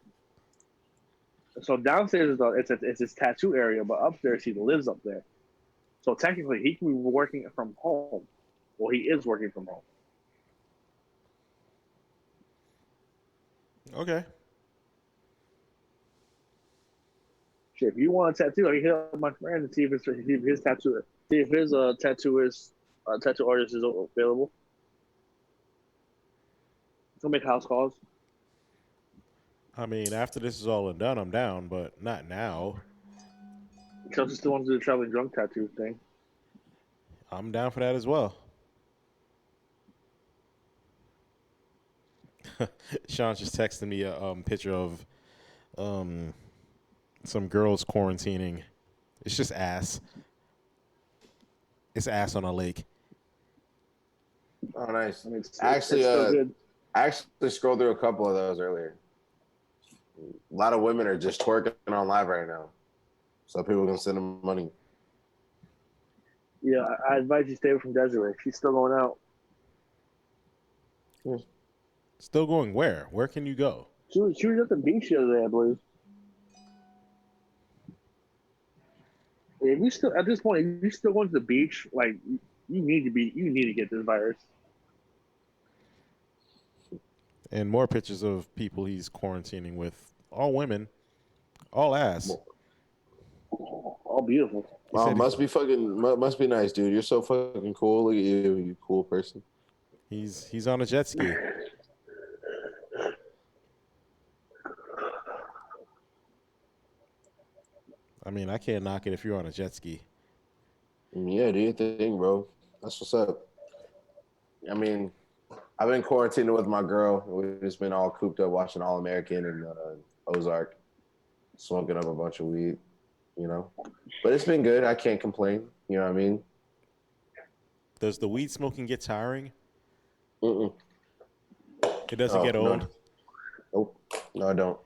So downstairs it's his tattoo area, but upstairs he lives up there. So technically, he can be working from home. Well, he is working from home. Okay. Shit, if you want a tattoo, I can hit up my friend and see if his tattoo tattoo artist is available. He'll make house calls. I mean, after this is all done, I'm down, but not now. Chelsea still wants to do the traveling drunk tattoo thing. I'm down for that as well. Sean's just texting me a picture of some girls quarantining. It's just ass. It's ass on a lake. Oh, nice. I actually scrolled through a couple of those earlier. A lot of women are just twerking on live right now, so people can send them money. Yeah, I advise you stay away from Desiree. She's still going out. Still going where? Where can you go? She was at the beach the other day, I believe. If you still at this point, if you still going to the beach, like you need to get this virus. And more pictures of people he's quarantining with. All women, all ass. All beautiful. Wow, must be nice, dude. You're so fucking cool. Look at you, you cool person. He's on a jet ski. I mean, I can't knock it if you're on a jet ski. Yeah, do your thing, bro. That's what's up. I mean, I've been quarantining with my girl. We've just been all cooped up watching All American and Ozark, smoking up a bunch of weed, you know. But it's been good. I can't complain. You know what I mean? Does the weed smoking get tiring? Mm-mm. It doesn't get old? Nope. No, I don't.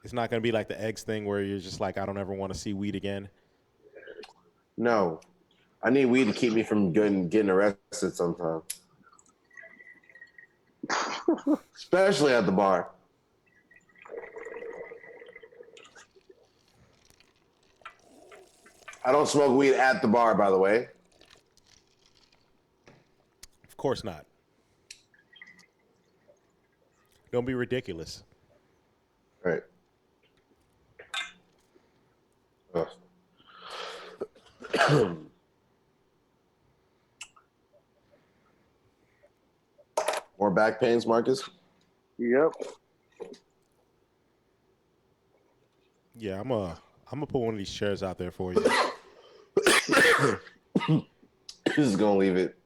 It's not going to be like the eggs thing where you're just like, I don't ever want to see weed again? No. I need weed to keep me from getting arrested sometimes. Especially at the bar. I don't smoke weed at the bar, by the way. Of course not. Don't be ridiculous. Right. More back pains, Marcus? Yep. Yeah, I'm gonna put one of these chairs out there for you. Just gonna leave it.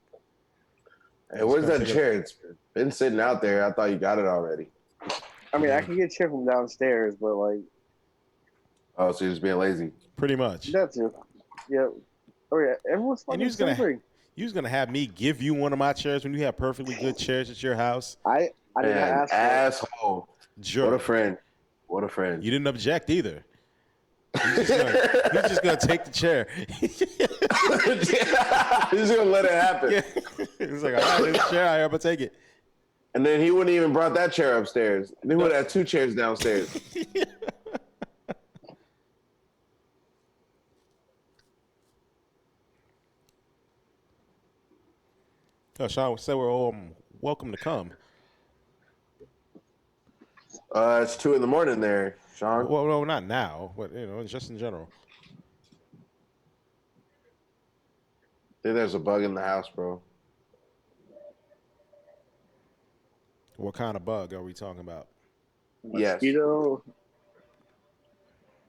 Hey, where's that chair? It's been sitting out there. I thought you got it already. I mean, I can get a chair from downstairs, but like. Oh, so you're just being lazy. Pretty much. That's it. Yep. Oh yeah, everyone's fucking you was gonna have me give you one of my chairs when you have perfectly good chairs at your house. I did not ask. Asshole. Jerk. What a friend. What a friend. You didn't object either. He's just gonna take the chair. He's just gonna let it happen. Yeah. He's like, I got this chair. I'm gonna take it. And then he wouldn't even brought that chair upstairs. They would have 2 chairs downstairs. Oh, Sean said we're all welcome to come. It's 2 a.m. there, Sean. Well, no, not now, but just in general. I think there's a bug in the house, bro. What kind of bug are we talking about? Mosquito.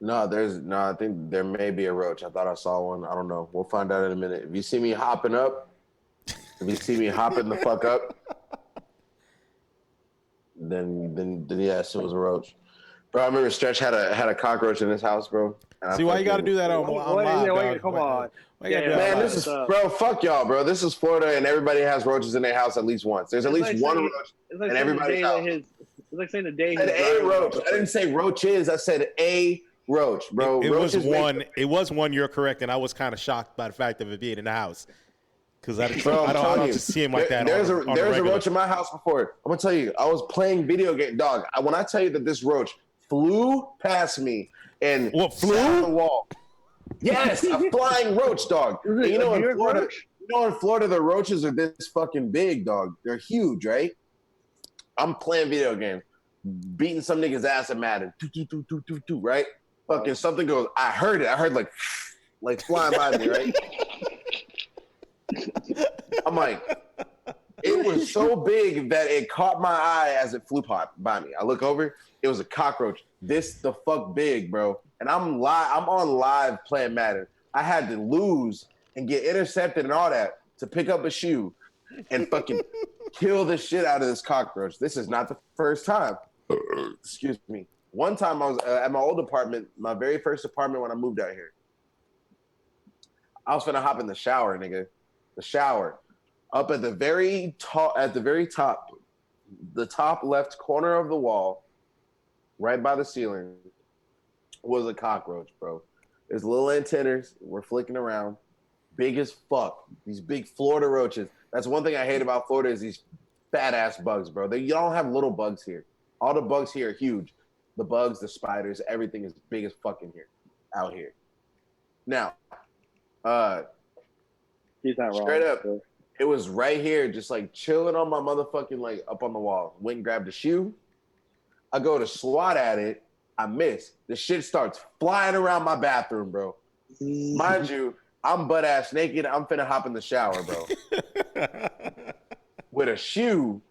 Yes. No, I think there may be a roach. I thought I saw one. I don't know. We'll find out in a minute. If you see me hopping up, the fuck up, then yes, it was a roach. Bro, I remember Stretch had a cockroach in his house, bro. See, why you got to do that on live, dog? Come on. Man, this is, bro, fuck y'all, bro. This is Florida, and everybody has roaches in their house at least once. There's at least one roach in everybody's house. It's like saying the day. I said a roach. I didn't say roaches. I said a roach, bro. It was one. It was one. You're correct, and I was kind of shocked by the fact of it being in the house. Because I don't just see him like that. There's a roach in my house before. I'm gonna tell you, I was playing video game, dog. When I tell you that this roach flew past me and flew on the wall. Yes, a flying roach, dog. And in Florida, the roaches are this fucking big, dog. They're huge, right? I'm playing video games, beating some nigga's ass at Madden, right? Fucking something goes. I heard it. I heard like flying by me, right? I'm like, it was so big that it caught my eye as it flew by me. I look over, it was a cockroach. This the fuck big, bro. And I'm on live playing Madden. I had to lose and get intercepted and all that to pick up a shoe and fucking kill the shit out of this cockroach. This is not the first time. Excuse me. One time I was at my old apartment, my very first apartment when I moved out here. I was finna hop in the shower, nigga. The shower. Up at the very top, the top left corner of the wall, right by the ceiling, was a cockroach, bro. His little antennas were flicking around, big as fuck. These big Florida roaches. That's one thing I hate about Florida is these fat ass bugs, bro. You don't have little bugs here. All the bugs here are huge. The bugs, the spiders, everything is big as fucking here, out here. Now, he's not wrong. Straight up, it was right here, just like chilling on my motherfucking like up on the wall. Went and grabbed a shoe. I go to swat at it. I miss. The shit starts flying around my bathroom, bro. Mind you, I'm butt ass naked. I'm finna hop in the shower, bro. With a shoe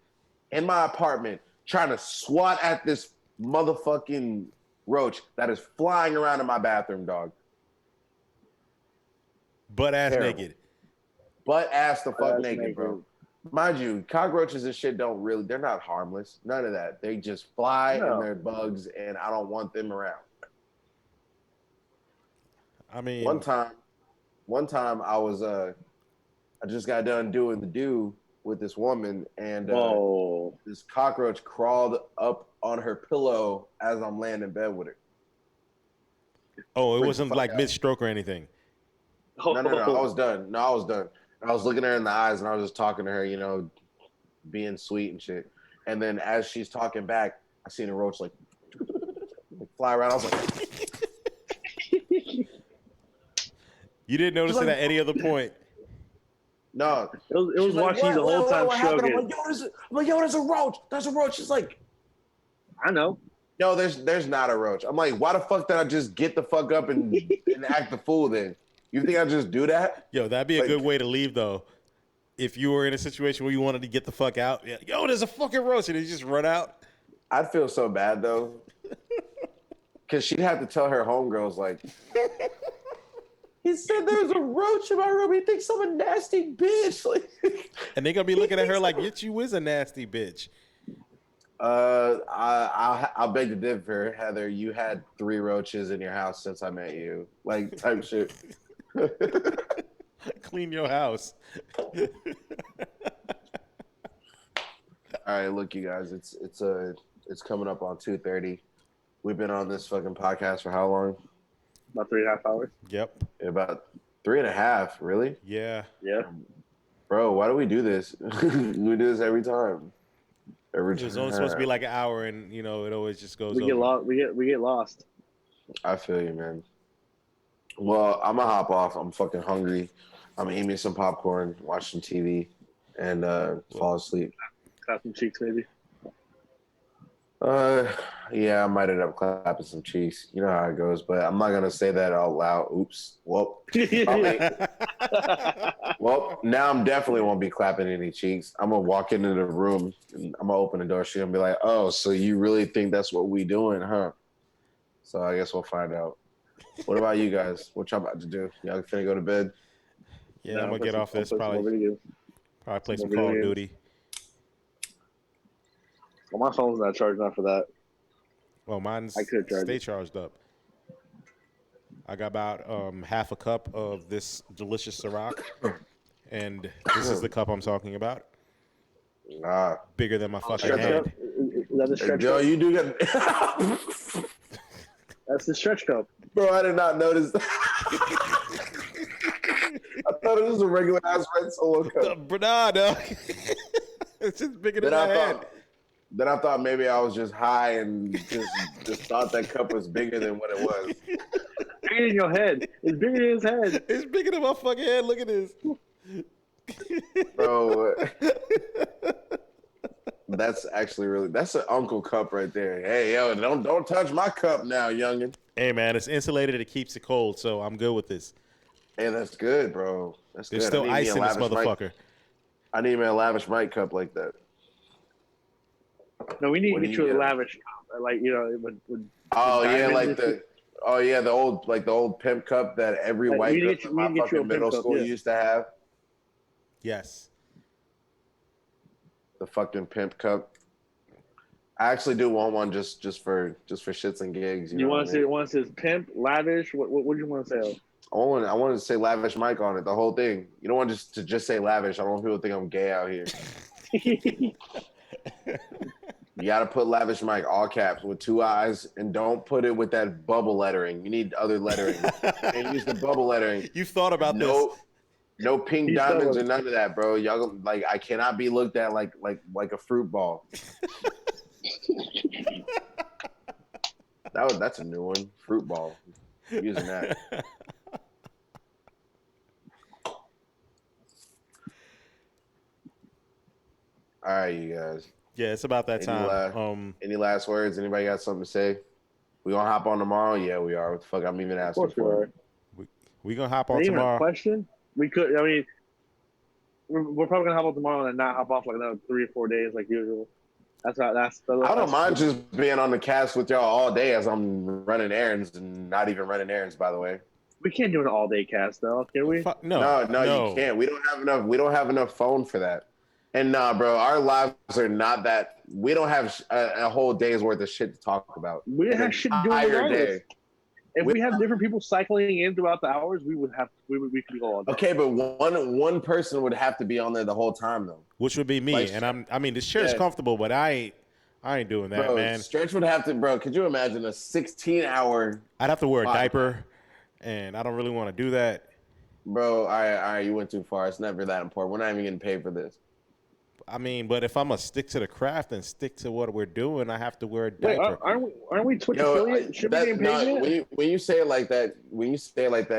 in my apartment, trying to swat at this motherfucking roach that is flying around in my bathroom, dog. Butt ass naked. Butt ass the fuck naked, bro. Mind you, cockroaches and shit they're not harmless. None of that. They just fly and they're bugs, and I don't want them around. I mean, one time I was I just got done doing the do with this woman, and this cockroach crawled up on her pillow as I'm laying in bed with her. Oh, it wasn't like mid-stroke or anything. No, I was done. I was done. I was looking her in the eyes and I was just talking to her, being sweet and shit. And then as she's talking back, I seen a roach like fly around. I was like, You didn't notice it at any other point. no. It was watching you the whole time stroking. I'm like, yo, there's a roach. There's a roach. She's like, I know. no, there's not a roach. I'm like, why the fuck did I just get the fuck up and act the fool then? You think I just do that? Yo, that'd be a good way to leave though. If you were in a situation where you wanted to get the fuck out, yo, there's a fucking roach, and you just run out. I'd feel so bad though, because she'd have to tell her homegirls like, he said there's a roach in my room. He thinks I'm a nasty bitch. Like, and they're gonna be looking at her like, "Bitch, you is a nasty bitch." I'll beg to differ, Heather. You had 3 roaches in your house since I met you, like type shit. Clean your house. All right, look, you guys, it's coming up on 2:30. We've been on this fucking podcast for how long? About 3.5 hours. Yep. About 3.5, really? Yeah. Yeah. Bro, why do we do this? We do this every time. Every time. It was only supposed to be like an hour, and it always just goes. We get over. lost. We get lost. I feel you, man. Well, I'm gonna hop off. I'm fucking hungry. I'm gonna eat me some popcorn, watch some TV, and fall asleep. Clap some cheeks, maybe. Yeah, I might end up clapping some cheeks. You know how it goes, but I'm not gonna say that out loud. Oops. Well, now I'm definitely won't be clapping any cheeks. I'm gonna walk into the room and I'm gonna open the door. She's gonna be like, "Oh, so you really think that's what we doing, huh?" So I guess we'll find out. What about you guys? What y'all about to do? Y'all finna go to bed? Yeah, I'm gonna get off this. Probably play some Call of Duty. Well, my phone's not charged enough for that. Well, mine's stay charged up. I got about half a cup of this delicious Ciroc, and this is the cup I'm talking about. Bigger than my fucking head. Is that the stretch Yo, cup? you do get. That's the stretch cup. Bro, I did not notice that. I thought it was a regular ass red Solo cup. Nah, no. It's just bigger than my head. Then I thought maybe I was just high and just thought that cup was bigger than what it was. Bigger than your head. It's bigger than his head. It's bigger than my fucking head. Look at this. Bro, that's actually that's an uncle cup right there. Hey, yo, don't touch my cup now, youngin. Hey, man, it's insulated. It keeps it cold, so I'm good with this. Hey, that's good, bro. That's There's good. still ice in this motherfucker. I need me a lavish mic cup like that. No, we need to get you a lavish cup. Like, the old pimp cup that every white girl in my fucking middle school used to have. Yes. The fucking pimp cup. I actually do want one just for shits and gigs. You want to say pimp, lavish? What do you want to say? I wanted to say lavish mic on it, the whole thing. You don't want to just say lavish. I don't want people to think I'm gay out here. You got to put lavish mic all caps with 2 eyes, and don't put it with that bubble lettering. You need other lettering. And use the bubble lettering. You thought about this. No pink diamonds or none of that, bro. Y'all I cannot be looked at like a fruit ball. That's a new one. Fruit ball. I'm using that. All right, you guys. Yeah, it's about that time. Any last words? Anybody got something to say? We gonna hop on tomorrow? Yeah, we are. What the fuck? I'm even asking for it. We gonna hop on tomorrow. Question? We could. I mean, we're probably gonna hop on tomorrow and not hop off like another 3 or 4 days like usual. I don't mind just being on the cast with y'all all day as I'm running errands and not even running errands. By the way, we can't do an all day cast though, can we? No, you can't. We don't have enough phone for that. And nah, bro, our lives are not that. We don't have a whole day's worth of shit to talk about. We don't have shit to do regardless. If we have different people cycling in throughout the hours, we could go all day. Okay, but one person would have to be on there the whole time though. Which would be me. And I mean, this chair is comfortable, but I ain't doing that, bro, man. Stretch would have to, bro. Could you imagine a 16-hour? I'd have to wear a diaper, and I don't really want to do that. Bro, all right, you went too far. It's never that important. We're not even getting paid for this. I mean, but if I'm gonna stick to the craft and stick to what we're doing, I have to wear a Wait, diaper. aren't we Twitch affiliate? Should we get paid? When you say it like that,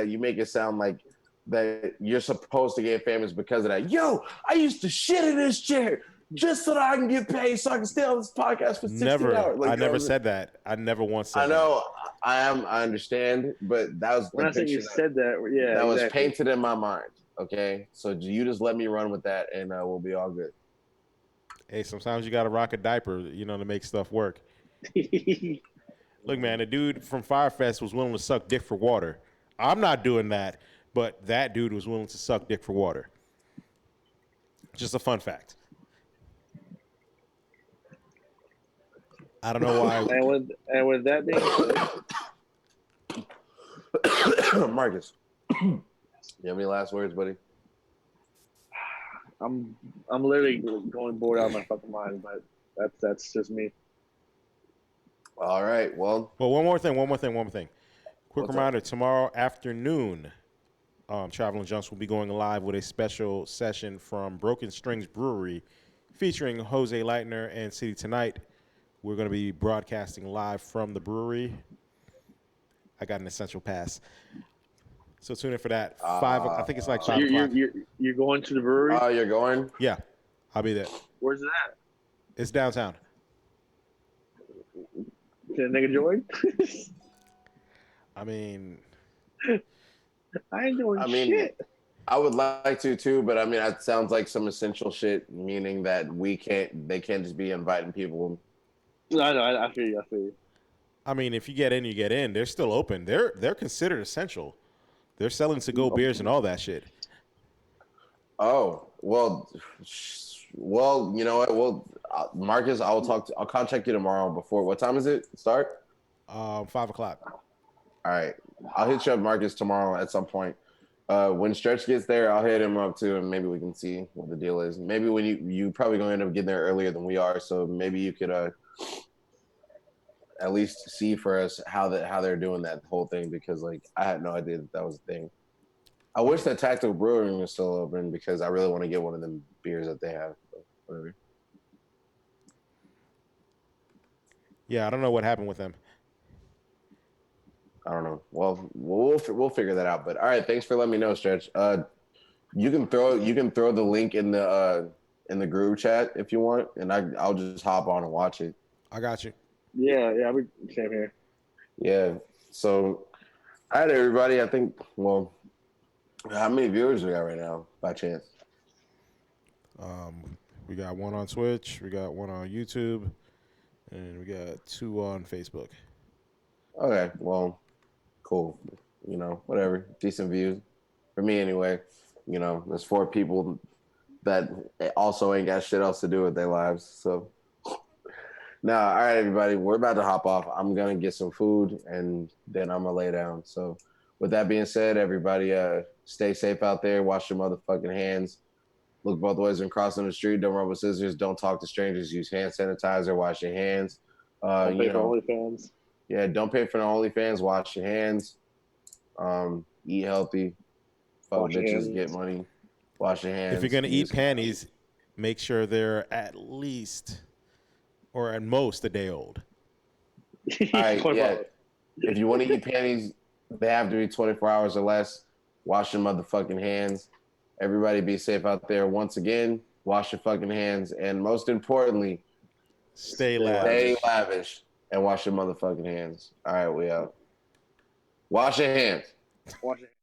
you make it sound like that you're supposed to get famous because of that. Yo, I used to shit in this chair just so that I can get paid, so I can stay on this podcast for 16 hours. I never said that. I never once said that. I know. I understand, but that was when I think you said that. Yeah, that was exactly. painted in my mind. Okay, so you just let me run with that, and we'll be all good. Hey, sometimes you gotta rock a diaper, to make stuff work. Look, man, the dude from Firefest was willing to suck dick for water. I'm not doing that, but that dude was willing to suck dick for water. Just a fun fact. I don't know why. and with that being said, Marcus, you have any last words, buddy? I'm literally going bored out of my fucking mind, but that's just me. All right. Well, one more thing. Quick reminder: tomorrow afternoon, Traveling Junks will be going live with a special session from Broken Strings Brewery, featuring Jose Leitner and City Tonight. We're going to be broadcasting live from the brewery. I got an essential pass. So tune in for that. I think it's like 5 o'clock. You're going to the brewery? You're going? Yeah, I'll be there. Where's it at? It's downtown. Can a nigga join? I mean, I ain't doing shit. I would like to too, but I mean, it sounds like some essential shit, meaning that they can't just be inviting people. No, I feel you. I mean, if you get in, you get in. They're still open. They're considered essential. They're selling to-go beers and all that shit. Oh, well, you know what? Well, Marcus, I'll contact you tomorrow before. What time is it start? 5 o'clock. All right. I'll hit you up, Marcus, tomorrow at some point. When Stretch gets there, I'll hit him up too, and maybe we can see what the deal is. Maybe when you probably going to end up getting there earlier than we are, so maybe you could at least see for us how they're doing that whole thing, because like I had no idea that was a thing. I wish that Tactical Brewing was still open because I really want to get one of them beers that they have. But whatever. Yeah, I don't know what happened with them. I don't know. Well, we'll figure that out. But all right, thanks for letting me know, Stretch. You can throw the link in the group chat if you want, and I'll just hop on and watch it. I got you. Yeah, we same here. Yeah. So, all right, everybody. I think. Well, how many viewers we got right now, by chance? We got one on Twitch, we got one on YouTube, and we got 2 on Facebook. Okay. Well, cool. Whatever. Decent views for me, anyway. There's 4 people that also ain't got shit else to do with their lives. So. All right, everybody, we're about to hop off. I'm going to get some food, and then I'm going to lay down. So with that being said, everybody, stay safe out there. Wash your motherfucking hands. Look both ways when crossing the street. Don't run with scissors. Don't talk to strangers. Use hand sanitizer. Wash your hands. Don't pay for OnlyFans. Yeah, don't pay for the OnlyFans. Wash your hands. Eat healthy. Fuck bitches. Get money. Wash your hands. If you're going to eat panties, make sure they're at least... or at most a day old. All right, yeah. If you want to eat panties, they have to be 24 hours or less. Wash your motherfucking hands. Everybody be safe out there. Once again, wash your fucking hands. And most importantly, stay lavish. Stay lavish and wash your motherfucking hands. All right, we out. Wash your hands. Wash your hands.